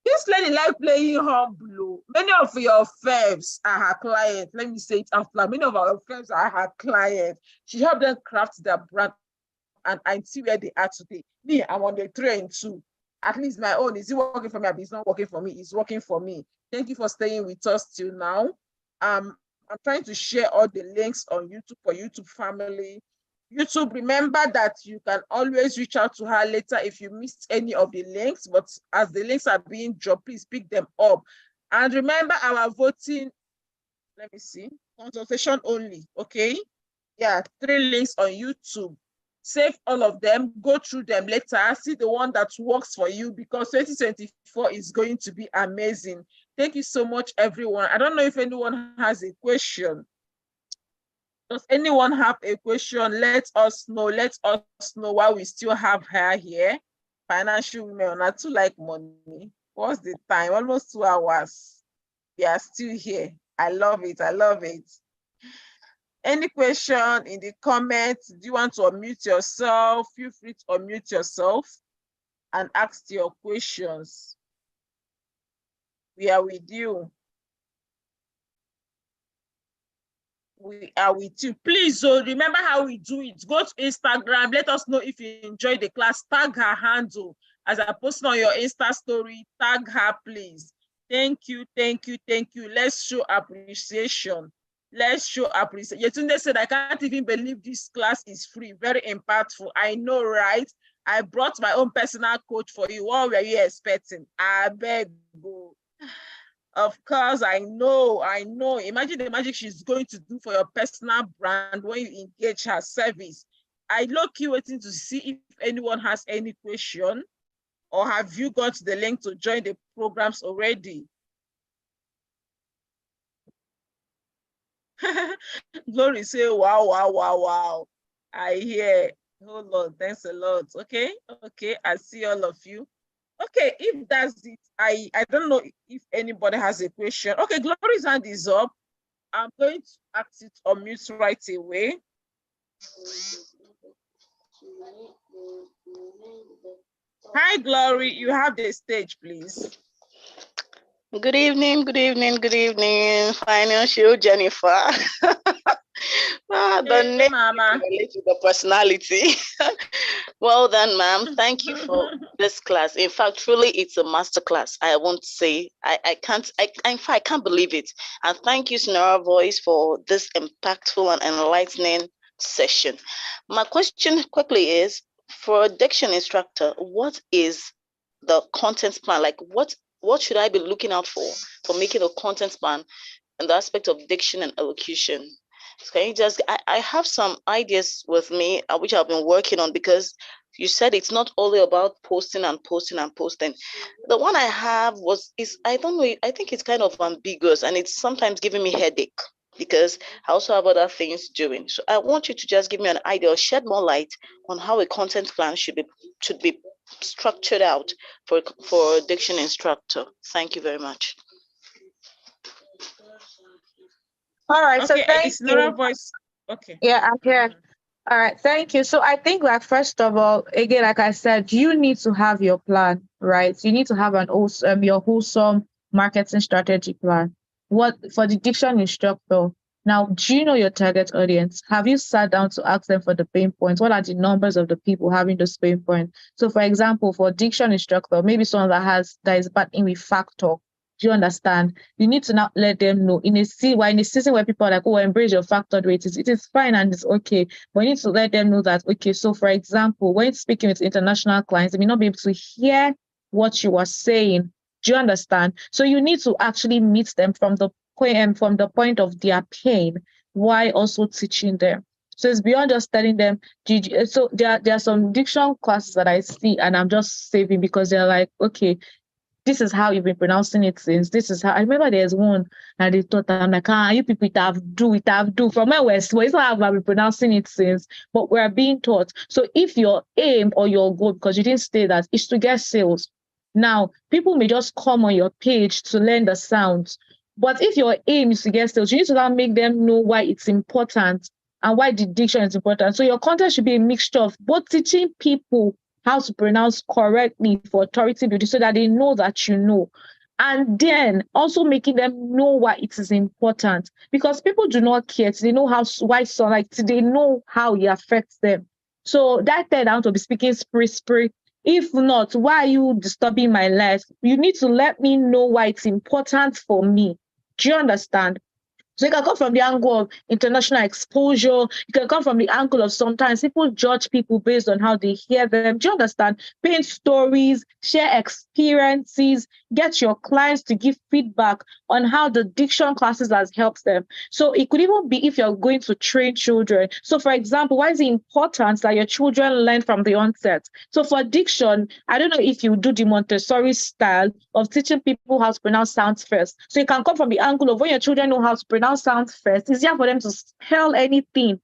A: this lady like playing humble. Many of your firms are her clients. Let me say it after. Many of our firms are her clients. She helped them craft their brand, and I see where they are today. Me, I'm on the train too. At least my own, is it working for me? It's not working for me. It's working for me. Thank you for staying with us till now. I'm trying to share all the links on YouTube for YouTube family. YouTube, remember that you can always reach out to her later if you missed any of the links, but as the links are being dropped, please pick them up. And remember our voting, let me see, consultation only, okay? Yeah, 3 links on YouTube. Save all of them, go through them later, see the one that works for you, because 2024 is going to be amazing. Thank you so much, everyone. I don't know if anyone has a question. Does anyone have a question? Let us know. Let us know why we still have her here. Financial women not too like money. What's the time? Almost 2 hours. We are still here. I love it. I love it. Any question in the comments? Do you want to unmute yourself? Feel free to unmute yourself and ask your questions. We are with you. We are with you. Please, so remember how we do it. Go to Instagram. Let us know if you enjoyed the class. Tag her handle. As I post on your Insta story, tag her, please. Thank you, thank you, thank you. Let's show appreciation. Let's show appreciation. Yetunde said, I can't even believe this class is free. Very impactful. I know, right? I brought my own personal coach for you. What were you expecting? I beg you. Of course, I know. Imagine the magic she's going to do for your personal brand when you engage her service. I low-key waiting to see if anyone has any question, or have you got the link to join the programs already? Glory say, wow, wow, wow, wow. I hear. Oh Lord, thanks a lot. Okay, I see all of you. Okay, if that's it, I don't know if anybody has a question. Okay, Glory's hand is up. I'm going to ask it on mute right away. Hi, Glory, you have the stage, please.
G: Good evening, Financial Jennifer. The name relates to the personality. Well done, ma'am. Thank you for this class. In fact, truly, it's a master class. I won't say, I can't believe it. And thank you, Sonora Voice, for this impactful and enlightening session. My question quickly is, for a diction instructor, what is the content plan? Like, what should I be looking out for making a content plan in the aspect of diction and elocution? So can you just, I have some ideas with me, which I've been working on, because you said it's not only about posting and posting and posting. The one I have I don't know, I think it's kind of ambiguous, and it's sometimes giving me headache because I also have other things doing. So I want you to just give me an idea or shed more light on how a content plan should be structured out for a diction instructor. Thank you very much.
B: All right, so
A: okay,
B: thank you.
A: Voice. Okay.
B: Yeah, I'm here. All right, thank you. So I think, like, first of all, again, like I said, you need to have your plan, right? You need to have your wholesome marketing strategy plan. What for the diction instructor? Now, do you know your target audience? Have you sat down to ask them for the pain points? What are the numbers of the people having those pain points? So, for example, for diction instructor, maybe someone that is battling with factor. Do you understand? You need to now let them know in a season where people are like, oh, embrace your factored rate. It is fine and it's okay. But you need to let them know that, okay, so for example, when speaking with international clients, they may not be able to hear what you are saying. Do you understand? So you need to actually meet them from the point of their pain while also teaching them. So it's beyond just telling them. So there are some diction classes that I see and I'm just saving because they're like, okay, this is how you've been pronouncing it since. This is how I remember there's one and they thought I'm like, you people it have do from my west. Well, it's not how I've been pronouncing it since, but we're being taught. So if your aim or your goal, because you didn't say that, is to get sales. Now, people may just come on your page to learn the sounds. But if your aim is to get sales, you need to now make them know why it's important and why the diction is important. So your content should be a mixture of both teaching people how to pronounce correctly for authority building so that they know that you know. And then also making them know why it is important. Because people do not care. They know they know how it affects them. So that third I want to be speaking spray. If not, why are you disturbing my life? You need to let me know why it's important for me. Do you understand? So you can come from the angle of international exposure. You can come from the angle of sometimes people judge people based on how they hear them. Do you understand? Paint stories, share experiences, get your clients to give feedback on how the diction classes has helped them. So it could even be if you're going to train children. So for example, why is it important that your children learn from the onset? So for diction, I don't know if you do the Montessori style of teaching people how to pronounce sounds first. So you can come from the angle of when your children know how to pronounce pronounce sounds first, it's easier for them to spell anything,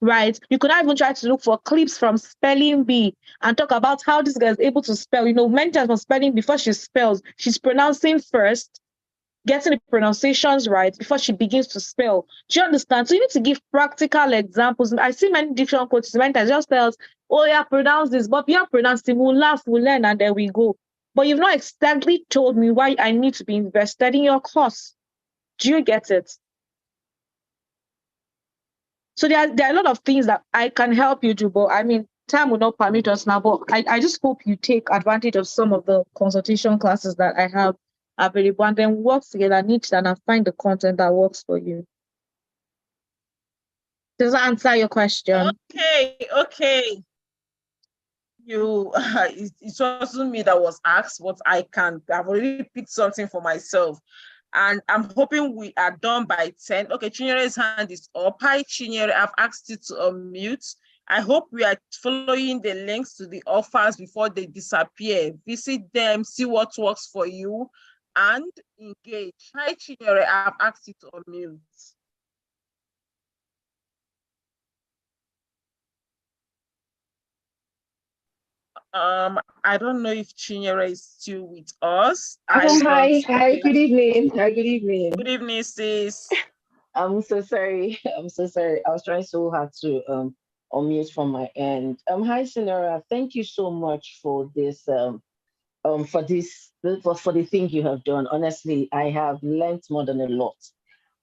B: right? You could not even try to look for clips from spelling bee and talk about how this girl is able to spell. Many times from spelling before she spells, she's pronouncing first, getting the pronunciations right before she begins to spell. Do you understand? So you need to give practical examples. I see many different coaches, many times just tells, oh yeah, pronounce this, but we have pronounced it, we'll laugh, we'll learn, and there we go. But you've not exactly told me why I need to be invested in your course. Do you get it? So there are a lot of things that I can help you do, but I mean, time will not permit us now, but I just hope you take advantage of some of the consultation classes that I have available and then work together, niche and find the content that works for you. Does that answer your question?
A: Okay. It wasn't me that was asked, but I've already picked something for myself. And I'm hoping we are done by 10. Okay, Chinyere's hand is up. Hi, Chinyere, I've asked you to unmute. I hope we are following the links to the offers before they disappear. Visit them, see what works for you, and engage. Hi, Chinyere, I've asked you to unmute. I don't know if Chinyere is still with us.
H: Hi, good evening. Good evening.
A: Good evening, sis.
H: I'm so sorry. I was trying so hard to unmute from my end. Hi, Sonora. Thank you so much for this for the thing you have done. Honestly, I have learned more than a lot.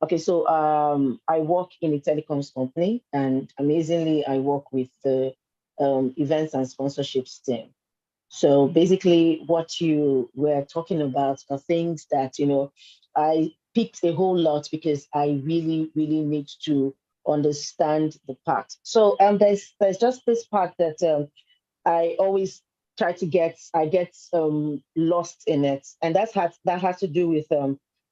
H: Okay, so I work in a telecoms company, and amazingly, I work with the events and sponsorships team. So basically, what you were talking about are things that, I picked a whole lot because I really, really need to understand the part. So there's just this part that I always try to get lost in it, and that has to do with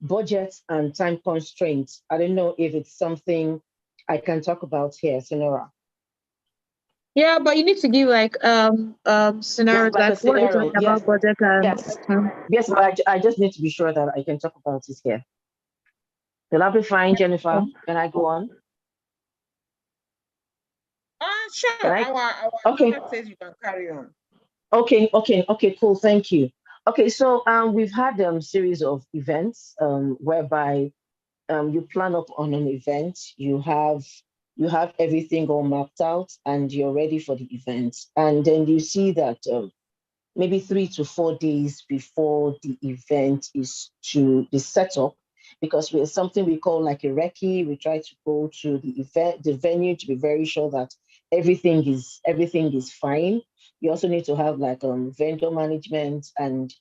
H: budget and time constraints. I don't know if it's something I can talk about here, Sonora.
B: Yeah, but you need to give scenarios
H: like
B: what you're talking about budget and
H: yes, but I just need to be sure that I can talk about it here. Will that be fine, Jennifer? Can I go on?
A: Sure. Our
H: okay.
A: says you can carry on.
H: Okay, cool. Thank you. Okay, so we've had series of events whereby you plan up on an event, you have everything all mapped out and you're ready for the event. And then you see that maybe 3 to 4 days before the event is to be set up, because we're something we call like a recce. We try to go to the venue to be very sure that everything is fine. You also need to have like vendor management and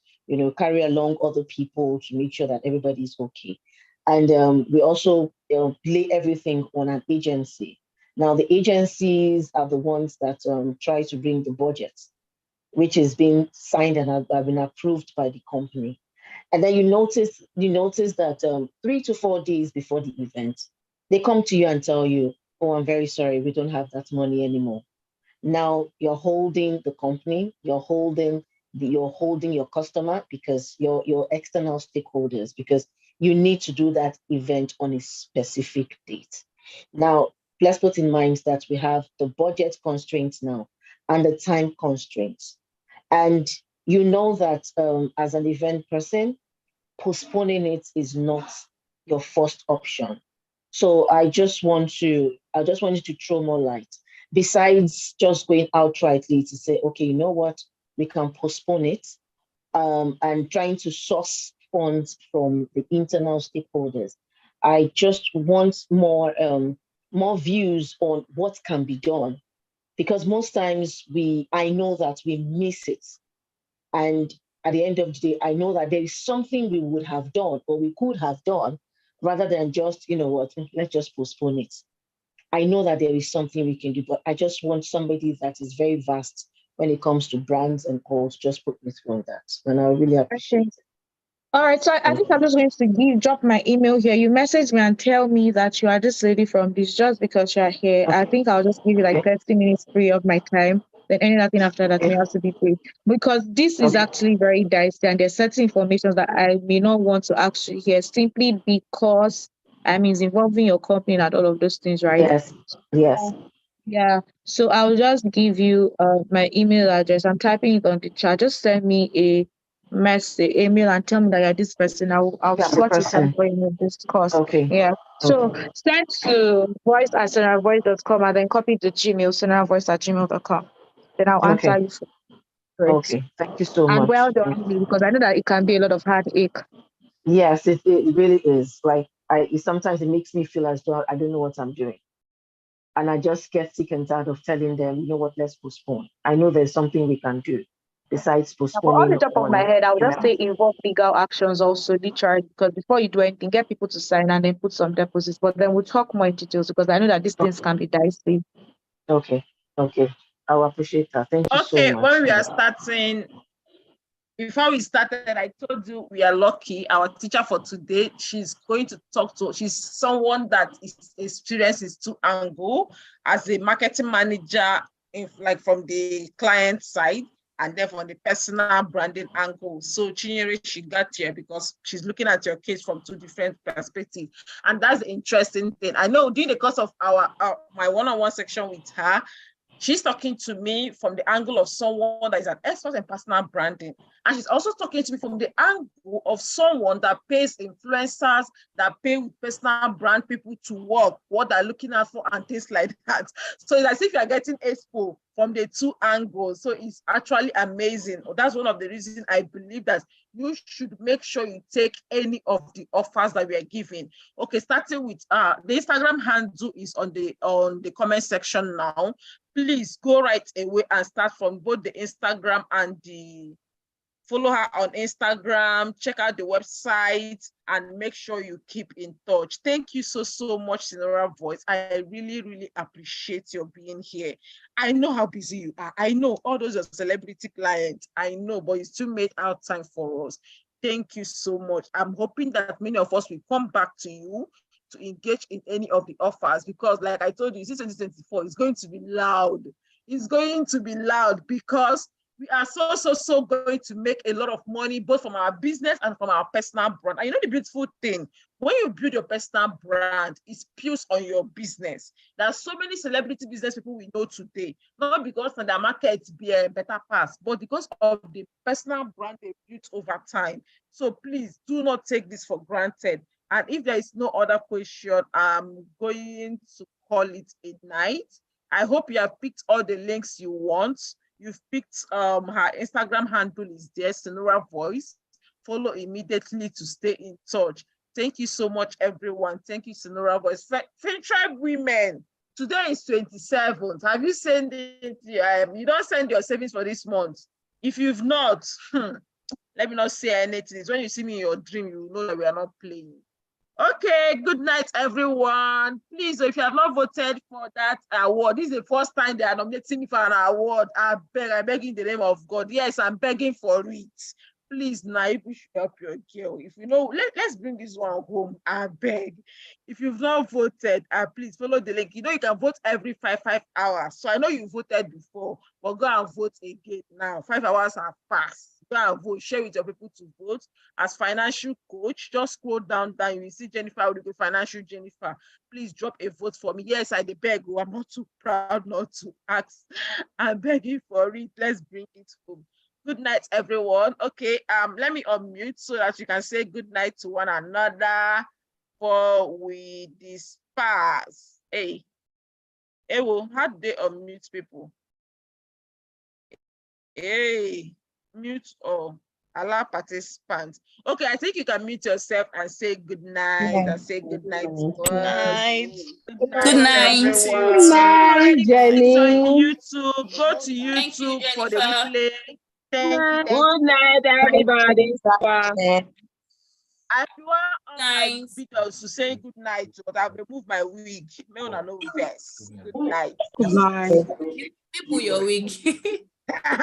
H: carry along other people to make sure that everybody's okay. And we also lay everything on an agency. Now, the agencies are the ones that try to bring the budget, which is being signed and have been approved by the company. And then you notice that 3 to 4 days before the event, they come to you and tell you, oh, I'm very sorry, we don't have that money anymore. Now you're holding the company, you're holding your customer, because your external stakeholders, because you need to do that event on a specific date. Now, let's put in mind that we have the budget constraints now and the time constraints. And you know that as an event person, postponing it is not your first option. So I just wanted to throw more light. Besides just going outrightly to say, okay, you know what, we can postpone it, and trying to source funds from the internal stakeholders. I just want more views on what can be done, because most times I know that we miss it. And at the end of the day, I know that there is something we would have done or we could have done rather than just, let's just postpone it. I know that there is something we can do, but I just want somebody that is very vast when it comes to brands and calls, just put me through on that. And I really appreciate it.
B: All right, so I think I'm just going to drop my email here. You message me and tell me that you are this lady from this just because you are here. Okay. I think I'll just give you like 30 minutes free of my time. Then anything after that may have to be paid. Because this is actually very dicey and there's certain information that I may not want to actually hear simply because It's involving your company and all of those things, right?
H: Yes. Yes.
B: Yeah. So I'll just give you my email address. I'm typing it on the chat. Just send me a message, email, and tell me that you're this person. I'll
H: Yeah, the
B: slot it
H: person.
B: time for you this course.
H: Okay.
B: Yeah. So
H: Okay.
B: send to voice@senaravoice.com and then copy the Gmail, senaravoice@gmail.com. Then I'll answer
H: Okay.
B: you for it.
H: Okay. Thank you so
B: And
H: much.
B: well done, because I know that it can be a lot of heartache.
H: Yes, it really is. Like sometimes it makes me feel as though I don't know what I'm doing. And I just get sick and tired of telling them, you know what, let's postpone. I know there's something we can do besides
B: But on the
H: postponing
B: top of my
H: on,
B: head, I would just say involve legal actions also, literally, because before you do anything, get people to sign and then put some deposits. But then we'll talk more in details because I know that these things can be dicey.
H: Okay. Okay. I will appreciate that. Thank you so
A: Okay,
H: much.
A: when we are starting, before we started, I told you we are lucky. Our teacher for today, she's someone that is experienced is to angle as a marketing manager, like from the client side, and then from the personal branding angle. So Chinyere, she got here because she's looking at your case from two different perspectives. And that's the interesting thing. I know during the course of my one-on-one section with her, she's talking to me from the angle of someone that is an expert in personal branding. And she's also talking to me from the angle of someone that pays influencers, that pay with personal brand people to work, what they're looking at for, and things like that. So it's as if you're getting expo from the two angles. So it's actually amazing. That's one of the reasons I believe that you should make sure you take any of the offers that we are giving. Okay, starting with the Instagram handle is on the comment section now. Please go right away and start from both the Instagram and the follow her on Instagram, check out the website, and make sure you keep in touch. Thank you so much, Senora Voice. I really, really appreciate your being here. I know how busy you are. I know all those are celebrity clients. I know, but you still made out time for us. Thank you so much. I'm hoping that many of us will come back to you to engage in any of the offers, because like I told you, since 2024, it's going to be loud. It's going to be loud because we are so going to make a lot of money, both from our business and from our personal brand. And you know the beautiful thing, when you build your personal brand, it spills on your business. There are so many celebrity business people we know today, not because of their market be a better pass, but because of the personal brand they built over time. So please do not take this for granted. And if there is no other question, I'm going to call it a night. I hope you have picked all the links you want. You've picked her Instagram handle is there, Senora Voice. Follow immediately to stay in touch. Thank you so much, everyone. Thank you, Senora Voice. Tribe Women, today is 27th. Have you sent it? You don't send your savings for this month. If you've not, let me not say anything. It's when you see me in your dream, you know that we are not playing. Okay, good night, everyone. Please, if you have not voted for that award, this is the first time they are nominating me for an award. I beg in the name of God. Yes, I'm begging for it. Please, now, you should help your girl. If you know, let's bring this one home. I beg. If you've not voted, please follow the link. You know, you can vote every five hours. So I know you voted before, but go and vote again now. 5 hours have passed. Go and vote. Share with your people to vote. As financial coach, just scroll down, you will see Jennifer, financial Jennifer. Please drop a vote for me. Yes, I beg. I'm not too proud not to ask. I'm begging for it. Let's bring it home. Good night, everyone. Okay, let me unmute so that you can say good night to one another before we disperse. Hey, well, how do they unmute people? Hey, mute all. Allow participants. Okay, I think you can mute yourself and say good night. And say good night to us. Good night, everyone.
H: Good night, Jenny.
A: On YouTube. Go to YouTube for the replay. Thank you.
F: Good night, everybody.
A: I want on my videos to say good night, but I've removed my wig. May I know best. Good night.
D: Good night.
I: People your wig.